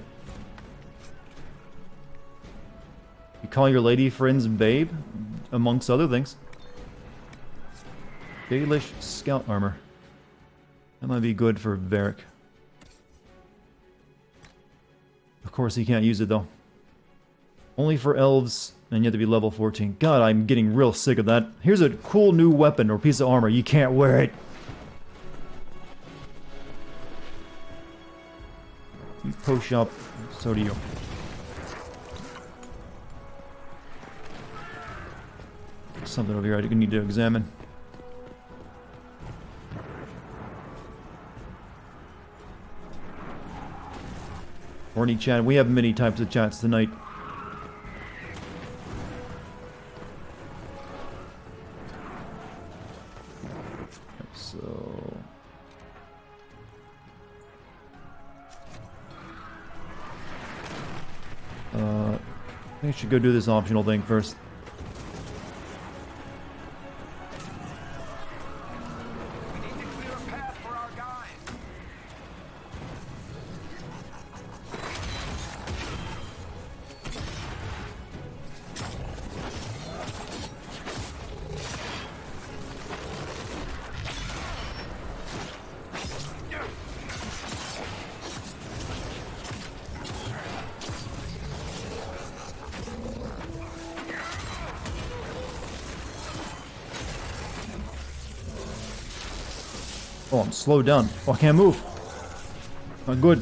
You call your lady friends babe, amongst other things. Baelish scout armor. That might be good for Varric. Of course he can't use it though. Only for elves, and you have to be level 14. God, I'm getting real sick of that. Here's a cool new weapon or piece of armor. You can't wear it. You push up, so do you. Something over here I need to examine. Horny chat. We have many types of chats tonight. So... I think I should go do this optional thing first. Oh, I'm slowed down. Oh, I can't move. Not good.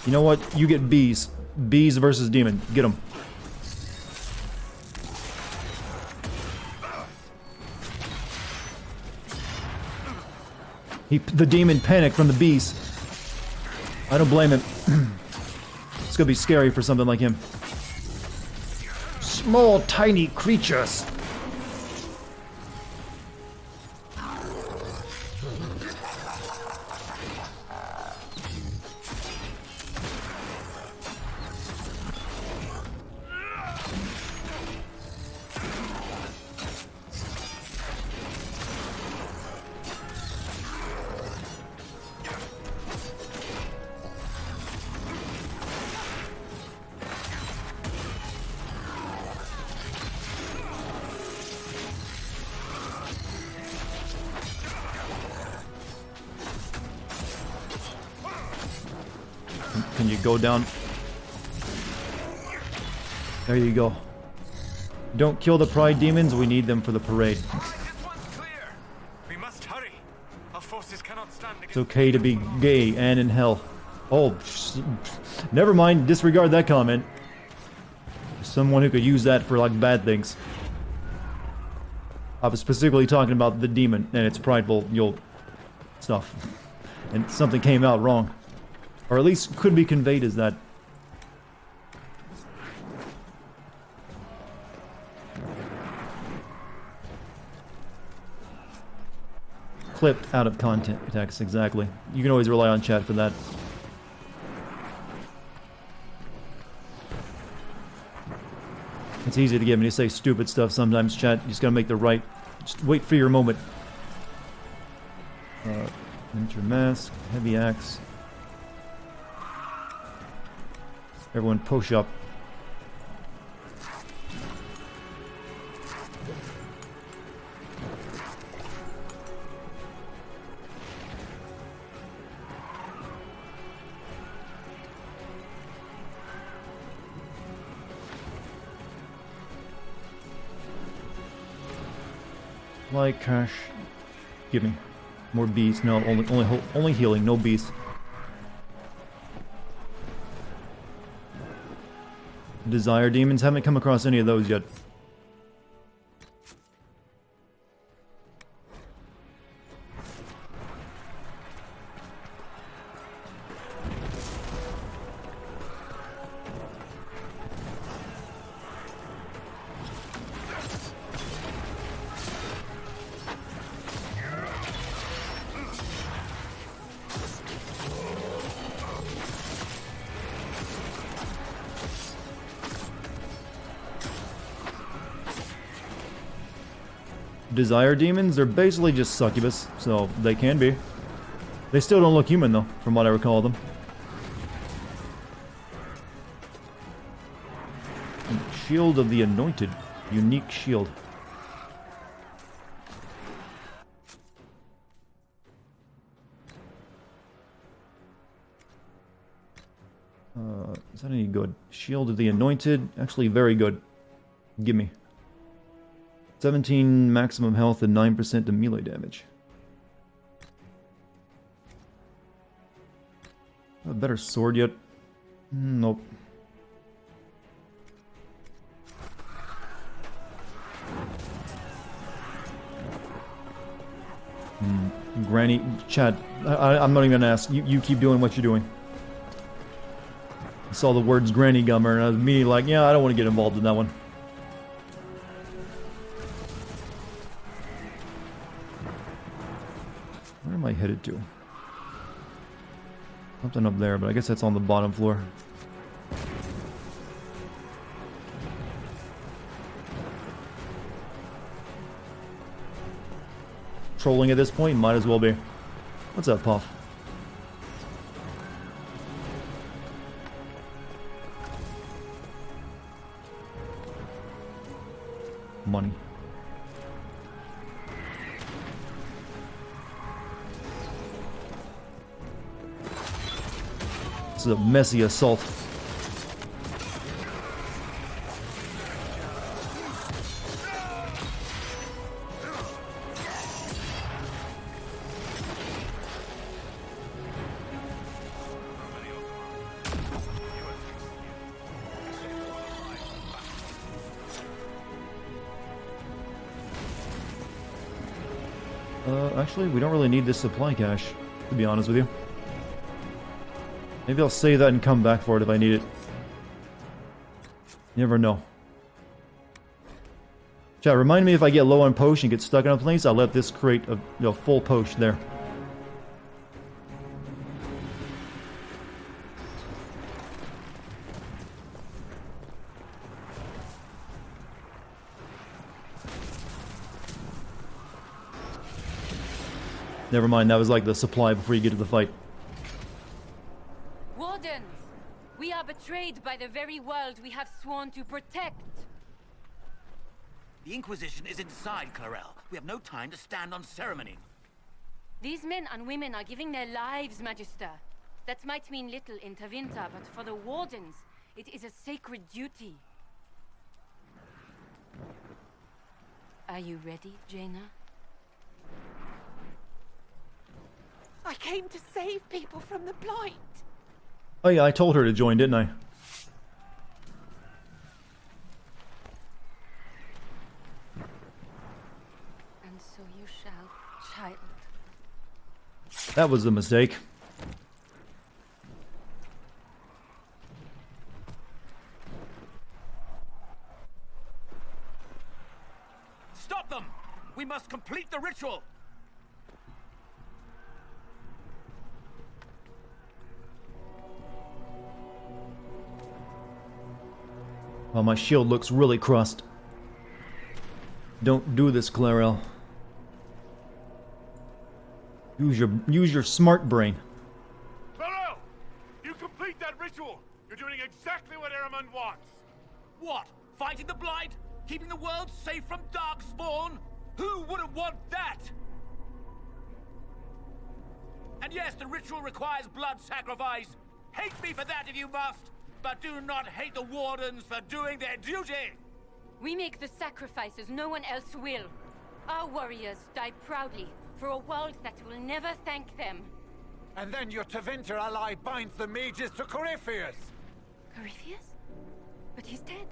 You know what? You get bees. Bees versus demon. Get them. The demon panicked from the bees. I don't blame him. It's gonna be scary for something like him. small, tiny creatures. Can you go down? There you go. Don't kill the pride demons, we need them for the parade. This one's clear. We must hurry. Our forces cannot stand against. It's okay to be gay and in hell. Oh, never mind, disregard that comment. Someone who could use that for like bad things. I was specifically talking about the demon and its prideful, stuff. And something came out wrong. Or at least could be conveyed as that. Clipped out of context, exactly. You can always rely on chat for that. It's easy to get me to say stupid stuff sometimes, chat. You just gotta make the right... Just wait for your moment. Enter mask, heavy axe. Everyone push up. Like cash. Give me more bees. No, only healing, no bees. Desire demons, haven't come across any of those yet. Desire demons, they're basically just succubus, so they can be. They still don't look human though, from what I recall them. And Shield of the Anointed. Unique shield. Is that any good? Shield of the Anointed, actually very good. Gimme. 17 maximum health and 9% to melee damage. A better sword yet? Nope. Granny, Chad, I'm not even gonna ask. You keep doing what you're doing. I saw the words Granny Gummer and I was immediately like, yeah, I don't want to get involved in that one. Where am I headed to? Something up there, but I guess that's on the bottom floor. Trolling at this point? Might as well be. What's up, Puff? Money. This is a messy assault. Actually, we don't really need this supply cache, to be honest with you. Maybe I'll save that and come back for it if I need it. You never know. Chat, remind me if I get low on potion and get stuck in a place, I'll let this create a full potion there. Never mind, that was like the supply before you get to the fight. Wardens! We are betrayed by the very world we have sworn to protect. The Inquisition is inside, Clarel. We have no time to stand on ceremony. These men and women are giving their lives, Magister. That might mean little in Tevinter, but for the Wardens, it is a sacred duty. Are you ready, Jaina? I came to save people from the Blight. Oh yeah, I told her to join, didn't I? And so you shall, child. That was a mistake. Stop them! We must complete the ritual! Well, my shield looks really crushed. Don't do this, Clarel. Use your smart brain. Clarel! You complete that ritual! You're doing exactly what Eramund wants! What? Fighting the Blight? Keeping the world safe from Darkspawn? Who wouldn't want that? And yes, the ritual requires blood sacrifice. Hate me for that if you must, but do not hate the Wardens for doing their duty! We make the sacrifices no one else will. Our warriors die proudly for a world that will never thank them. And then your Tevinter ally binds the mages to Corypheus! Corypheus? But he's dead.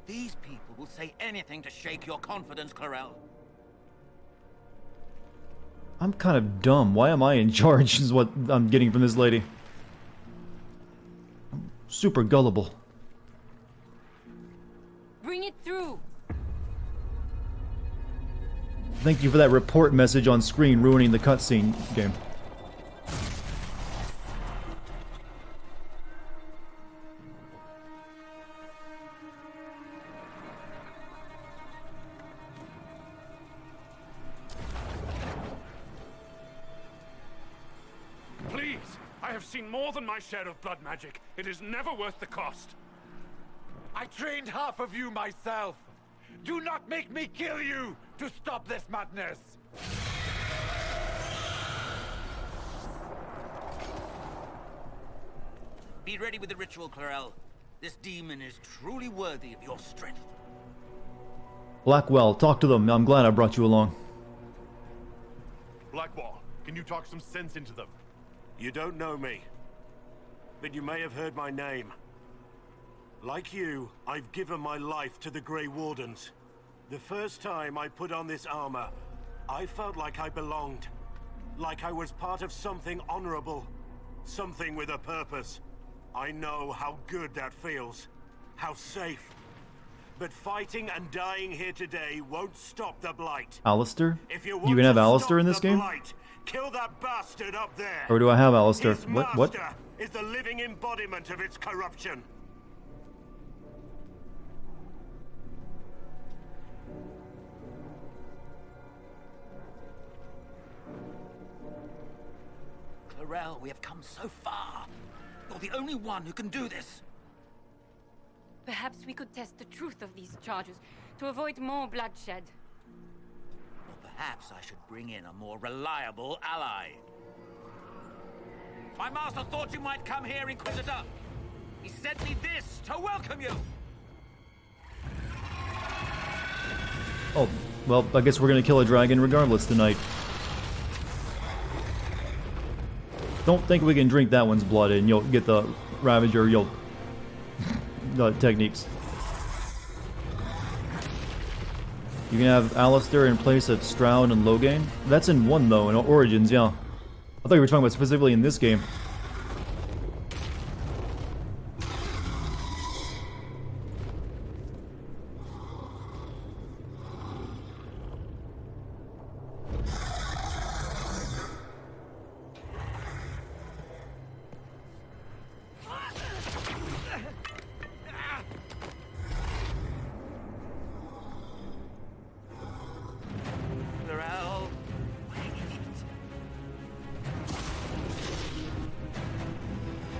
These people will say anything to shake your confidence, Clarel. I'm kind of dumb. Why am I in charge is what I'm getting from this lady. I'm super gullible. Bring it through. Thank you for that report message on screen ruining the cutscene game. Please! I have seen more than my share of blood magic. It is never worth the cost. I trained half of you myself! Do not make me kill you to stop this madness! Be ready with the ritual, Clarel. This demon is truly worthy of your strength. Blackwell, talk to them. I'm glad I brought you along. Blackwall, can you talk some sense into them? You don't know me, but you may have heard my name. Like you, I've given my life to the Grey Wardens. The first time I put on this armor, I felt like I belonged. Like I was part of something honorable. Something with a purpose. I know how good that feels. How safe. But fighting and dying here today won't stop the Blight. Alistair? If you You can have Alistair in this game? Blight, kill that bastard up there. Or do I have Alistair? His What? master is the living embodiment of its corruption. Clarel, we have come so far. You're the only one who can do this. Perhaps we could test the truth of these charges to avoid more bloodshed. Or perhaps I should bring in a more reliable ally. My master thought you might come here, Inquisitor. He sent me this to welcome you. Oh, well, I guess we're gonna kill a dragon regardless tonight. Don't think we can drink that one's blood and you'll get the Ravager, the techniques. You can have Alistair in place of Stroud and Logain. That's in 1 though, in Origins, yeah. I thought you were talking about specifically in this game.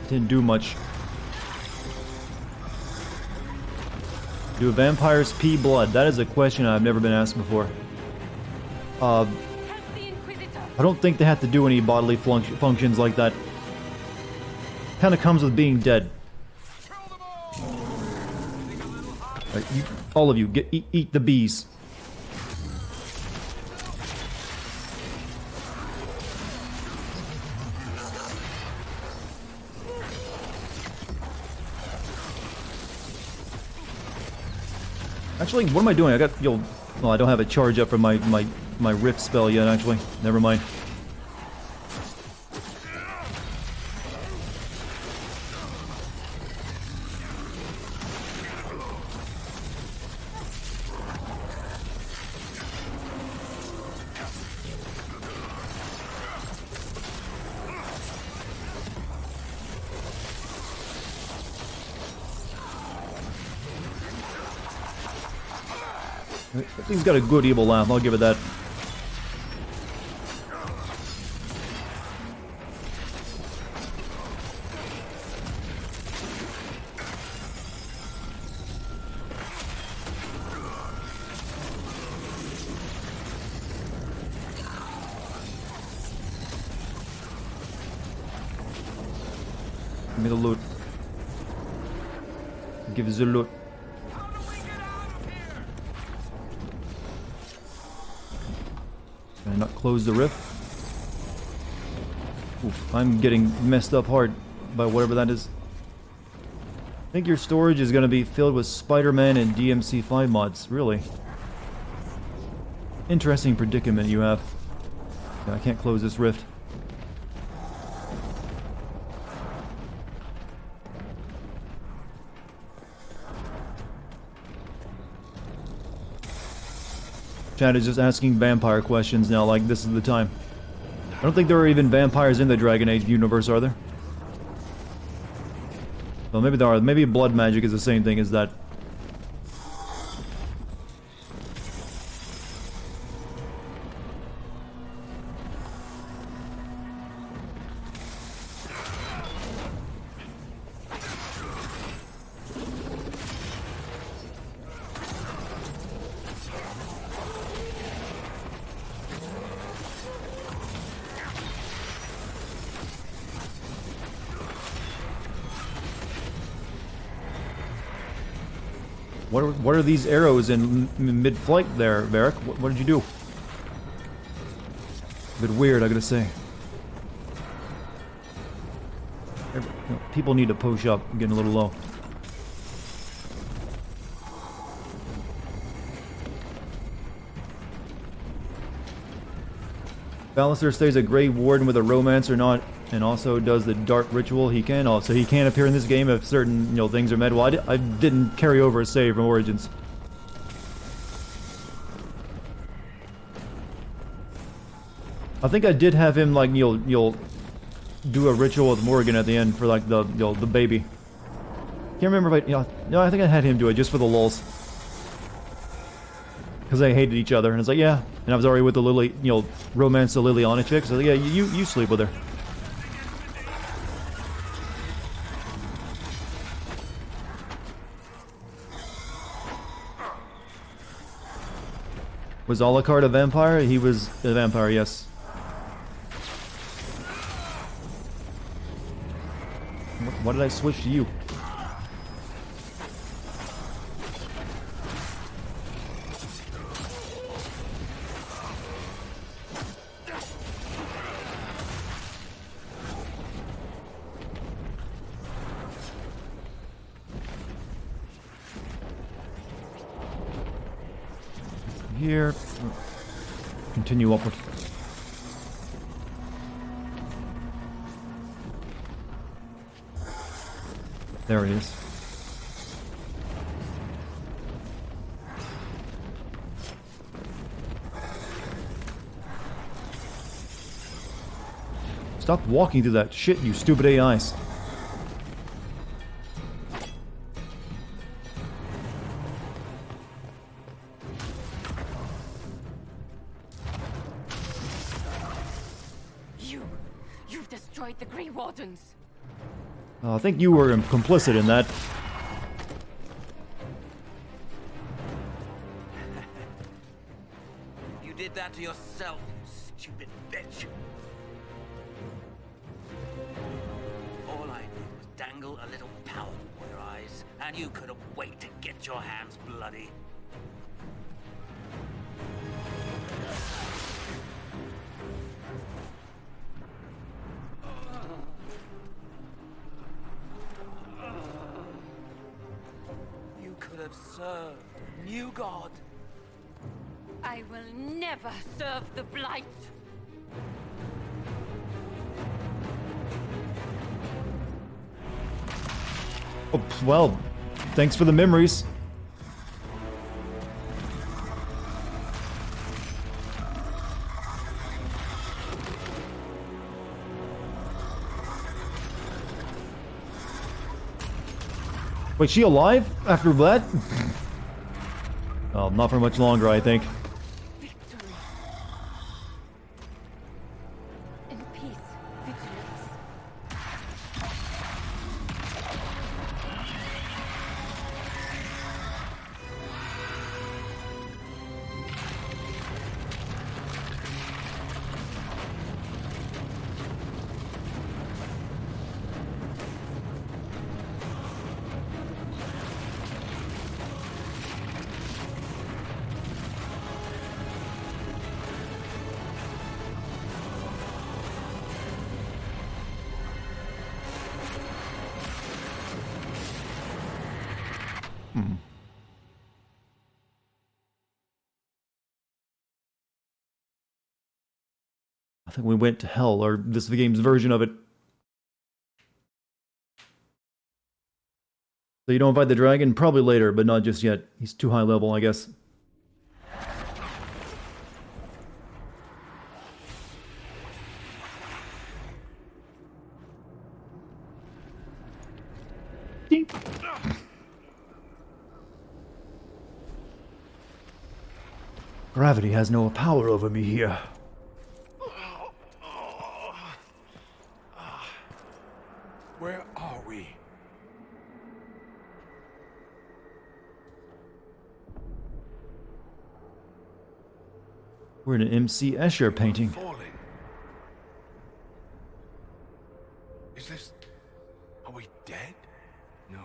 didn't do much. Do vampires pee blood? That is a question I've never been asked before. I don't think they have to do any bodily functions like that. Kind of comes with being dead. Right, all of you, eat the bees. Actually, what am I doing? I got, well, I don't have a charge up for my rift spell yet, actually. Never mind. He's got a good evil laugh, I'll give it that. Give me the loot. Give us the loot. Can I not close the rift? Oof, I'm getting messed up hard by whatever that is. I think your storage is going to be filled with Spider-Man and DMC5 mods. Really? Interesting predicament you have. Yeah, I can't close this rift. Chad is just asking vampire questions now, like this is the time. I don't think there are even vampires in the Dragon Age universe, are there? Well, maybe there are. Maybe blood magic is the same thing as that. What are these arrows in mid-flight there, Varric? What did you do? A bit weird, I gotta say. People need to push up. I'm getting a little low. Ballister stays a Grey Warden with a romance or not, and also does the Dark Ritual. He can also. He can appear in this game if certain, things are met. Well, I didn't carry over a save from Origins. I think I did have him, like, you'll do a ritual with Morgan at the end for, like, the baby. Can't remember if no, I think I had him do it just for the lulz. Because they hated each other, and it's like, yeah. And I was already with the Lily, romance the Liliana chick, so yeah, you sleep with her. Was Alucard a vampire? He was a vampire, yes. Why did I switch to you? Here, continue upward. There it is. Stop walking through that shit, you stupid AIs. You've destroyed the Grey Wardens. I think you were complicit in that. You did that to yourself, you stupid bitch. All I did was dangle a little power before your eyes, and you couldn't wait to get your hands bloody. You could have served a new god. I will never serve the Blight. Oh, well, thanks for the memories. Wait, she alive after that? Oh, not for much longer, I think. Victory. In peace, vigilance. I think we went to hell, or this is the game's version of it. So you don't fight the dragon? Probably later, but not just yet. He's too high level, I guess. Gravity has no power over me here. Where are we? We're in an MC Escher painting. Falling. Is this... Are we dead? No.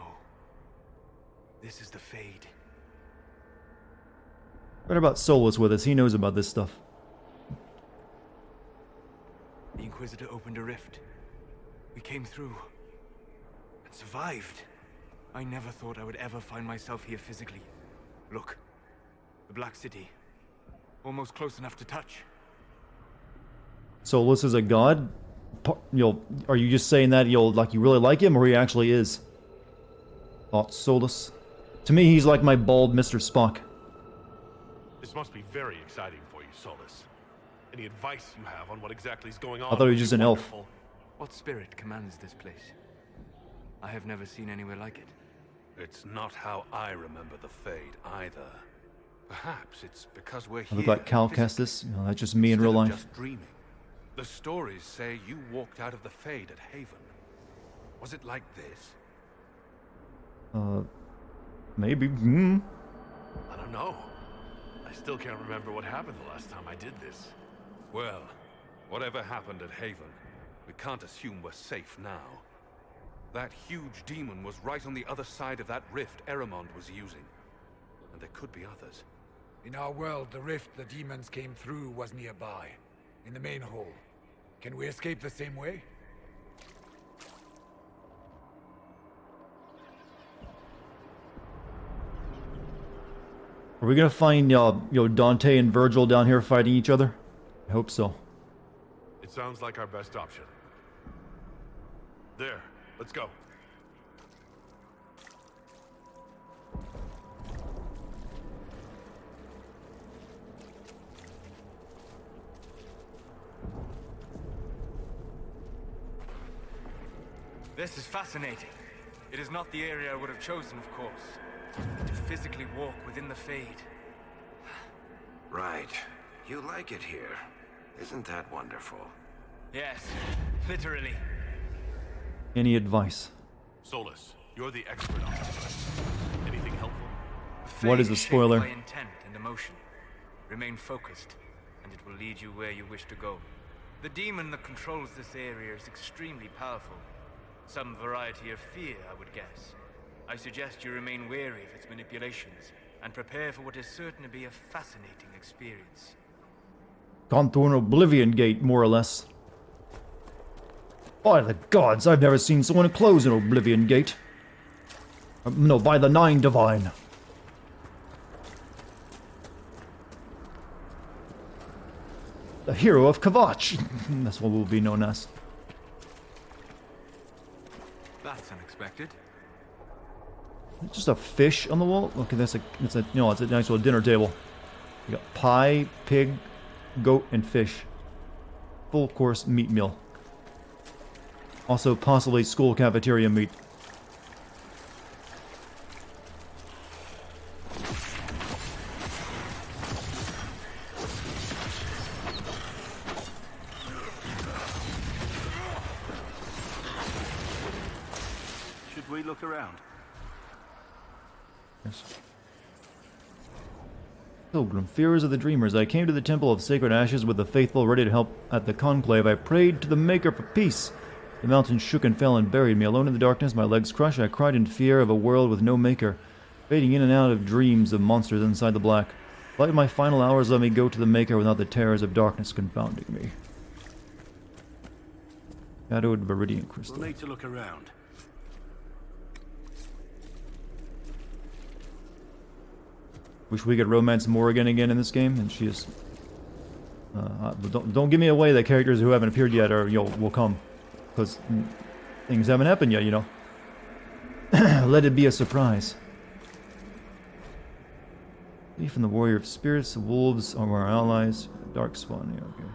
This is the Fade. What about Solus with us? He knows about this stuff. The Inquisitor opened a rift. We came through. And survived. I never thought I would ever find myself here physically. Look. The Black City. Almost close enough to touch. Solus is a god? Are you just saying that you really like him, or he actually is? Thought Solus. To me, he's like my bald Mr. Spock. This must be very exciting for you, Solus. Any advice you have on what exactly is going on? I thought he was just an elf. Wonderful. What spirit commands this place? I have never seen anywhere like it. It's not how I remember the Fade either. Perhaps it's because we're I here. look like Cal Kestis. That's just me in real life. Just dreaming. The stories say you walked out of the Fade at Haven. Was it like this? Maybe. I don't know. I still can't remember what happened the last time I did this. Well, whatever happened at Haven, we can't assume we're safe now. That huge demon was right on the other side of that rift Eramond was using. And there could be others. In our world, the rift the demons came through was nearby, in the main hall. Can we escape the same way? Are we gonna find Dante and Virgil down here fighting each other? I hope so. It sounds like our best option. There, let's go. This is fascinating. It is not the area I would have chosen, of course. To physically walk within the Fade. Right. You like it here. Isn't that wonderful? Yes, literally. Any advice? Solus, you're the expert on this. Anything helpful? What is the spoiler? By intent and emotion. Remain focused, and it will lead you where you wish to go. The demon that controls this area is extremely powerful. Some variety of fear, I would guess. I suggest you remain wary of its manipulations, and prepare for what is certain to be a fascinating experience. Gone through an Oblivion Gate, more or less. By the gods, I've never seen someone close an Oblivion Gate. No, by the Nine Divine. The hero of Kavach. That's what we'll be known as. That's unexpected. Just a fish on the wall. Look at this. It's a nice little dinner table. You got pie, pig, goat, and fish. Full course meat meal. Also, possibly school cafeteria meat. Should we look around? Yes. Pilgrim, fears of the dreamers. I came to the Temple of Sacred Ashes with the faithful ready to help at the conclave. I prayed to the Maker for peace. The mountain shook and fell and buried me. Alone in the darkness, my legs crushed. I cried in fear of a world with no maker, fading in and out of dreams of monsters inside the black. Light of my final hours, let me go to the Maker without the terrors of darkness confounding me. Shadowed Viridian Crystal. We'll need to look around. Wish we could romance Morrigan again in this game, and she is... don't give me away that characters who haven't appeared yet will come. Because things haven't happened yet, you know. Let it be a surprise. Leaf from the Warrior of Spirits, the Wolves are our allies. Dark Spawn, yeah, okay.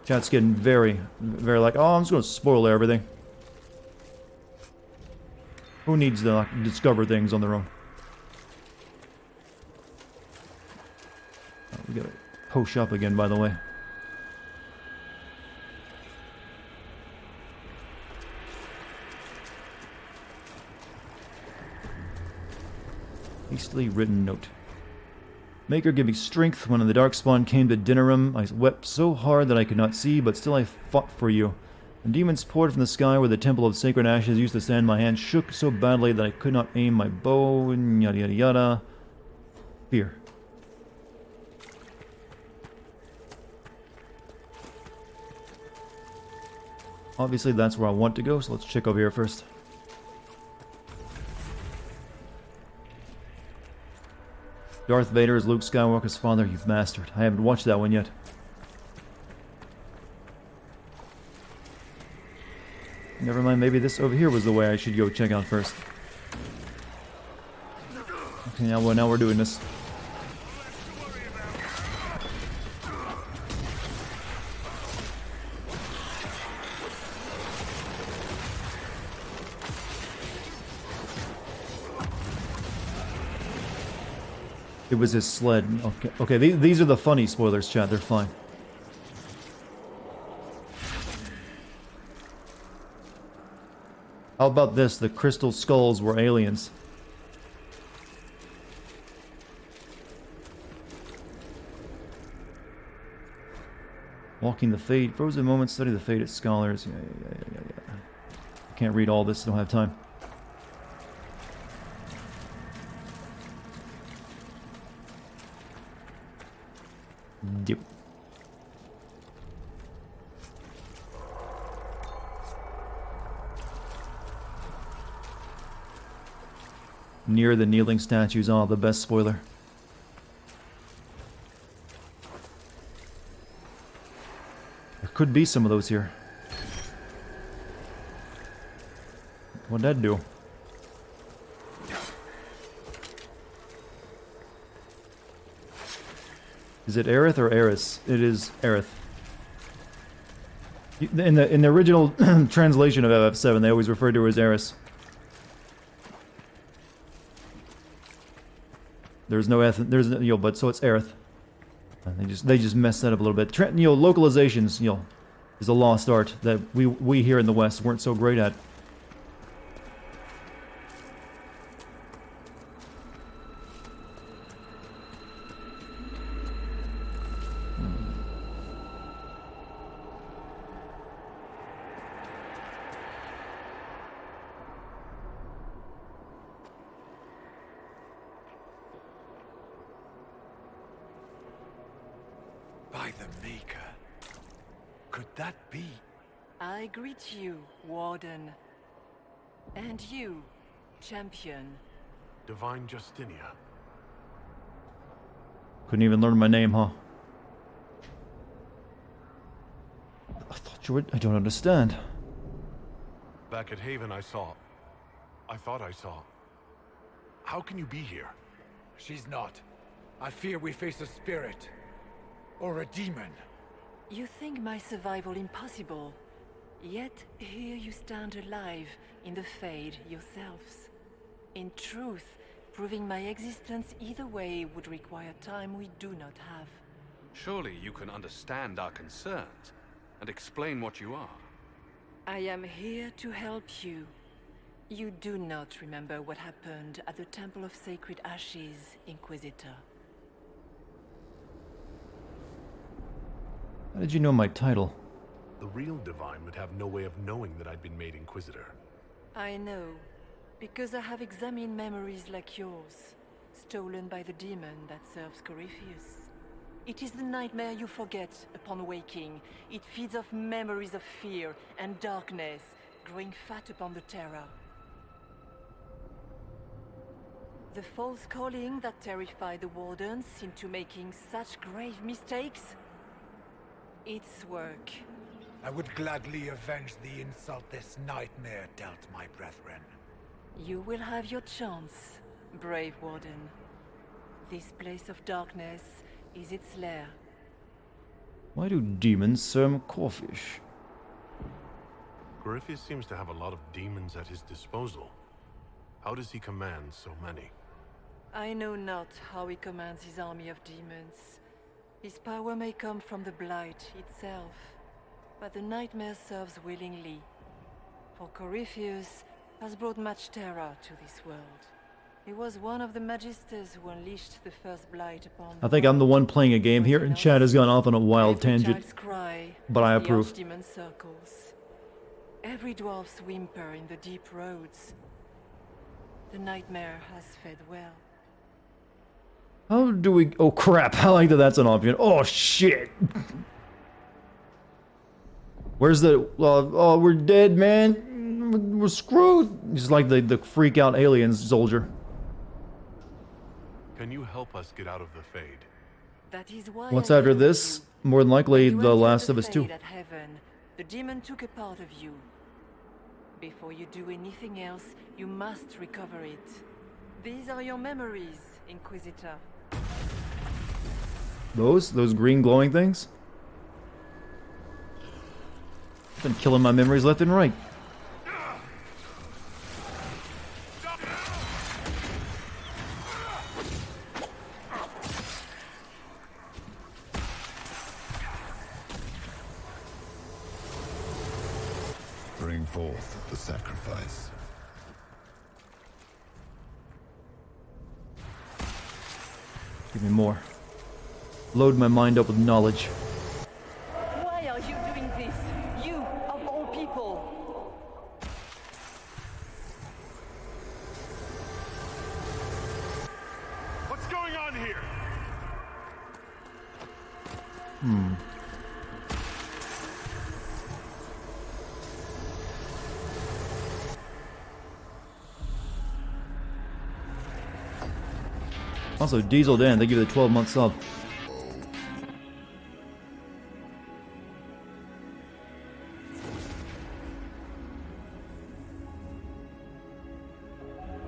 Chat's getting very like, oh, I'm just gonna spoil everything. Who needs to like, discover things on their own? Oh, we gotta post up again, by the way. Hastily written note. Maker, give me strength. When the Darkspawn came to Dinnerum, I wept so hard that I could not see, but still I fought for you. When demons poured from the sky where the Temple of Sacred Ashes used to stand, my hand shook so badly that I could not aim my bow, and yada yada yada. Fear. Obviously that's where I want to go, so let's check over here first. Darth Vader is Luke Skywalker's father, you bastard. I haven't watched that one yet. Never mind, maybe this over here was the way I should go check out first. Okay, now we're doing this. It was his sled. Okay, these are the funny spoilers, chat. They're fine. How about this? The crystal skulls were aliens. Walking the Fate. Frozen moments. Study the fate of scholars. Yeah. I can't read all this. Don't have time. Yep. Near the kneeling statues. Oh, the best spoiler. There could be some of those here. What'd that do? Is it Aerith or Eris? It is Aerith. In the original translation of FF7, they always referred to her as Eris. There's no but so it's Aerith. They just messed that up a little bit. Localizations, is a lost art that we here in the West weren't so great at. By the Maker. Could that be? I greet you, Warden. And you, Champion. Divine Justinia. Couldn't even learn my name, huh? I thought you were... I don't understand. Back at Haven, I thought I saw. How can you be here? She's not. I fear we face a spirit. Or a demon. You think my survival impossible, yet here you stand alive in the Fade yourselves. In truth, proving my existence either way would require time we do not have. Surely you can understand our concerns and explain what you are. I am here to help you. You do not remember what happened at the Temple of Sacred Ashes, Inquisitor. How did you know my title? The real Divine would have no way of knowing that I'd been made Inquisitor. I know, because I have examined memories like yours, stolen by the demon that serves Corypheus. It is the nightmare you forget upon waking. It feeds off memories of fear and darkness, growing fat upon the terror. The false calling that terrified the Wardens into making such grave mistakes? Its work. I would gladly avenge the insult this nightmare dealt my brethren. You will have your chance, brave Warden. This place of darkness is its lair. Why do demons serve crawfish? Corypheus seems to have a lot of demons at his disposal. How does he command so many? I know not how he commands his army of demons. His power may come from the Blight itself, but the nightmare serves willingly. For Corypheus has brought much terror to this world. He was one of the Magisters who unleashed the first Blight upon... I think I'm the one playing a game here, and Chad has gone off on a wild tangent. But I approve. The Archdemon circles. Every dwarf's whimper in the deep roads. The nightmare has fed well. How do we... Oh crap, I like that that's an option. Oh shit! Where's the... oh, we're dead, man! We're screwed! He's like the freak out alien soldier. Can you help us get out of the Fade? That is why What's after this? More than likely, You The entered Last the of Us 2. Fade at Heaven. The demon took a part of you. Before you do anything else, you must recover it. These are your memories, Inquisitor. Those green glowing things? Been killing my memories left and right. Bring forth the sacrifice. Give me more. Load my mind up with knowledge. Why are you doing this? You, of all people! What's going on here? Also, Diesel Dan, they give you the 12-month sub.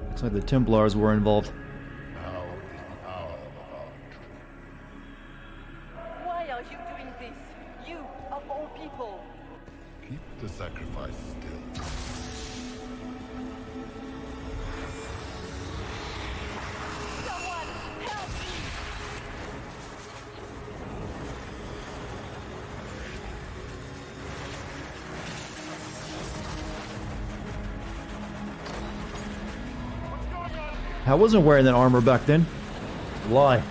Looks like the Templars were involved. Why are you doing this? You, of all people! Keep the sacrifice still. Someone, help me! I wasn't wearing that armor back then. Lie.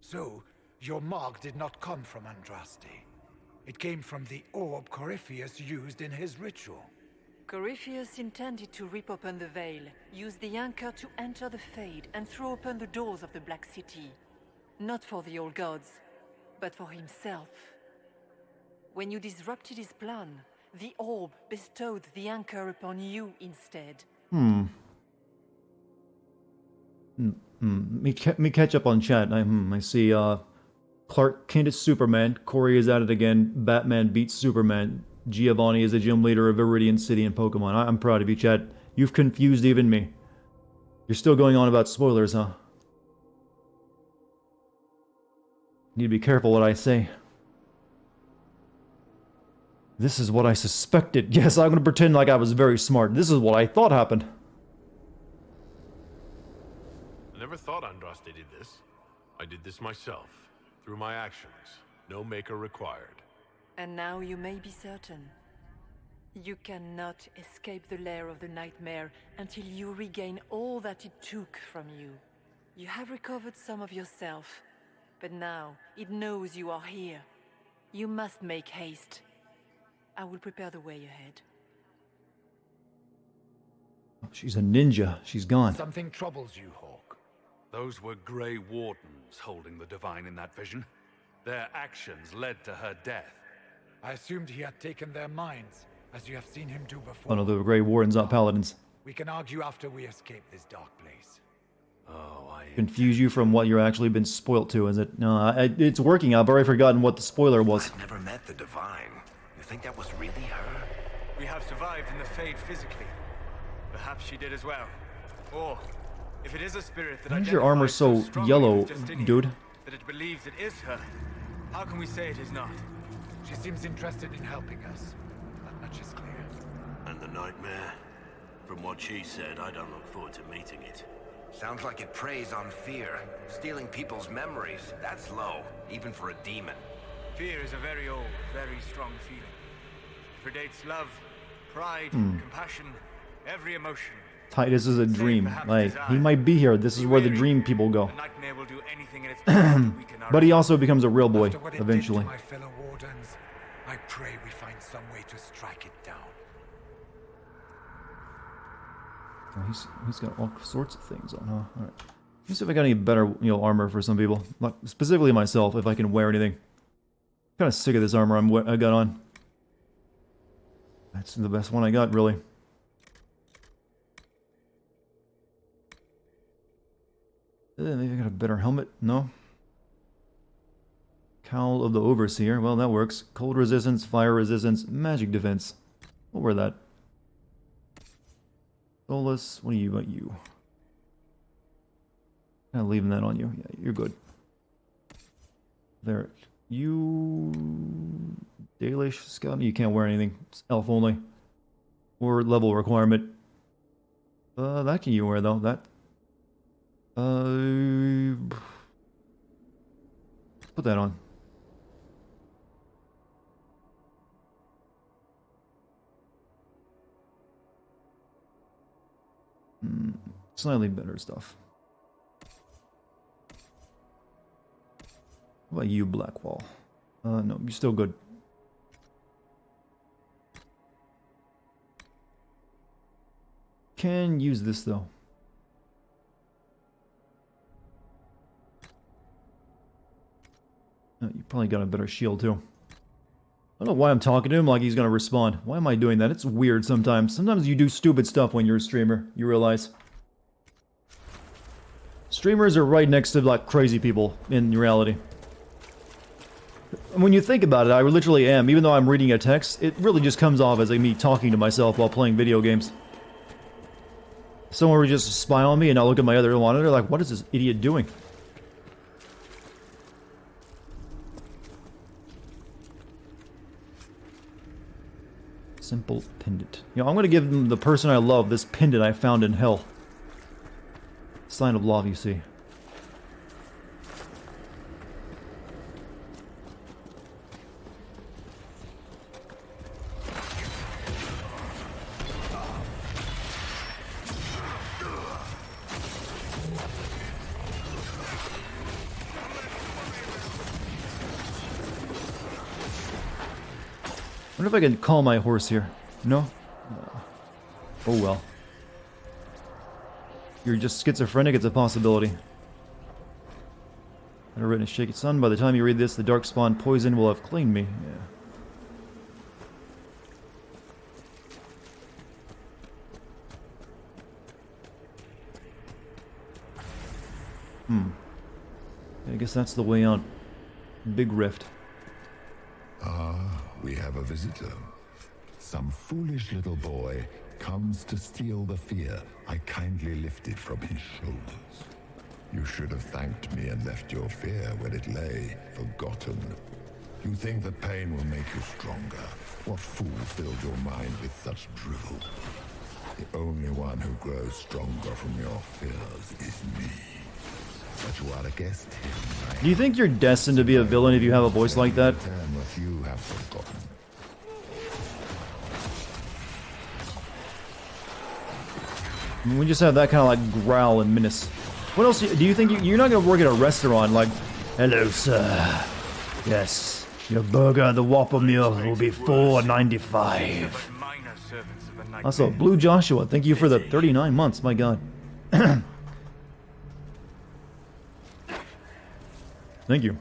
So, your mark did not come from Andraste. It came from the orb Corypheus used in his ritual. Corypheus intended to rip open the veil, use the anchor to enter the Fade, and throw open the doors of the Black City. Not for the old gods, but for himself. When you disrupted his plan, the orb bestowed the anchor upon you instead. Me catch up on chat. I see Clark Kent is Superman. Corey is at it again. Batman beats Superman. Giovanni is the gym leader of Viridian City in Pokemon. I'm proud of you, chat. You've confused even me. You're still going on about spoilers, huh? Need to be careful what I say. This is what I suspected. Yes, I'm gonna pretend like I was very smart. This is what I thought happened. I never thought Andraste did this. I did this myself, through my actions. No maker required. And now you may be certain. You cannot escape the lair of the nightmare until you regain all that it took from you. You have recovered some of yourself, but now it knows you are here. You must make haste. I will prepare the way ahead. She's a ninja. She's gone. Something troubles you, Hawk. Those were Grey Wardens holding the Divine in that vision. Their actions led to her death. I assumed he had taken their minds, as you have seen him do before. Oh no, the Grey Wardens, not Paladins. We can argue after we escape this dark place. Oh, I Confuse you from what you're actually been spoilt to, is it? No, it's working. I've already forgotten what the spoiler was. I've never met the Divine. You think that was really her? We have survived in the Fade physically. Perhaps she did as well. Or, if it is a spirit that Why is your armor so yellow, dude? That it believes it is her, how can we say it is not? She seems interested in helping us. That much is clear. And the nightmare? From what she said, I don't look forward to meeting it. Sounds like it preys on fear. Stealing people's memories. That's low, even for a demon. Fear is a very old, very strong feeling. It predates love, pride, compassion, every emotion. Titus is a dream. Like, he might be here. This is where the dream people go. The nightmare will do anything in its power to weaken our But he also becomes a real boy, After what it eventually. did to my fellow wardens, I pray we find some way to strike it down. Oh, he's got all sorts of things on, huh? Alright. Let me see if I got any better, armor for some people. Like, specifically myself, if I can wear anything. Kind of sick of this armor I got on. That's the best one I got, really. Maybe I got a better helmet? No? Cowl of the Overseer. Well, that works. Cold resistance, fire resistance, magic defense. We'll wear that. Solus, what are you about you? Kind of leaving that on you. Yeah, you're good. There. You... Dalish Scout? You can't wear anything. It's elf only. Or level requirement. That can you wear, though. That... put that on. Slightly better stuff. What about you, Blackwall? No, you're still good. Can use this though. You probably got a better shield too. I don't know why I'm talking to him like he's gonna respond. Why am I doing that? It's weird sometimes. Sometimes you do stupid stuff when you're a streamer, you realize. Streamers are right next to like crazy people in reality. And when you think about it, I literally am. Even though I'm reading a text, it really just comes off as like me talking to myself while playing video games. Someone would just spy on me and I'll look at my other monitor like, what is this idiot doing? Simple pendant. I'm gonna give the person I love this pendant I found in hell. sign of love, you see. I wonder if I can call my horse here. No? Oh well. You're just schizophrenic, it's a possibility. I've written a shaky sun. By the time you read this, the darkspawn poison will have claimed me. Yeah. I guess that's the way out. Big rift. Ah, we have a visitor. Some foolish little boy comes to steal the fear I kindly lifted from his shoulders. You should have thanked me and left your fear where it lay, forgotten. You think that pain will make you stronger? What fool filled your mind with such drivel? The only one who grows stronger from your fears is me. But you are a guest here, right? Do you think you're destined to be a villain if you have a voice like that? What you have forgotten. I mean, we just have that kind of like growl and menace. What else do you think? You're not going to work at a restaurant like, hello, sir. Yes, your burger and the Whopper meal will be $4.95. Also, Blue Joshua, thank you for the 39 months. My God. Thank you.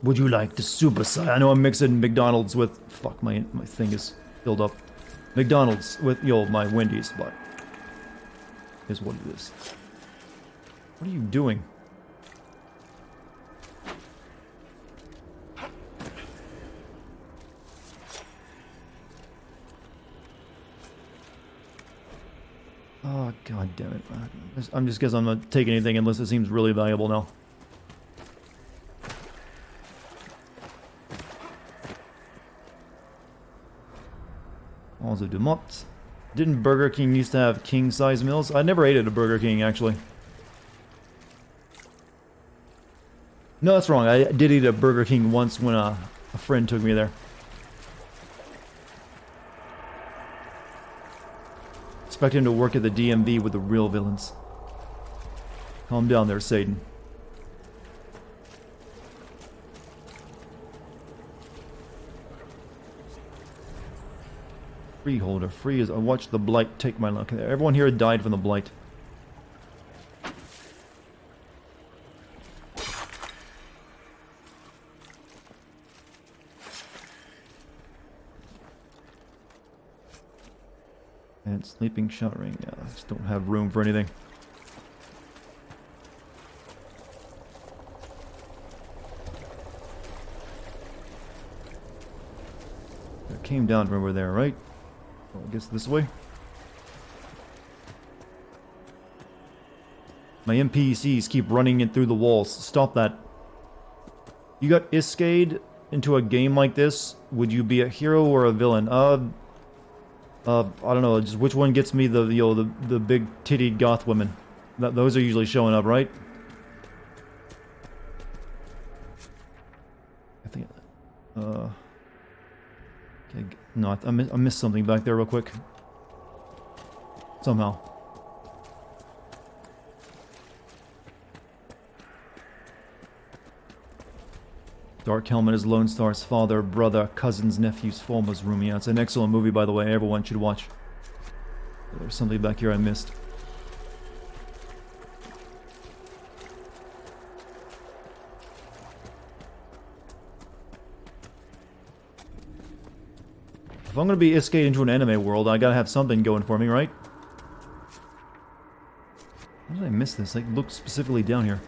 Would you like the super size? I know I'm mixing McDonald's with... Fuck, my thing is filled up. McDonald's with, my Wendy's, but... Is what it is. What are you doing? Oh, god damn it. I'm just guess I'm not taking anything unless it seems really valuable now. Also, Dumont. Didn't Burger King used to have king-size meals? I never ate at a Burger King, actually. No, that's wrong. I did eat at Burger King once when a friend took me there. Expect him to work at the DMV with the real villains. Calm down there, Satan. Freeholder. Free as I watched the blight take my luck. Everyone here died from the blight. And sleeping shot ring. Yeah, I just don't have room for anything. It came down from over there, right? Well, I guess this way. My NPCs keep running in through the walls. Stop that. You got Iscade into a game like this. Would you be a hero or a villain? I don't know. Just which one gets me the big tittied goth women? Those are usually showing up, right? I think. Okay, no, I missed something back there real quick. Somehow. Dark Helmet is Lone Star's father, brother, cousin's nephew's former roomie. Yeah, it's an excellent movie, by the way. Everyone should watch. There's something back here I missed. If I'm gonna be escaped into an anime world, I gotta have something going for me, right? How did I miss this? Like, look specifically down here.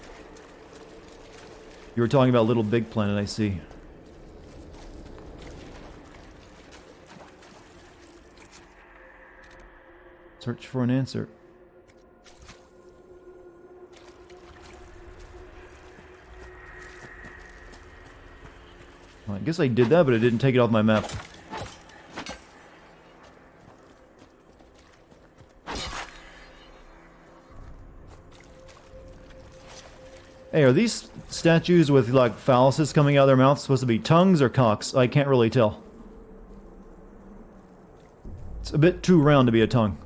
You were talking about Little Big Planet, I see. Search for an answer. Well, I guess I did that, but it didn't take it off my map. Hey, are these statues with, like, phalluses coming out of their mouths supposed to be tongues or cocks? I can't really tell. It's a bit too round to be a tongue.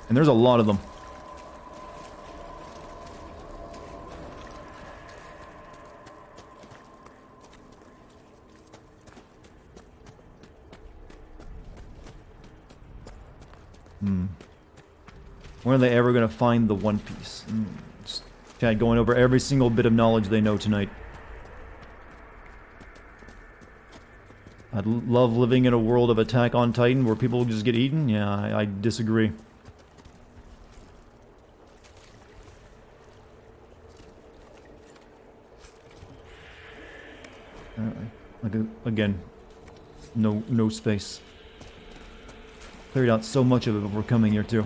And there's a lot of them. When are they ever going to find the One Piece? Just Chad going over every single bit of knowledge they know tonight. I'd love living in a world of Attack on Titan where people just get eaten. Yeah, I disagree. Again, no space. Cleared out so much of it before coming here too.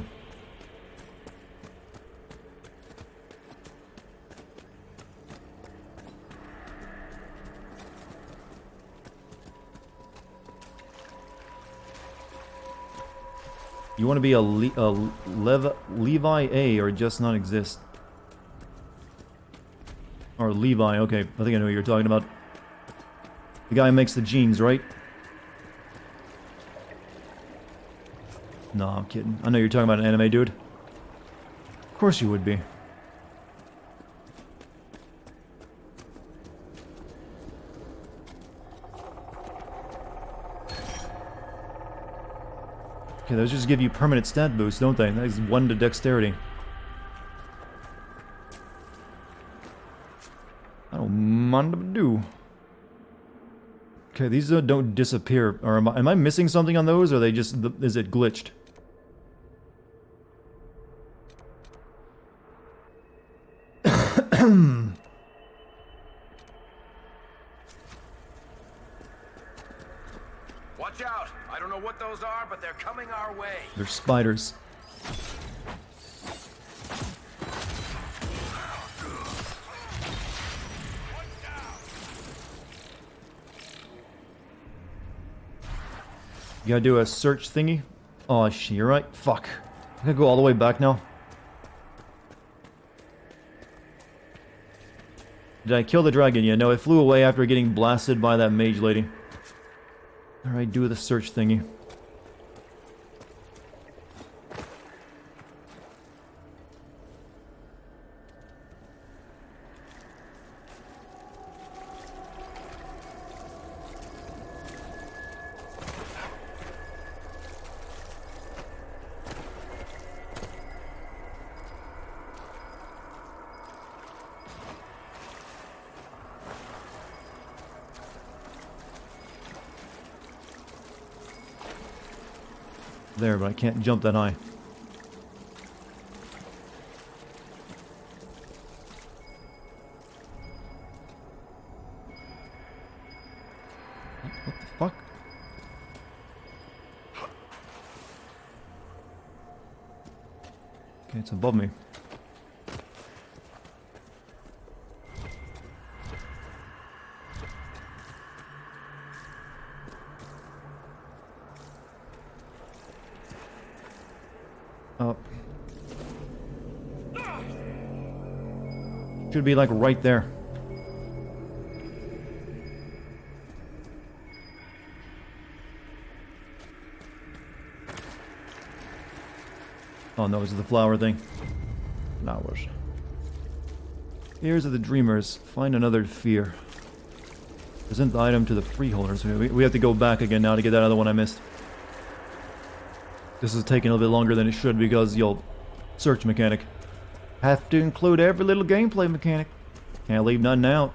You want to be a Levi A or just not exist? Or Levi, okay. I think I know what you're talking about. The guy who makes the jeans, right? No, I'm kidding. I know you're talking about an anime dude. Of course you would be. Okay, those just give you permanent stat boosts, don't they? That is 1 to dexterity. I don't mind to do. Okay, these don't disappear. Or am I missing something on those, or are they just... is it glitched? Watch out! I don't know what those are, but they're coming our way. They're spiders. You gotta do a search thingy? Oh, you're right. Fuck. I gotta go all the way back now. Did I kill the dragon yet? No, it flew away after getting blasted by that mage lady. Alright, do the search thingy. There, but I can't jump that high. What the fuck? Okay, it's above me. Up. Should be like right there. Oh no, is it the flower thing? Flowers. Ears of the Dreamers. Find another fear. Present the item to the freeholders. We have to go back again now to get that other one I missed. This is taking a little bit longer than it should because you'll search mechanic. Have to include every little gameplay mechanic. Can't leave nothing out.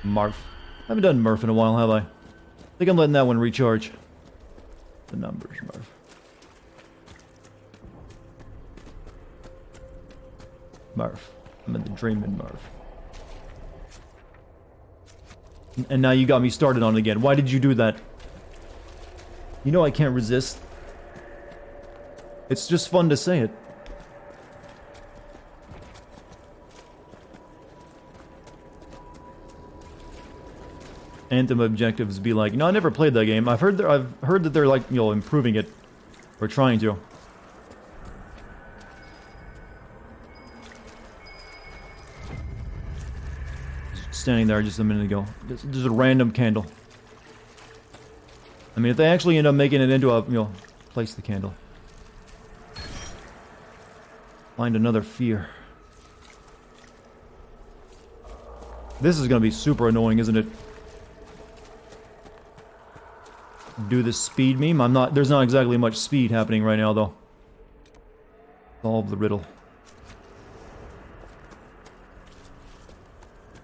Marf. I haven't done Murph in a while, have I? I think I'm letting that one recharge. The numbers, Murph. Murph. I'm in the dreaming Murph. And now you got me started on it again. Why did you do that? You know I can't resist. It's just fun to say it. Anthem objectives be like, no, I never played that game. I've heard that they're like, you know, improving it or trying to. standing there just a minute ago. Just a random candle. I mean, if they actually end up making it into a, place the candle. Find another fear. This is going to be super annoying, isn't it? Do the speed meme? There's not exactly much speed happening right now, though. Solve the riddle.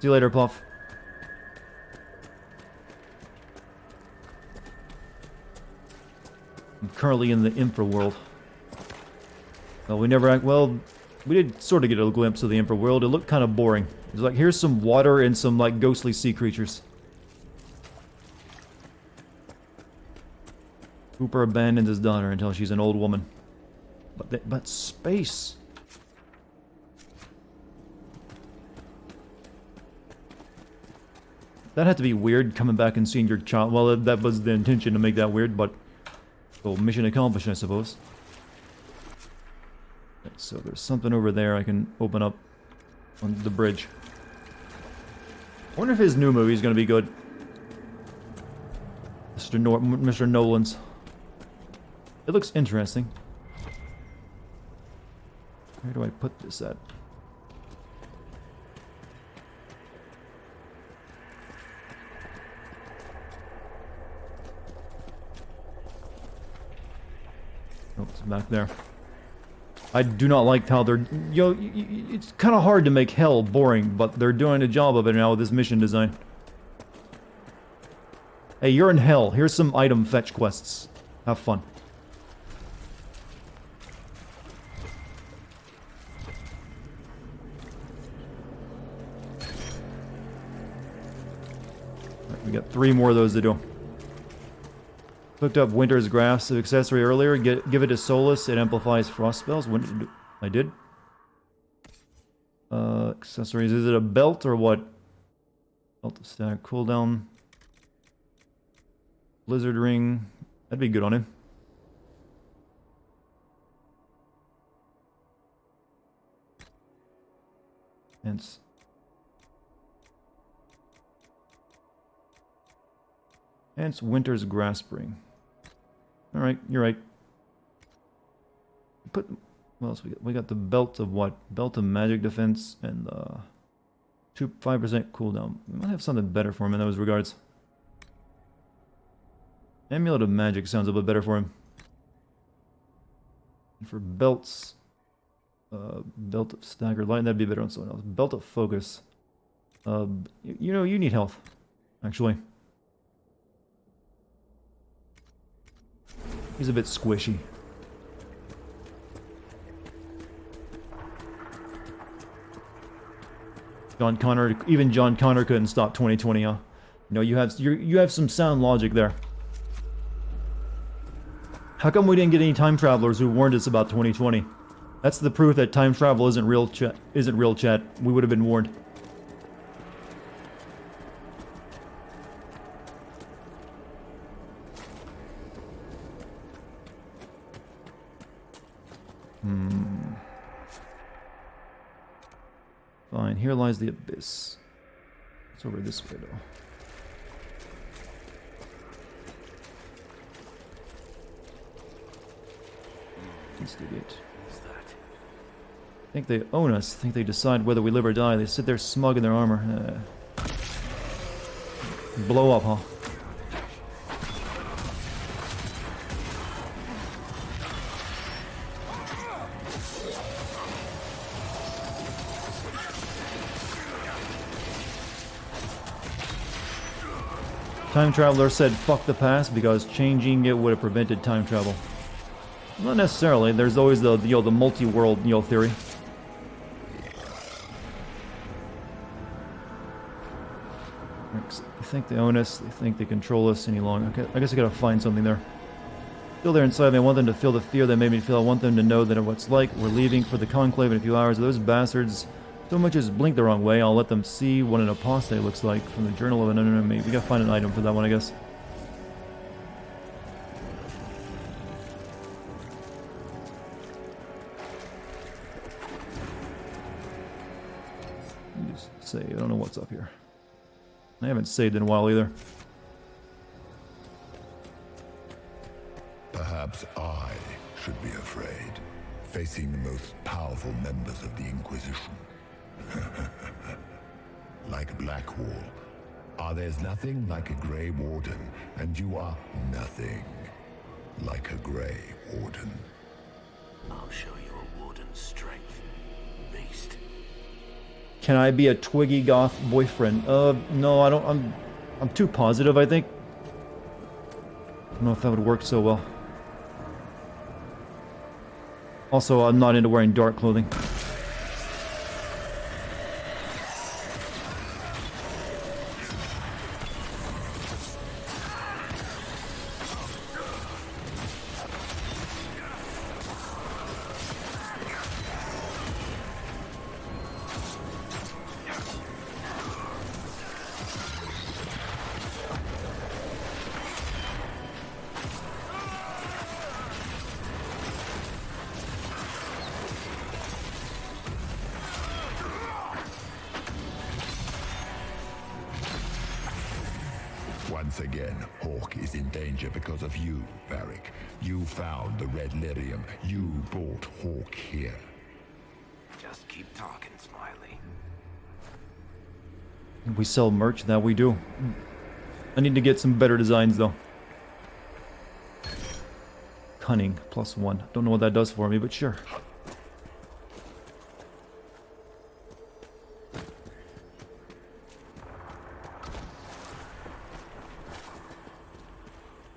See you later, Puff. I'm currently in the infra world. Well, we did sort of get a glimpse of the infra world. It looked kind of boring. It's like, here's some water and some, like, ghostly sea creatures. Cooper abandons his daughter until she's an old woman. But space. That had to be weird, coming back and seeing your child. Well, that was the intention, to make that weird, but... well, mission accomplished, I suppose. Okay, so there's something over there I can open up on the bridge. I wonder if his new movie is going to be good. Mr. Nolan's. It looks interesting. Where do I put this at? Oh, it's back there. I do not like how they're... it's kind of hard to make hell boring, but they're doing a job of it now with this mission design. Hey, you're in hell. Here's some item fetch quests. Have fun. Right, we got 3 more of those to do. Hooked up Winter's Graphs accessory earlier. Give it to Solus. It amplifies frost spells. When did it do? I did. Accessories. Is it a belt or what? Belt of stack. Cooldown. Blizzard ring. That'd be good on him. Hence Winter's Grasp ring. Alright, you're right. What else we got? We got the belt of what? Belt of magic defense and 5% cooldown. We might have something better for him in those regards. Amulet of Magic sounds a bit better for him. And for belts, Belt of Staggered Light, that'd be better on someone else. Belt of Focus. You need health, actually. He's a bit squishy. Even John Connor couldn't stop 2020, huh? No, you have some sound logic there. How come we didn't get any time travelers who warned us about 2020? That's the proof that time travel isn't real chat. We would have been warned. Fine, here lies the abyss. It's over this way, though. Instigate. Think they own us. Think they decide whether we live or die. They sit there smug in their armor. Blow up, huh? Time Traveler said fuck the past because changing it would have prevented time travel. Not necessarily. There's always the multi-world theory. They think they own us. They think they control us any longer. Okay, I guess I gotta find something there. Still there inside me. I want them to feel the fear they made me feel. I want them to know that what's like. We're leaving for the Conclave in a few hours. Those bastards so much as blink the wrong way. I'll let them see what an apostate looks like from the Journal of an Unknown Mate. We gotta find an item for that one, I guess. Just say, I don't know what's up here. I haven't saved in a while either. Perhaps I should be afraid, facing the most powerful members of the Inquisition. Like Blackwall. There's nothing like a Grey Warden, and you are nothing like a Grey Warden. I'll show you a warden's strength, beast. Can I be a Twiggy goth boyfriend? No, I don't. I'm too positive, I think. I don't know if that would work so well. Also, I'm not into wearing dark clothing. Once again, Hawk is in danger because of you, Varric. You found the Red Lyrium. You brought Hawk here. Just keep talking, Smiley. We sell merch, that we do. I need to get some better designs, though. Cunning, +1. Don't know what that does for me, but sure.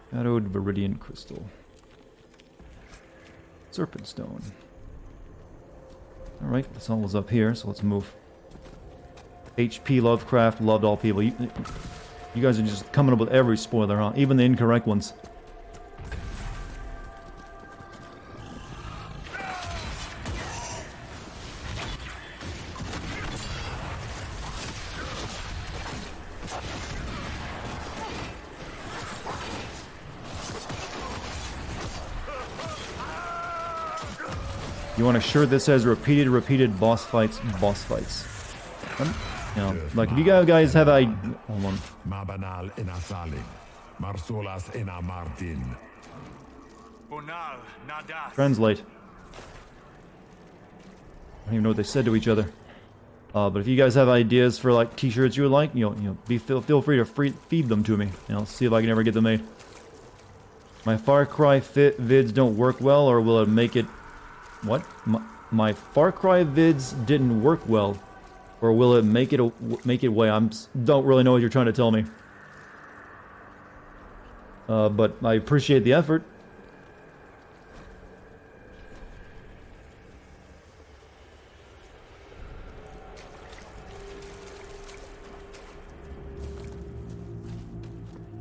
Shadowed Viridian Crystal. Serpent Stone. Alright, that's all was up here, so let's move. HP Lovecraft loved all people. You guys are just coming up with every spoiler, huh? Even the incorrect ones. You want a shirt that says repeated boss fights, boss fights. You know, like if you guys have hold on. Translate. I don't even know what they said to each other. But if you guys have ideas for like t-shirts you would like, feel free to feed them to me. See if I can ever get them made. My Far Cry vids don't work well, or will it make it? What? My Far Cry vids didn't work well, or will it make it way? Don't really know what you're trying to tell me. But I appreciate the effort.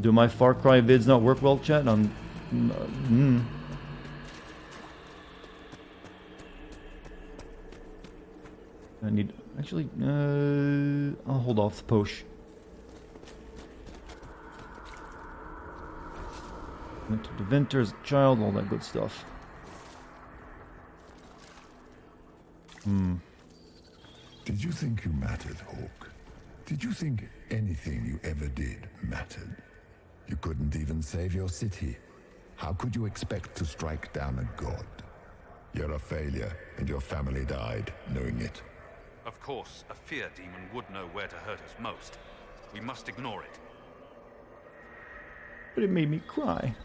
Do my Far Cry vids not work well, chat? I need... Actually, I'll hold off the push. Went to Deventer as a child, all that good stuff. Did you think you mattered, Hawk? Did you think anything you ever did mattered? You couldn't even save your city. How could you expect to strike down a god? You're a failure, and your family died knowing it. Of course, a fear demon would know where to hurt us most. We must ignore it. But it made me cry.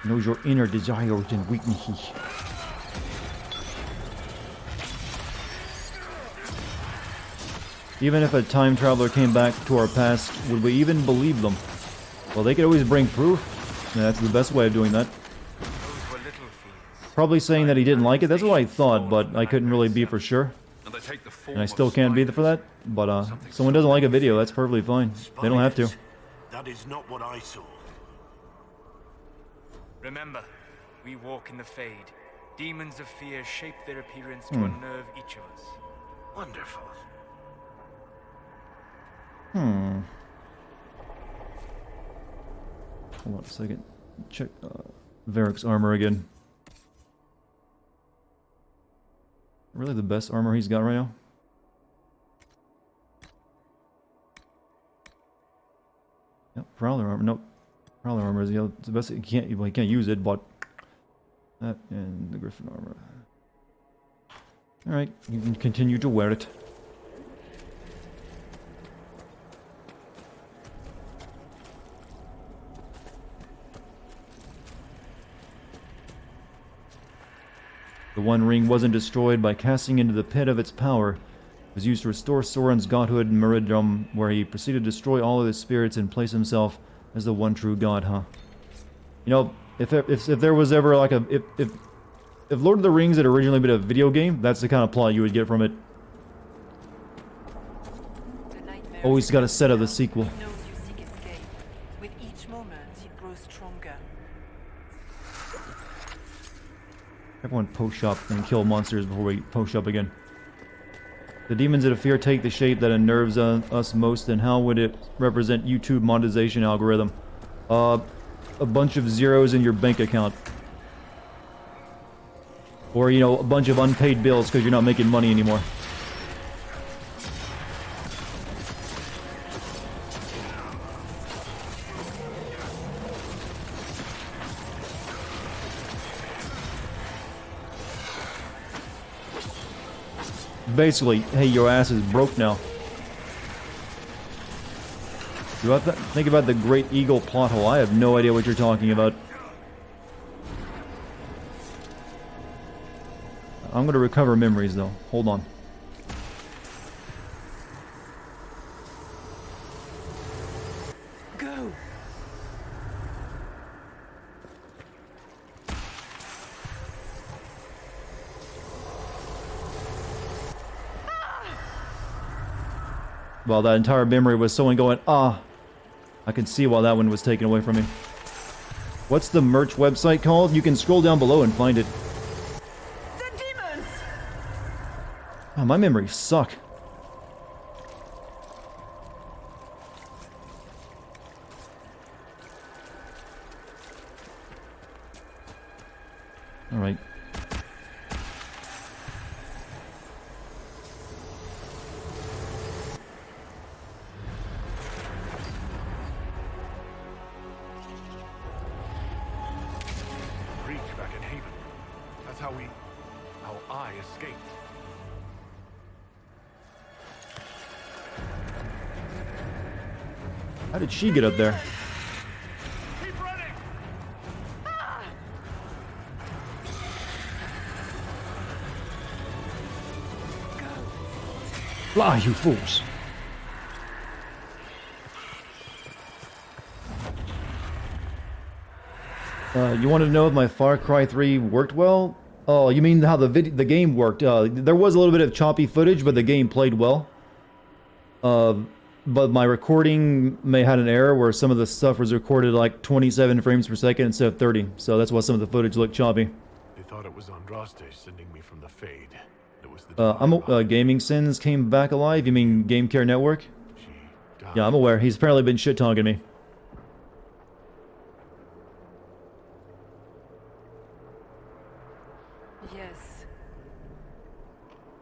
Knows your inner desires and weaknesses. Even if a time traveler came back to our past, would we even believe them? Well, they could always bring proof. And that's the best way of doing that. Probably saying that he didn't like it. That's what I thought, but I couldn't really be for sure. And I still can't be for that. But someone doesn't like a video, that's perfectly fine. They don't have to. That is not what I saw. Remember, we walk in the Fade. Demons of fear shape their appearance to unnerve each of us. Wonderful. Hold on a second. Check Varric's armor again. Really the best armor he's got right now? Prowler armor. Nope. Prowler armor is the best. You can't use it, but that and the Griffin armor. All right, you can continue to wear it. The One Ring wasn't destroyed by casting into the pit of its power. It was used to restore Soren's godhood in Meridrum, where he proceeded to destroy all of his spirits and place himself as the one true god, huh? You know, if there was ever like a... If Lord of the Rings had originally been a video game, that's the kind of plot you would get from it. Always got a set of the sequel. With each moment, it grows stronger. Everyone post up and kill monsters before we post up again. The demons of fear take the shape that unnerves us most, and how would it represent YouTube monetization algorithm? A bunch of zeros in your bank account. Or, you know, a bunch of unpaid bills because you're not making money anymore. Basically, hey, your ass is broke now. You have to think about the Great Eagle plot hole. I have no idea what you're talking about. I'm going to recover memories, though. Hold on. Go. Well, that entire memory was someone going, ah. I can see why that one was taken away from me. What's the merch website called? You can scroll down below and find it. The demons! Oh, my memories suck. Alright. How I escaped. How did she get up there? Keep running! Fly, you fools! You wanted to know if my Far Cry 3 worked well? Oh, you mean how the game worked? There was a little bit of choppy footage, but the game played well. But my recording may had an error where some of the stuff was recorded like 27 frames per second instead of 30. So that's why some of the footage looked choppy. They thought it was Andraste sending me from the Fade. It was the Gaming Sins came back alive? You mean Game Care Network? Yeah, I'm aware. He's apparently been shit-talking me. Yes.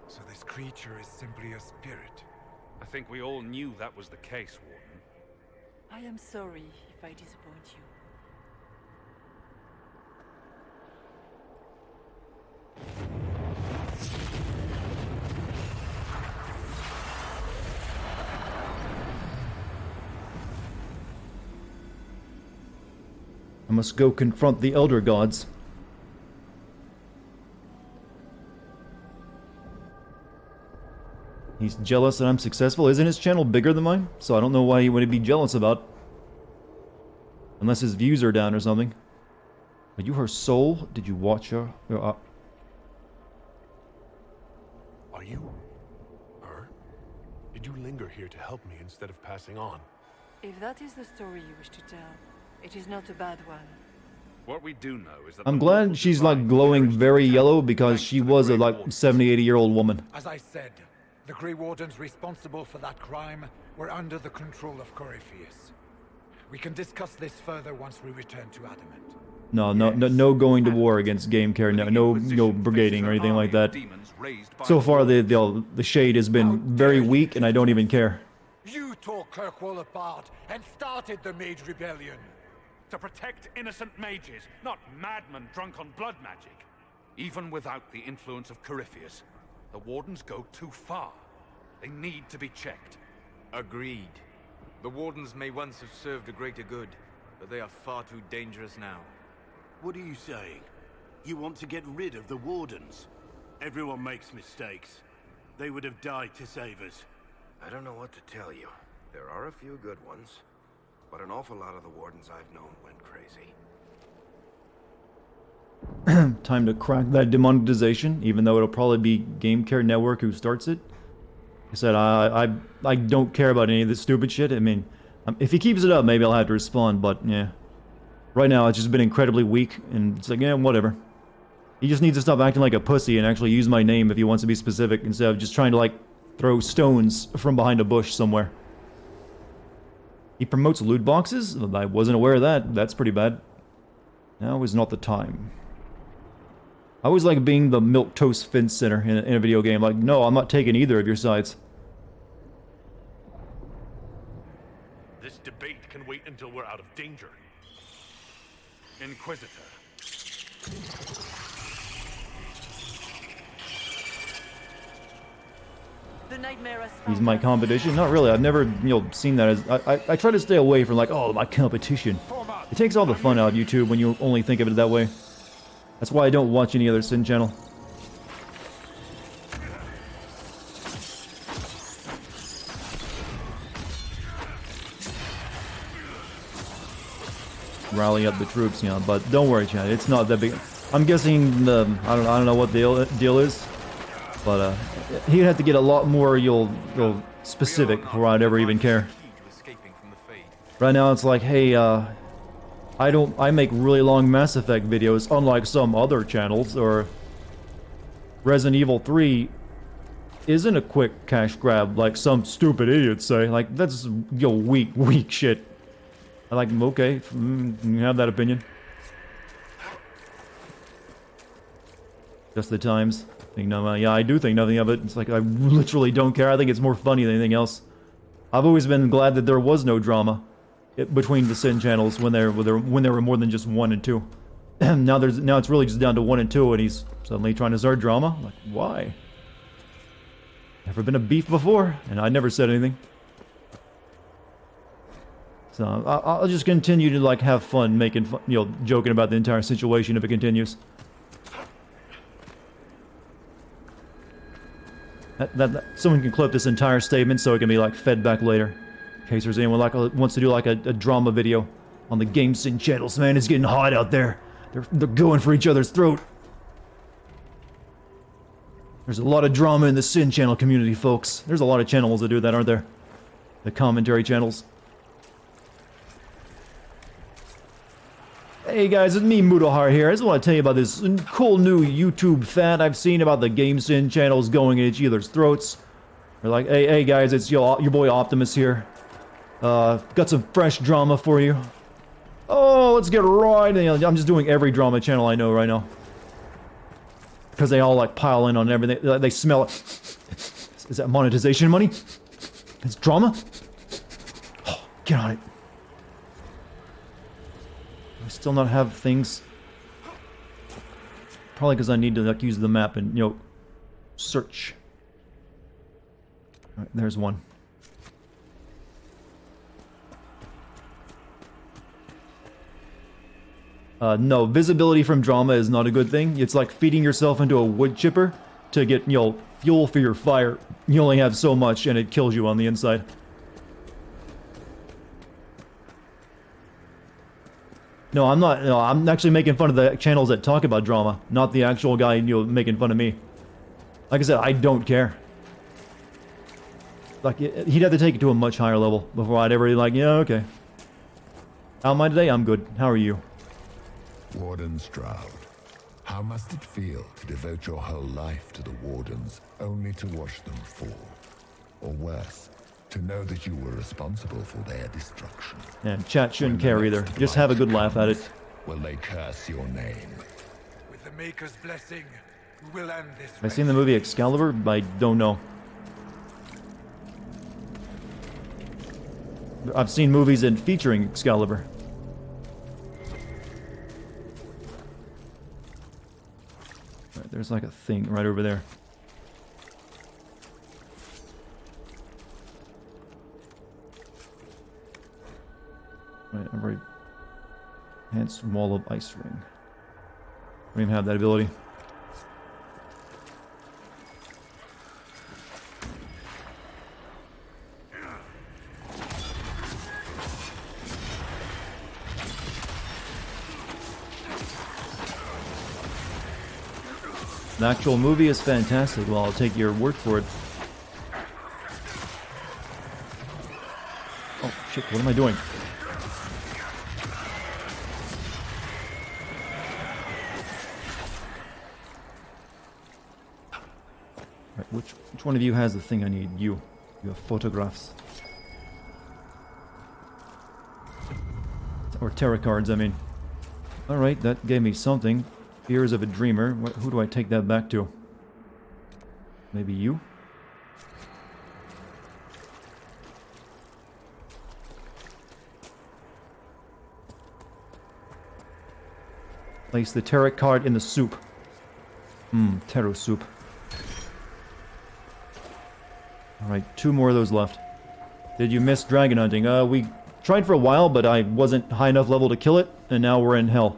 So this creature is simply a spirit. I think we all knew that was the case, Warden. I am sorry if I disappoint you. I must go confront the Elder Gods. He's jealous that I'm successful. Isn't his channel bigger than mine? So I don't know why he would be jealous about. Unless his views are down or something. Are you her soul? Did you watch her? Are you her? Did you linger here to help me instead of passing on? If that is the story you wish to tell, it is not a bad one. What we do know is that I'm glad she's like glowing very yellow because she was a like 70, 80-year-old woman. As I said, the Grey Wardens responsible for that crime were under the control of Corypheus. We can discuss this further once we return to Adamant. No going to war against Game Care. No brigading or anything like that. So far, the shade has been very weak, and I don't even care. You tore Kirkwall apart and started the Mage Rebellion. To protect innocent mages, not madmen drunk on blood magic. Even without the influence of Corypheus, the Wardens go too far. They need to be checked. Agreed. The Wardens may once have served a greater good, but they are far too dangerous now. What are you saying? You want to get rid of the Wardens? Everyone makes mistakes. They would have died to save us. I don't know what to tell you. There are a few good ones, but an awful lot of the Wardens I've known went crazy. Time to crack that demonetization, even though it'll probably be Game Care Network who starts it. Like I said, I don't care about any of this stupid shit. I mean, if he keeps it up, maybe I'll have to respond, but yeah. Right now, it's just been incredibly weak, and it's like, yeah, whatever. He just needs to stop acting like a pussy and actually use my name if he wants to be specific, instead of just trying to, like, throw stones from behind a bush somewhere. He promotes loot boxes? I wasn't aware of that. That's pretty bad. Now is not the time. I always like being the milquetoast fence center in a video game. Like, no, I'm not taking either of your sides. This debate can wait until we're out of danger. Inquisitor. The nightmare has He's found my us. competition? Not really. I've never, seen that as... I try to stay away from, like, oh, my competition. It takes all the fun out of YouTube when you only think of it that way. That's why I don't watch any other Sin channel. Rally up the troops, but don't worry, Chad. It's not that big. I'm guessing I don't know what the deal is, but he'd have to get a lot more specific before I'd ever even care. Right now, it's like, hey, I make really long Mass Effect videos, unlike some other channels, or Resident Evil 3 isn't a quick cash grab like some stupid idiots say. Like, that's, weak shit. I like, okay, you have that opinion. Just the times. Yeah, I do think nothing of it. It's like, I literally don't care. I think it's more funny than anything else. I've always been glad that there was no drama between the Sin channels when there were more than just 1 and 2. now it's really just down to 1 and 2, and he's suddenly trying to start drama. Like, why? Never been a beef before, and I never said anything. So I'll just continue to like have fun making fun, joking about the entire situation if it continues. Someone can clip this entire statement so it can be like fed back later. In case there's anyone wants to do like a drama video on the Game Sin channels. Man, it's getting hot out there. They're going for each other's throat. There's a lot of drama in the Sin channel community, folks. There's a lot of channels that do that, aren't there? The commentary channels. Hey guys, it's me, Mudahar here. I just want to tell you about this cool new YouTube fad I've seen about the Game Sin channels going at each other's throats. They're like, hey guys, it's your boy Optimus here. Got some fresh drama for you. Oh, let's get right. I'm just doing every drama channel I know right now. Because they all like pile in on everything. They smell it. Is that monetization money? It's drama? Oh, get on it. Still not have things. Probably because I need to like use the map and search. All right, there's one. No, visibility from drama is not a good thing. It's like feeding yourself into a wood chipper to get fuel for your fire. You only have so much, and it kills you on the inside. No, I'm not. No, I'm actually making fun of the channels that talk about drama, not the actual guy making fun of me. Like I said, I don't care. Like, he'd have to take it to a much higher level before I'd ever be like, yeah, okay. How am I today? I'm good. How are you? Warden Stroud, how must it feel to devote your whole life to the Wardens, only to watch them fall? Or worse, to know that you were responsible for their destruction. And chat shouldn't care either. Just have a good laugh at it. Will they curse your name? With the Maker's blessing, we will end this. Have I seen the movie Excalibur? I don't know. I've seen movies in featuring Excalibur. Right, there's like a thing right over there. Right, I'm very enhanced wall of ice ring. I don't even have that ability. The actual movie is fantastic. Well, I'll take your word for it. Oh shit, what am I doing? Right, which one of you has the thing I need? You. You have photographs. Or tarot cards, I mean. Alright, that gave me something. Fears of a Dreamer. Who do I take that back to? Maybe you? Place the tarot card in the soup. Tarot soup. Alright, 2 more of those left. Did you miss dragon hunting? We tried for a while, but I wasn't high enough level to kill it, and now we're in hell.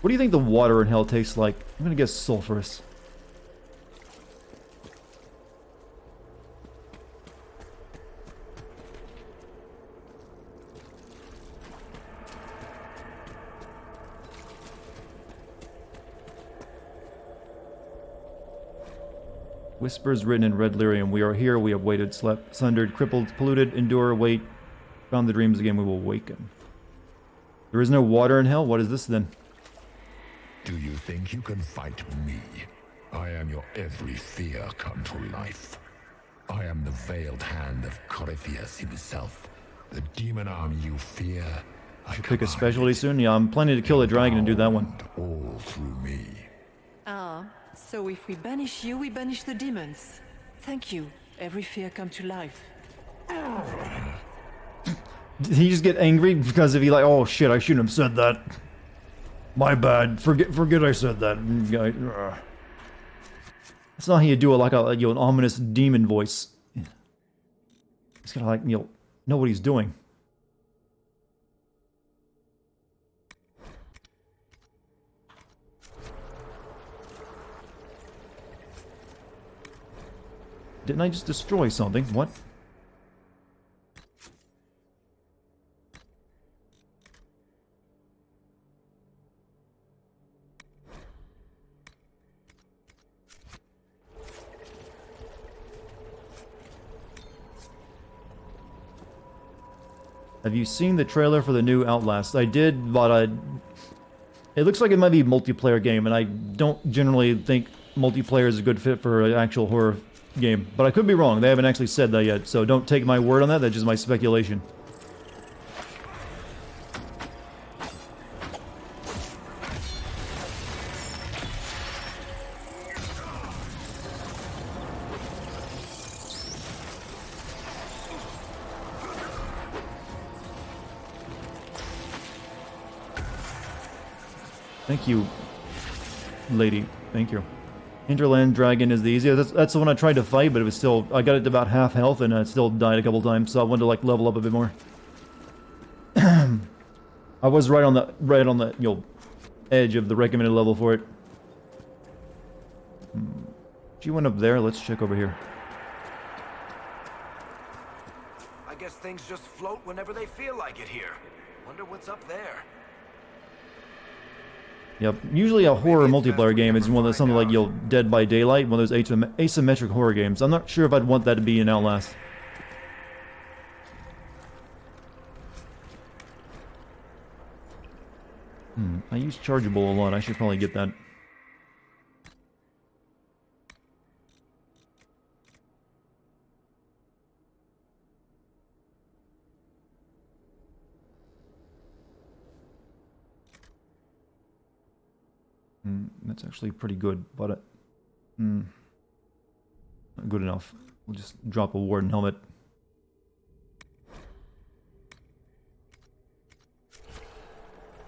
What do you think the water in hell tastes like? I'm gonna guess sulfurous. Whispers written in red lyrium. We are here, we have waited, slept, sundered, crippled, polluted, endure, wait. Found the dreams again, we will waken. There is no water in hell? What is this then? Do you think you can fight me? I am your every fear come to life. I am the veiled hand of Corypheus himself. The demon arm you fear. Should pick a specialty soon? Yeah, I'm planning to kill a dragon and do that one. All through me. Ah, so if we banish you, we banish the demons. Thank you. Every fear come to life. Did he just get angry because if he like, oh shit, I shouldn't have said that. My bad. Forget I said that. That's not how you do it, like an ominous demon voice. He's gotta like, know what he's doing. Didn't I just destroy something? What? Have you seen the trailer for the new Outlast? I did, but it looks like it might be a multiplayer game, and I don't generally think multiplayer is a good fit for an actual horror game. But I could be wrong. They haven't actually said that yet, so don't take my word on that. That's just my speculation. Thank you, lady. Thank you. Hinterland Dragon is the easiest. That's the one I tried to fight, but it was still... I got it to about half health, and I still died a couple times, so I wanted to, like, level up a bit more. I was right on the edge of the recommended level for it. She went up there. Let's check over here. I guess things just float whenever they feel like it here. Wonder what's up there. Yep. Usually a horror multiplayer game is one of something like Dead by Daylight, one of those asymmetric horror games. I'm not sure if I'd want that to be in Outlast. I use chargeable a lot. I should probably get that. That's actually pretty good, but not good enough. We'll just drop a warden helmet.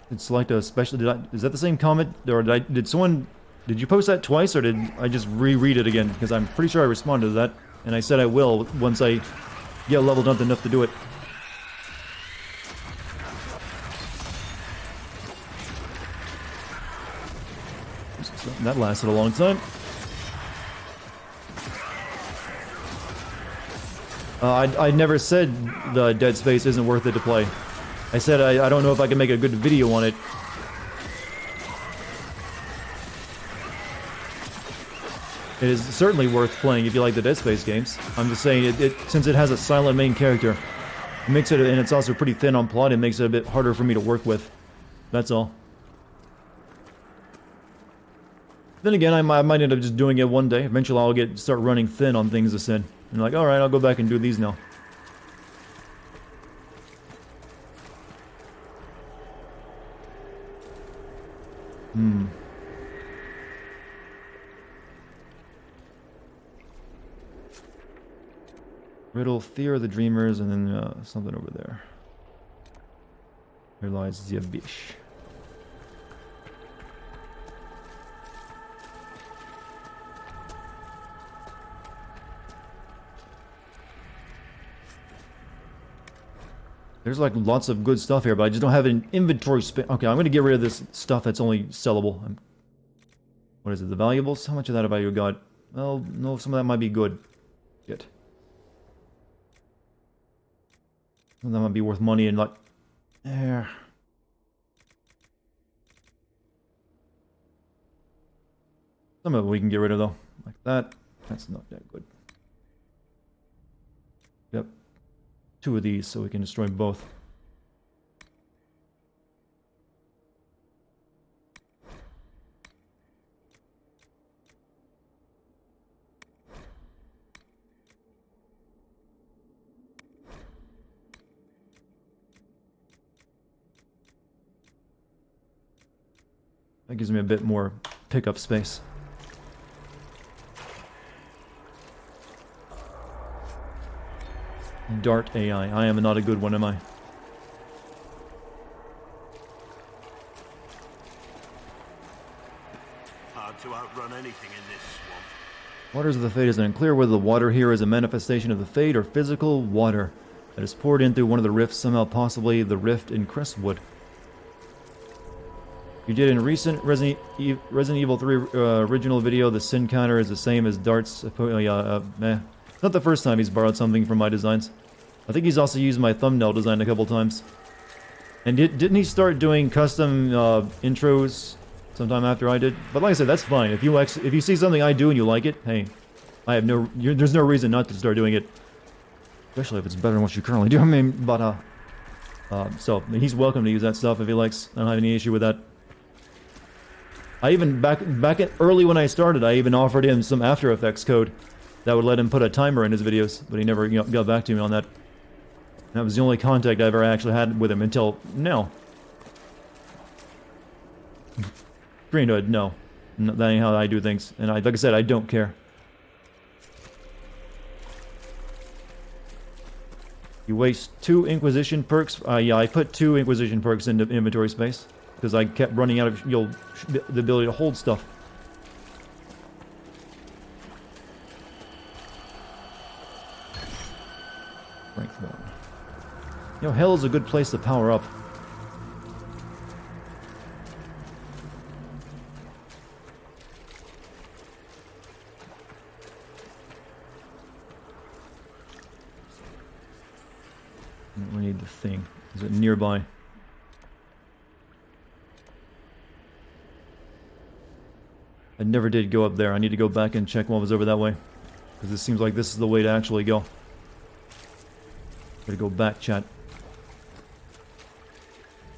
It's like a special. Is that the same comment, or did someone? Did you post that twice, or did I just reread it again? Because I'm pretty sure I responded to that, and I said I will once I get leveled up enough to do it. That lasted a long time. I never said the Dead Space isn't worth it to play. I said I don't know if I can make a good video on it. It is certainly worth playing if you like the Dead Space games. I'm just saying, since it has a silent main character, it makes it, and it's also pretty thin on plot, it makes it a bit harder for me to work with. That's all. Then again, I might end up just doing it one day. Eventually I'll start running thin on things to sin. And like, alright, I'll go back and do these now. Riddle, Fear of the Dreamers, and then something over there. Here lies the Abyss. There's like lots of good stuff here, but I just don't have an inventory space. Okay, I'm going to get rid of this stuff that's only sellable. What is it? The valuables? How much of that have I got? Well, no, some of that might be good. Shit. That might be worth money and like... Some of it we can get rid of though. Like that. That's not that good. Yep. 2 of these so we can destroy both. That gives me a bit more pickup space. Dart AI. I am not a good one, am I? Hard to outrun anything in this swamp. Waters of the Fade is unclear whether the water here is a manifestation of the Fade or physical water that is poured in through one of the rifts, somehow possibly the rift in Crestwood. You did in recent Resident Evil 3 original video, the sin counter is the same as Dart's. Not the first time he's borrowed something from my designs. I think he's also used my thumbnail design a couple times. And didn't he start doing custom intros sometime after I did? But like I said, that's fine. If you see something I do and you like it, hey, there's no reason not to start doing it. Especially if it's better than what you currently do. I mean, but so he's welcome to use that stuff if he likes. I don't have any issue with that. I even back early when I started, I even offered him some After Effects code that would let him put a timer in his videos, but he never got back to me on that. And that was the only contact I ever actually had with him until now. Green Hood, no. That ain't how I do things. And like I said, I don't care. You waste 2 Inquisition perks. Yeah, I put 2 Inquisition perks into inventory space. Because I kept running out of the ability to hold stuff. Strength 1. You know, hell is a good place to power up. We need the thing. Is it nearby? I never did go up there. I need to go back and check what was over that way. Because it seems like this is the way to actually go. Gotta go back, chat.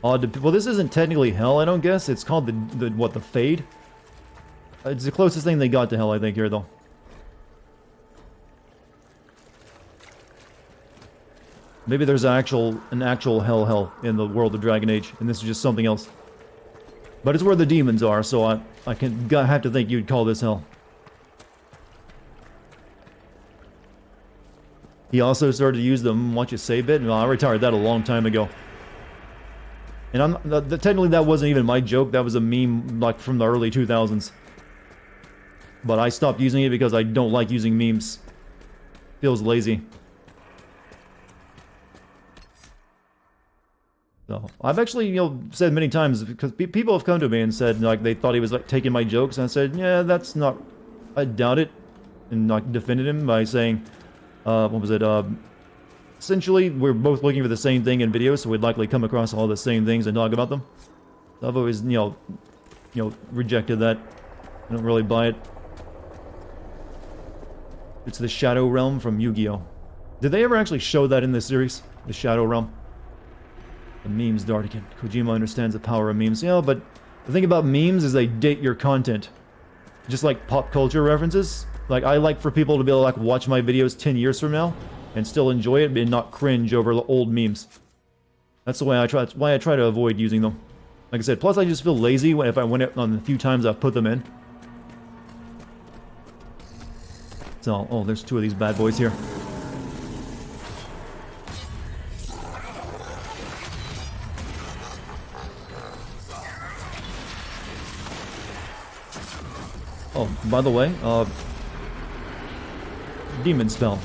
Well, this isn't technically hell, I don't guess. It's called the Fade? It's the closest thing they got to hell, I think, here, though. Maybe there's an actual hell in the world of Dragon Age, and this is just something else. But it's where the demons are, so I have to think you'd call this hell. He also started to use them once you save it, and I retired that a long time ago. And technically that wasn't even my joke, that was a meme like from the early 2000s. But I stopped using it because I don't like using memes. Feels lazy. So, I've actually, said many times, because people have come to me and said, like, they thought he was, like, taking my jokes, and I said, yeah, that's not, I doubt it, and, like, defended him by saying, what was it, essentially, we're both looking for the same thing in videos, so we'd likely come across all the same things and talk about them. So I've always, rejected that. I don't really buy it. It's the Shadow Realm from Yu-Gi-Oh! Did they ever actually show that in this series? The Shadow Realm? The memes, Dartigan. Kojima understands the power of memes. Yeah, but the thing about memes is they date your content. Just like pop culture references. Like, I like for people to be able to, like, watch my videos 10 years from now and still enjoy it and not cringe over the old memes. That's the way that's why I try to avoid using them. Like I said, plus I just feel lazy if I went it on the few times I've put them in. So, oh, there's two of these bad boys here. Oh, by the way, demon spell.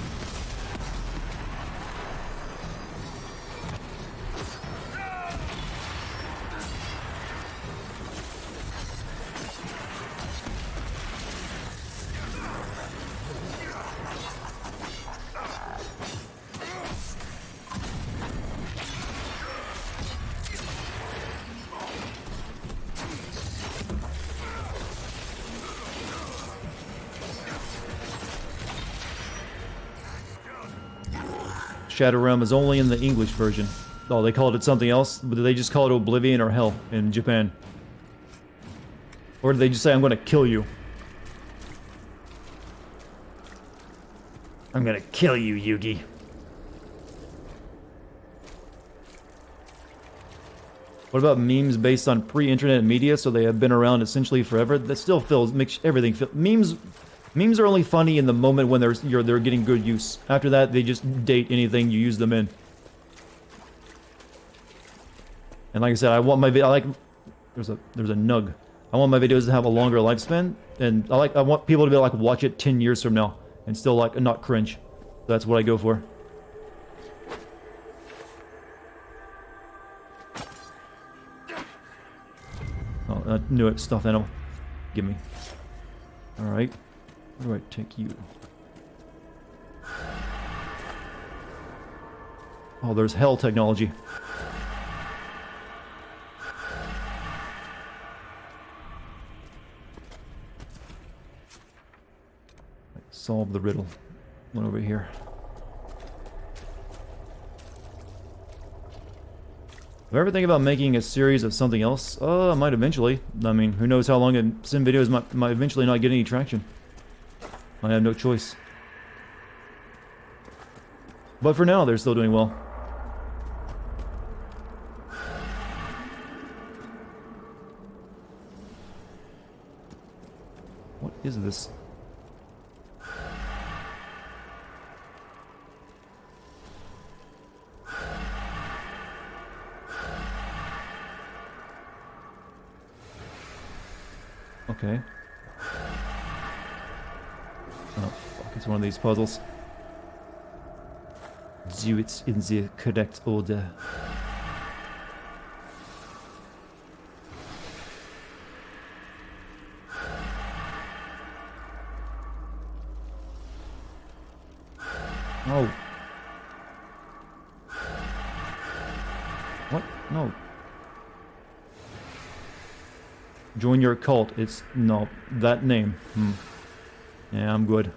Shadow Realm is only in the English version. Oh, they called it something else? But did they just call it Oblivion or Hell in Japan? Or did they just say, I'm gonna kill you? I'm gonna kill you, Yugi. What about memes based on pre-internet media, so they have been around essentially forever? That still makes everything feel... Memes are only funny in the moment when they're getting good use. After that, they just date anything you use them in. And like I said, I want my there's a nug. I want my videos to have a longer lifespan, and I want people to be like watch it 10 years from now and still like not cringe. That's what I go for. Oh, I knew it. Stuffed animal. Give me. All right. Where do I take you? Oh, there's hell technology. Solve the riddle. One over here. If I ever think about making a series of something else, I might eventually. I mean, who knows how long Sim videos might eventually not get any traction. I have no choice. But for now, they're still doing well. What is this? Okay. Oh, fuck, it's one of these puzzles. Do it in the correct order. Oh. What? No. Join your cult. It's... no. That name. Yeah, I'm good.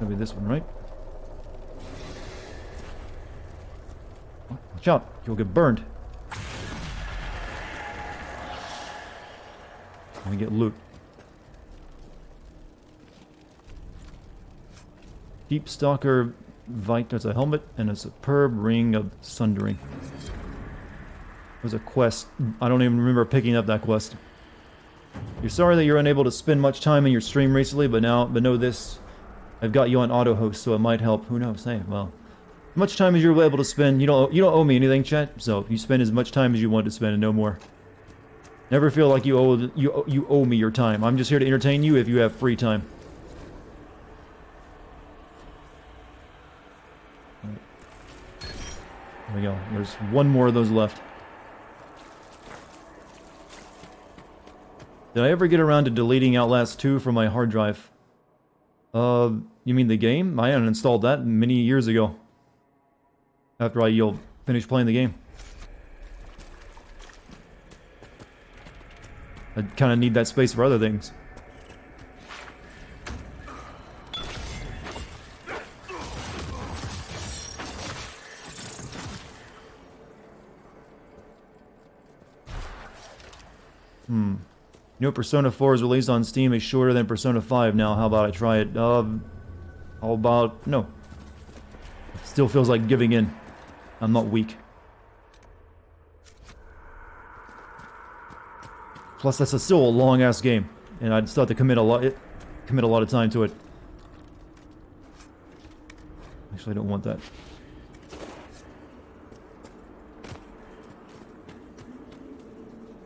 Maybe this one, right? Watch out, you'll get burned. And we get loot. Deep Stalker Vite has a helmet and a superb ring of sundering. There's a quest. I don't even remember picking up that quest. You're sorry that you're unable to spend much time in your stream recently, but know this. I've got you on auto host, so it might help. Who knows? Hey, well, much time as you're able to spend. You don't owe me anything, chat. So you spend as much time as you want to spend and no more. Never feel like you owe me your time. I'm just here to entertain you if you have free time. There we go. There's one more of those left. Did I ever get around to deleting Outlast 2 from my hard drive? You mean the game? I uninstalled that many years ago. After I finished playing the game. I kind of need that space for other things. You know, Persona 4's release on Steam is shorter than Persona 5 now. How about I try it? How about... no. Still feels like giving in. I'm not weak. Plus, that's still a long-ass game. And I'd still have to commit a lot of time to it. Actually, I don't want that.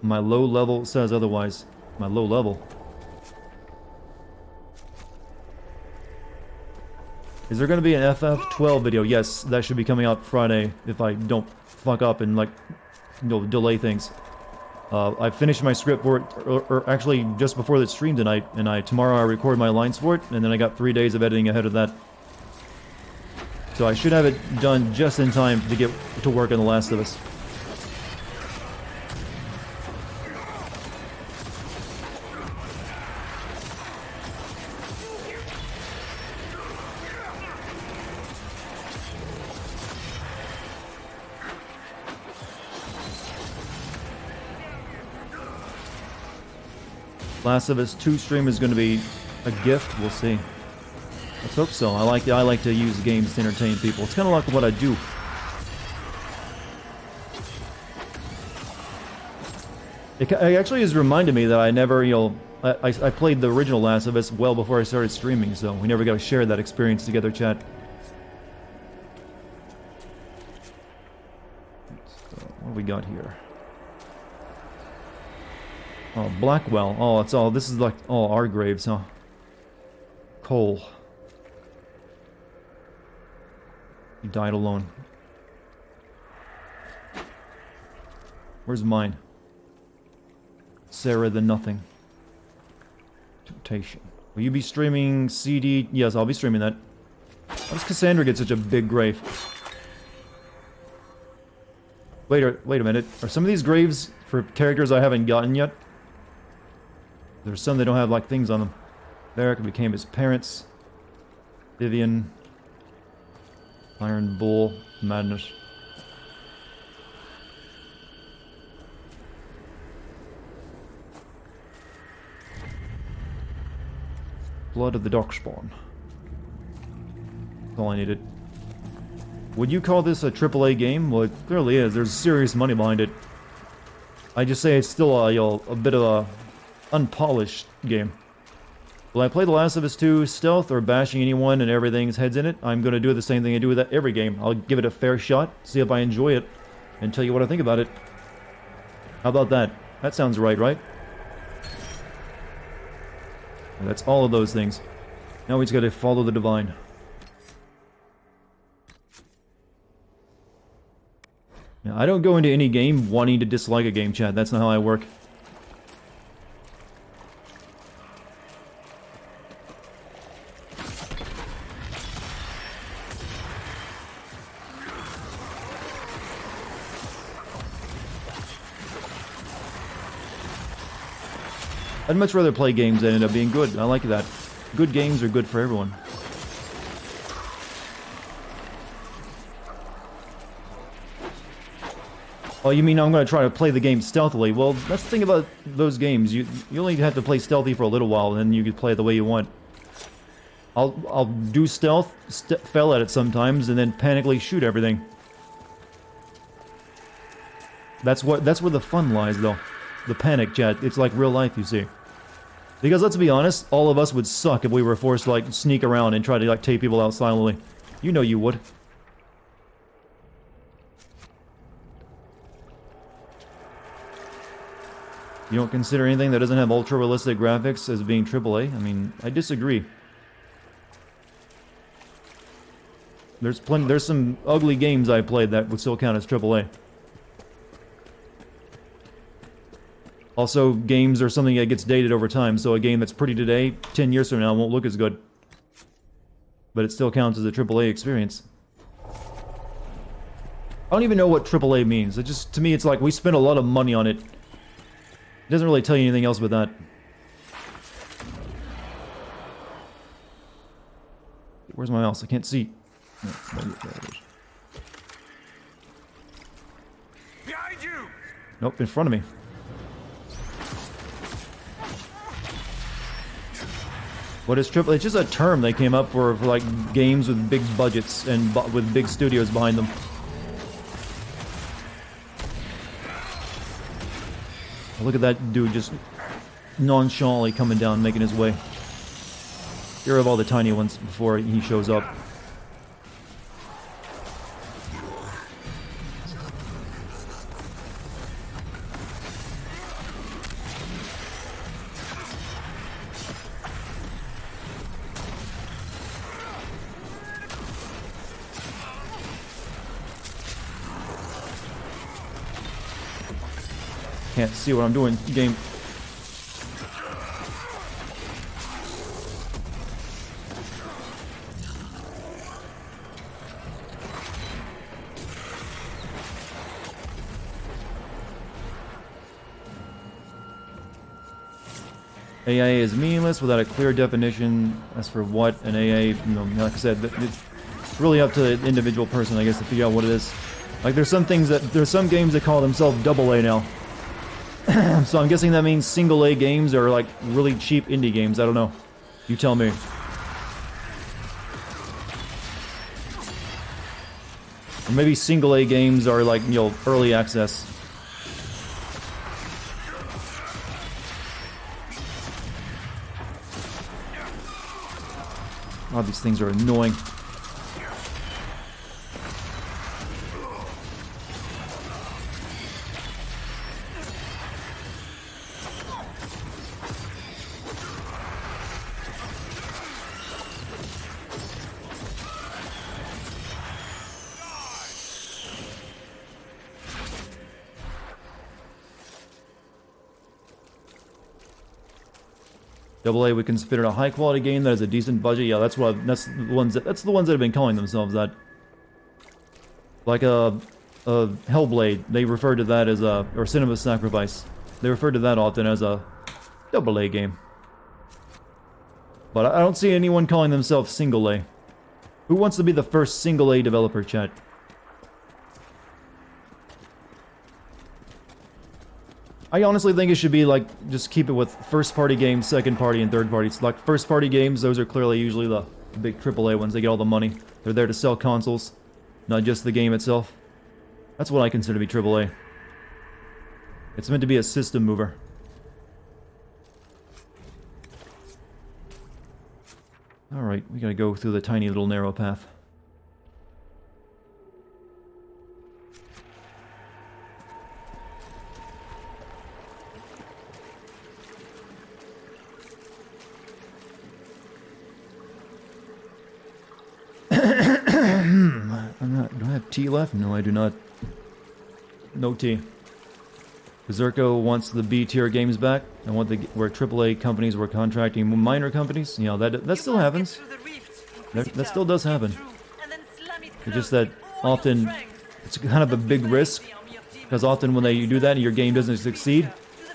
My low level says otherwise. My low level. Is there going to be an FF12 video? Yes, that should be coming out Friday if I don't fuck up and like delay things. I finished my script for it, or actually just before the stream tonight, and tomorrow I record my lines for it, and then I got 3 days of editing ahead of that. So I should have it done just in time to get to work on The Last of Us. Last of Us 2 stream is going to be a gift. We'll see. Let's hope so. I like to use games to entertain people. It's kind of like what I do. It actually has reminded me that I never, I played the original Last of Us well before I started streaming, so we never got to share that experience together, chat. So, what do we got here? Oh, Blackwell. Oh, it's all... this is like all our graves, huh? Cole. He died alone. Where's mine? Sarah the Nothing. Temptation. Will you be streaming CD? Yes, I'll be streaming that. How does Cassandra get such a big grave? Wait a minute. Are some of these graves for characters I haven't gotten yet? There's some that don't have, like, things on them. Varric became his parents. Vivian. Iron Bull. Madness. Blood of the Darkspawn. That's all I needed. Would you call this a AAA game? Well, it clearly is. There's serious money behind it. I just say it's still a bit of a unpolished game. Will I play The Last of Us 2 stealth or bashing anyone and everything's heads in it? I'm going to do the same thing I do with every game. I'll give it a fair shot, see if I enjoy it, and tell you what I think about it. How about that? That sounds right? And that's all of those things. Now we just got to follow the divine. Now, I don't go into any game wanting to dislike a game, chat. That's not how I work. I'd much rather play games that end up being good. I like that. Good games are good for everyone. Oh, you mean I'm going to try to play the game stealthily? Well, that's the thing about those games. You only have to play stealthy for a little while, and then you can play it the way you want. I'll do stealth, fail at it sometimes, and then panically shoot everything. That's where the fun lies, though. The panic, chat. It's like real life, you see. Because let's be honest, all of us would suck if we were forced to like sneak around and try to like take people out silently. You know you would. You don't consider anything that doesn't have ultra-realistic graphics as being AAA? I mean, I disagree. There's some ugly games I played that would still count as AAA. Also, games are something that gets dated over time, so a game that's pretty today, 10 years from now, won't look as good. But it still counts as a AAA experience. I don't even know what AAA means. It just, to me, it's like we spent a lot of money on it. It doesn't really tell you anything else but that. Where's my mouse? I can't see. No, there it is. Behind you! Nope, in front of me. What is AAA? It's just a term they came up for like games with big budgets and with big studios behind them. Look at that dude just nonchalantly coming down, making his way. Get rid of all the tiny ones before he shows up. Can't see what I'm doing, game. AA is meaningless without a clear definition as for what an AA, you know, like I said, it's really up to the individual person, I guess, to figure out what it is. Like, there's some games that call themselves AA now. So I'm guessing that means single A games are like really cheap indie games. I don't know. You tell me. Or maybe single A games are like, you know, early access. Oh, these things are annoying. AA we consider a high quality game that has a decent budget. Yeah, that's the ones that have been calling themselves that. Like Hellblade, they refer to that as or Cinema Sacrifice. They refer to that often as a AA game. But I don't see anyone calling themselves single A. Who wants to be the first single A developer, chat? I honestly think it should be like, just keep it with first party games, second party, and third party. It's like first party games, those are clearly usually the big AAA ones. They get all the money. They're there to sell consoles, not just the game itself. That's what I consider to be AAA. It's meant to be a system mover. Alright, we gotta go through the tiny little narrow path. Do I have tea left? No, I do not. No tea. Berserko wants the B-tier games back. I want where AAA companies were contracting minor companies. You know, that still happens. That still does happen. It's just that often it's kind of a big risk, because often when you do that and your game doesn't succeed,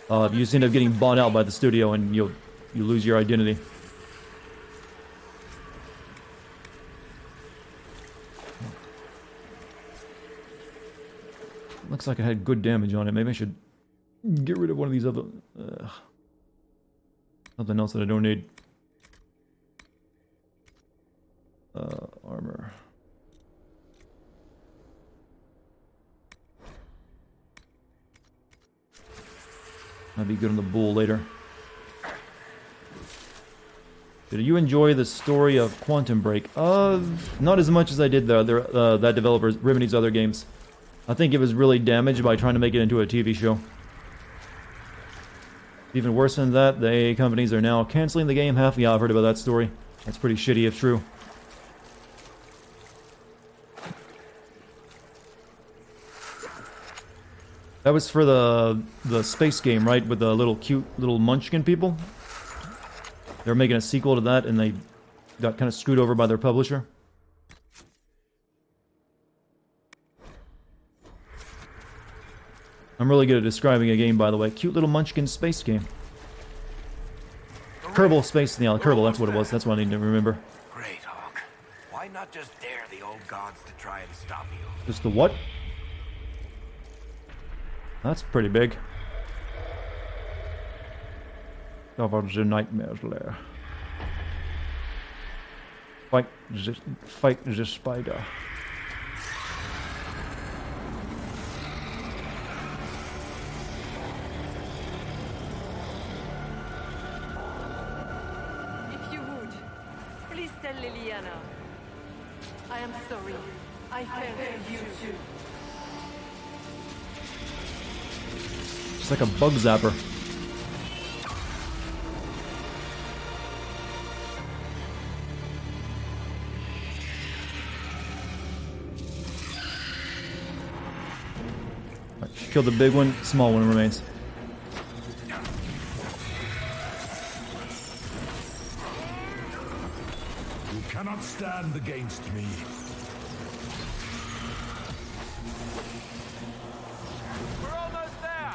you just end up getting bought out by the studio and you lose your identity. Looks like I had good damage on it. Maybe I should get rid of one of these other... something else that I don't need. Armor. That'd be good on the bull later. Did you enjoy the story of Quantum Break? Not as much as I did that developer's Remedy's other games. I think it was really damaged by trying to make it into a TV show. Even worse than that, the AA companies are now canceling the game. Half the I've heard about that story. That's pretty shitty if true. That was for the space game, right? With the little cute little munchkin people. They were making a sequel to that, and they got kind of screwed over by their publisher. I'm really good at describing a game, by the way. Cute little munchkin space game. Kerbal Space, yeah, Kerbal, that's what it was. That's what I need to remember. Great, Hawk. Why not just dare the old gods to try and stop you? Just the what? That's pretty big. Over the nightmares lair. Fight the spider. If you would, please tell Liliana. I am sorry. I failed you too. It's like a bug zapper. Right, kill the big one, small one remains. You cannot stand against me. We're almost there!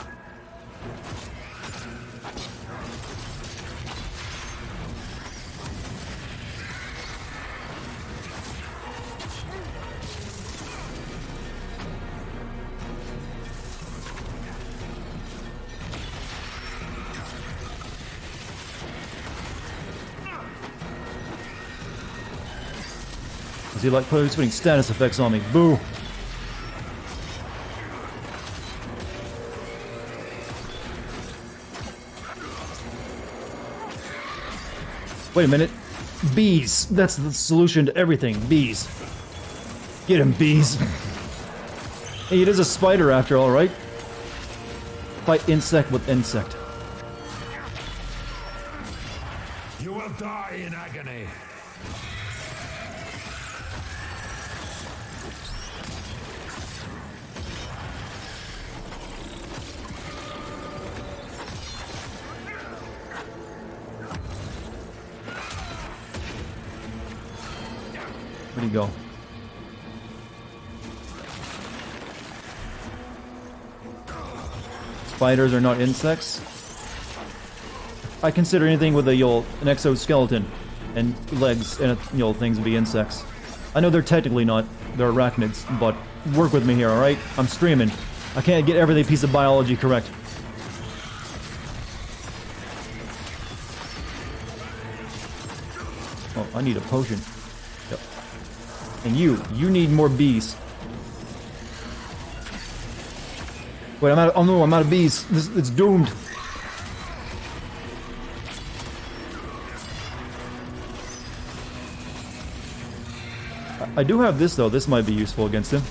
Is he like putting status effects on me? Boo! Wait a minute. Bees! That's the solution to everything. Bees. Get him, bees! Hey, it is a spider after all, right? Fight insect with insect. You will die in agony. Where'd he go? Spiders are not insects. I consider anything with an exoskeleton and legs and things to be insects. I know they're technically not, they're arachnids, but work with me here, alright? I'm streaming. I can't get every piece of biology correct. Oh, I need a potion. Yep. And you need more bees. Wait, I'm out of bees. It's doomed. I do have this though. This might be useful against him.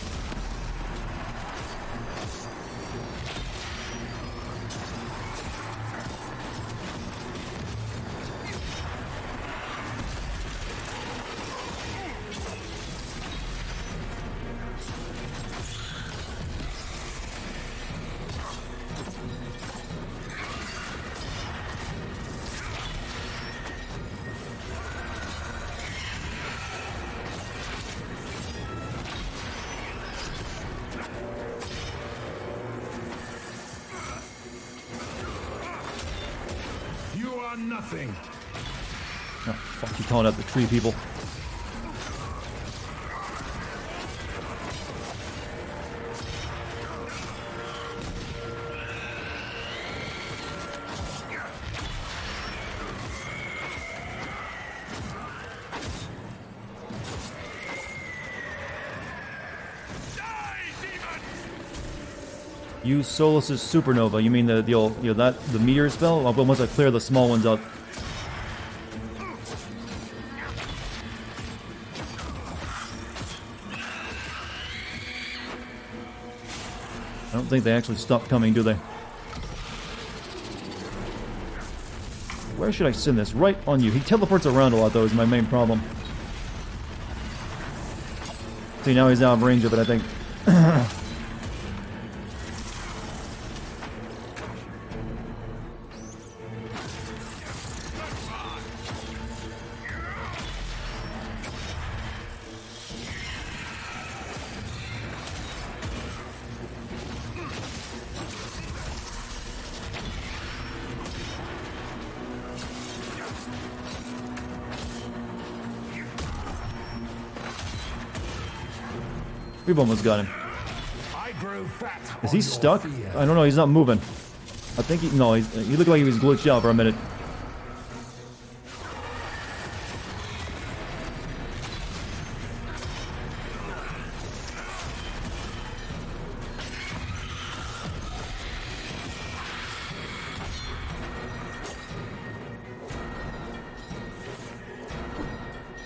Nothing. Oh, fuck, you calling out the tree people. Use Solus's supernova. You mean the meteor spell? Well, once I clear the small ones out. I don't think they actually stop coming, do they? Where should I send this? Right on you. He teleports around a lot, though, is my main problem. See, now he's out of range of it, I think. We've almost got him. Is he stuck? I don't know, he's not moving. I think he looked like he was glitched out for a minute.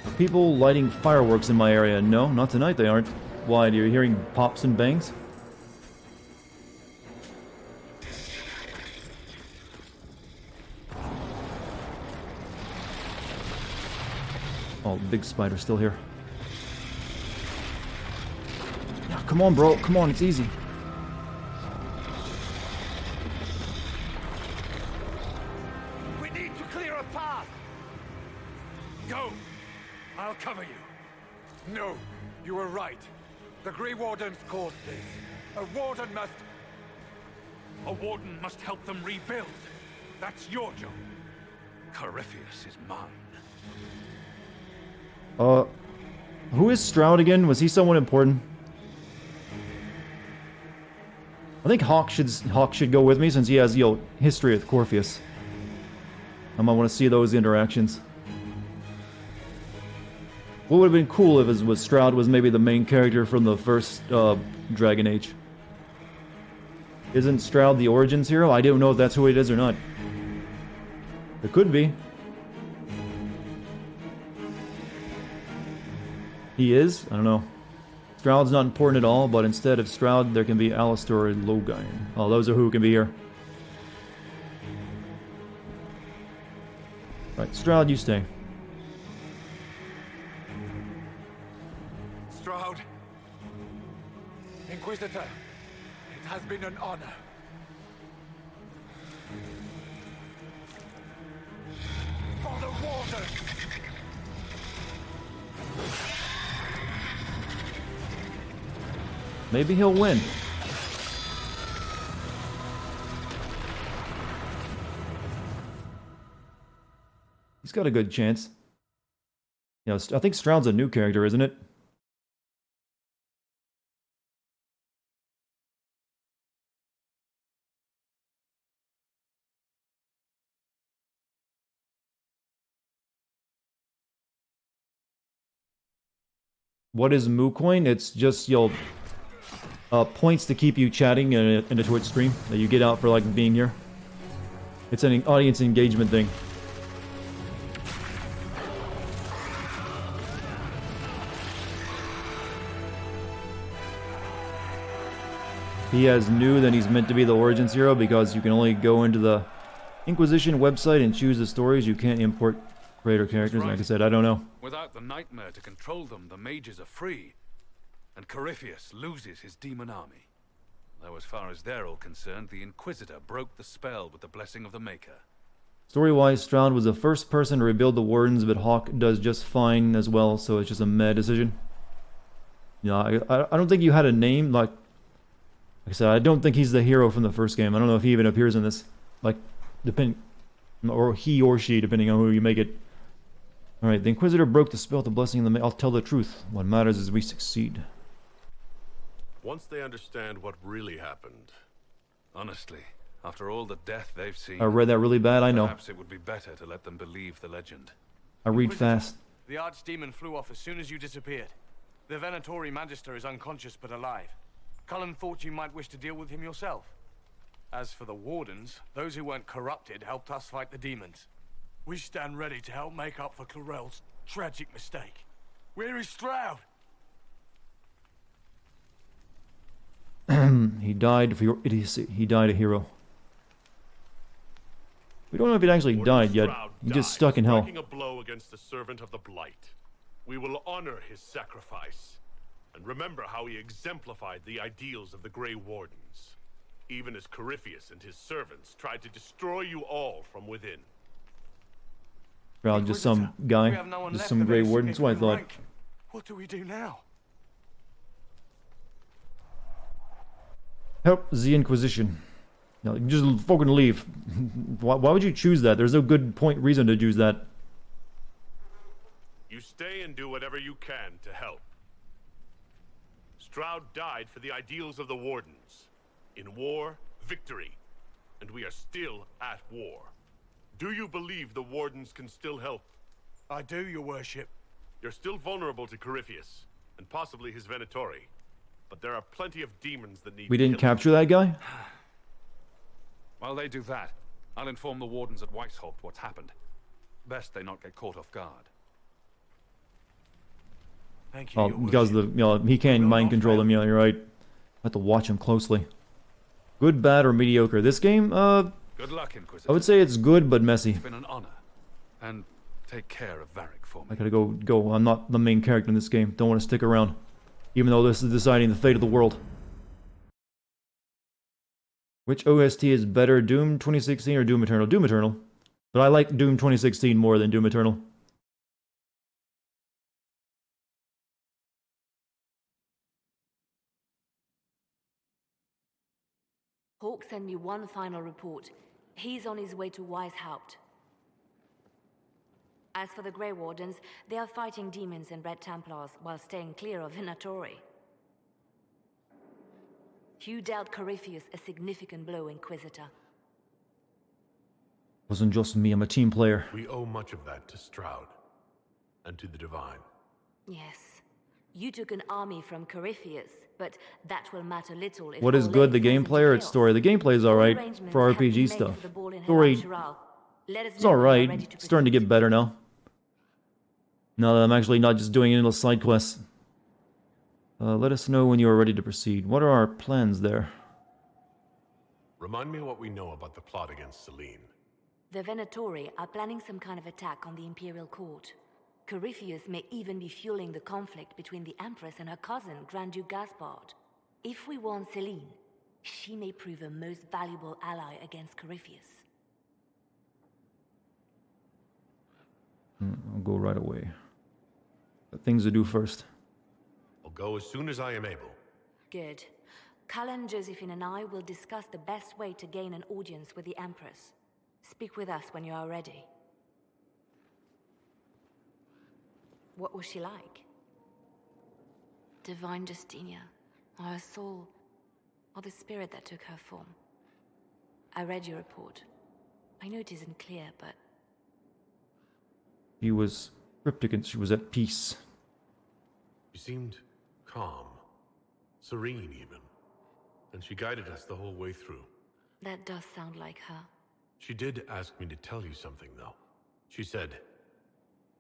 Are people lighting fireworks in my area? No, not tonight they aren't. Why, are you hearing pops and bangs? Oh, the big spider's still here. Yeah, come on, bro. Come on, it's easy. We need to clear a path! Go! I'll cover you. No, you were right. The Grey Wardens caused this. A warden must... A warden must help them rebuild. That's your job. Corypheus is mine. Who is Stroud again? Was he someone important? I think Hawk should go with me since he has, history with Corypheus. I might want to see those interactions. What would have been cool if was Stroud was maybe the main character from the first Dragon Age. Isn't Stroud the Origins hero? I don't know if that's who it is or not. It could be. He is? I don't know. Stroud's not important at all, but instead of Stroud, there can be Alistair and Loghain. Oh, those are who can be here. Right, Stroud, you stay. Stroud. Inquisitor, it has been an honor. For the Warden! Maybe he'll win. He's got a good chance. I think Stroud's a new character, isn't it? What is MooCoin? It's just, points to keep you chatting in a Twitch stream that you get out for, being here. It's an audience engagement thing. He has new that he's meant to be the Origins hero because you can only go into the Inquisition website and choose the stories. You can't import creator characters. Right. Like I said, I don't know. Without the nightmare to control them, the mages are free. And Corypheus loses his demon army. Though as far as they're all concerned, the Inquisitor broke the spell with the blessing of the Maker. Story-wise, Stroud was the first person to rebuild the Wardens, but Hawk does just fine as well, so it's just a meh decision. I don't think you had a name, like I said, I don't think he's the hero from the first game. I don't know if he even appears in this. Or he or she, depending on who you make it. Alright, the Inquisitor broke the spell with the blessing of the Maker. I'll tell the truth. What matters is we succeed. Once they understand what really happened. Honestly, after all the death they've seen... I read that really bad, I know. Perhaps it would be better to let them believe the legend. I read fast. The Archdemon flew off as soon as you disappeared. The Venatori Magister is unconscious but alive. Cullen thought you might wish to deal with him yourself. As for the Wardens, those who weren't corrupted helped us fight the demons. We stand ready to help make up for Corell's tragic mistake. Where is Stroud? He died for your idiocy. He died a hero. We don't know if he actually died yet. He just stuck in hell. Striking a blow against the servant of the Blight. We will honor his sacrifice, and remember how he exemplified the ideals of the Grey Wardens, even as Corypheus and his servants tried to destroy you all from within. Well, just some guy, just some Grey Warden. That's what I thought. What do we do now? Help the Inquisition. No, just fucking leave. Why would you choose that? There's no good reason to choose that. You stay and do whatever you can to help. Stroud died for the ideals of the Wardens. In war, victory. And we are still at war. Do you believe the Wardens can still help? I do, your worship. You're still vulnerable to Corypheus, and possibly his Venatori. But there are plenty of demons that need We didn't killing. capture that guy? While they do that, I'll inform the Wardens at Weishaupt what's happened. Best they not get caught off guard. Thank you, Oh, your because worship. he can't mind control them. Yeah, you're right. I have to watch him closely. Good, bad, or mediocre? This game, Good luck, Inquisitor. I would say it's good but messy. It's been an honor. And take care of Varric for me. I gotta go. I'm not the main character in this game. Don't want to stick around, even though this is deciding the fate of the world. Which OST is better, Doom 2016 or Doom Eternal? Doom Eternal. But I like Doom 2016 more than Doom Eternal. Hawk sent me one final report. He's on his way to Weishaupt. As for the Grey Wardens, they are fighting demons and Red Templars while staying clear of Venatori. You dealt Corypheus a significant blow, Inquisitor. Wasn't just me, I'm a team player. We owe much of that to Stroud, and to the Divine. Yes. You took an army from Corypheus, but that will matter little if What is good, the gameplay or its story? The gameplay is alright for RPG stuff. Story, it's alright. It's starting to get better now. Now that I'm actually not just doing endless side quests. Let us know when you are ready to proceed. What are our plans there? Remind me what we know about the plot against Selene. The Venatori are planning some kind of attack on the Imperial Court. Corypheus may even be fueling the conflict between the Empress and her cousin, Grand Duke Gaspard. If we warn Selene, she may prove a most valuable ally against Corypheus. I'll go right away. Got things to do first. I'll go as soon as I am able. Good. Cullen, Josephine, and I will discuss the best way to gain an audience with the Empress. Speak with us when you are ready. What was she like? Divine Justinia, or her soul, or the spirit that took her form. I read your report. I know it isn't clear, but... She was cryptic and she was at peace. She seemed calm, serene even, and she guided us the whole way through. That does sound like her. She did ask me to tell you something, though. She said,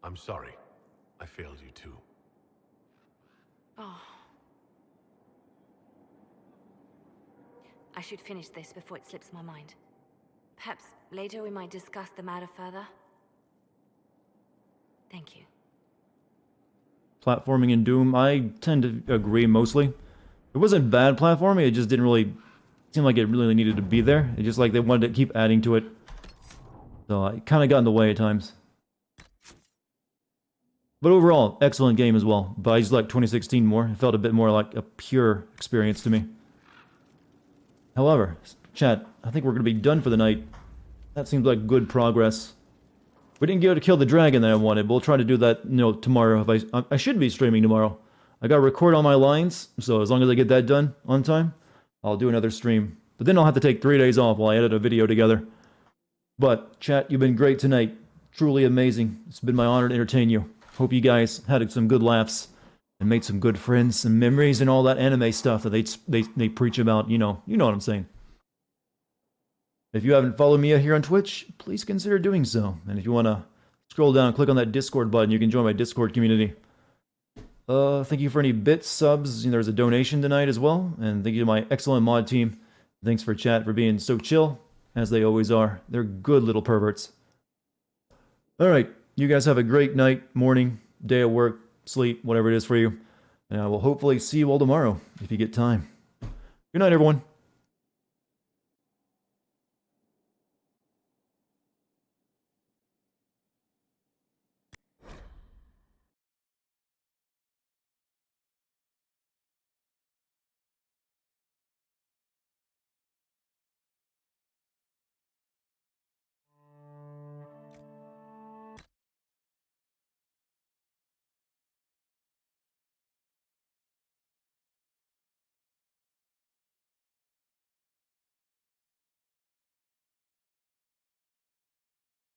"I'm sorry. I failed you too." Oh. I should finish this before it slips my mind. Perhaps later we might discuss the matter further. Thank you. Platforming in Doom, I tend to agree mostly. It wasn't bad platforming, it just didn't really seem like it really needed to be there. It's just like they wanted to keep adding to it. So I kind of got in the way at times. But overall, excellent game as well. But I just like 2016 more. It felt a bit more like a pure experience to me. However, chat, I think we're going to be done for the night. That seems like good progress. We didn't get to kill the dragon that I wanted, but we'll try to do that, tomorrow. If I should be streaming tomorrow. I got to record all my lines, so as long as I get that done on time, I'll do another stream. But then I'll have to take 3 days off while I edit a video together. But, chat, you've been great tonight. Truly amazing. It's been my honor to entertain you. Hope you guys had some good laughs. and made some good friends, some memories, and all that anime stuff that they preach about. You know what I'm saying. If you haven't followed me here on Twitch, please consider doing so. And if you want to scroll down and click on that Discord button, you can join my Discord community. Thank you for any bits, subs. There's a donation tonight as well. And thank you to my excellent mod team. Thanks for chat for being so chill, as they always are. They're good little perverts. Alright, you guys have a great night, morning, day at work, sleep, whatever it is for you. And I will hopefully see you all tomorrow, if you get time. Good night, everyone.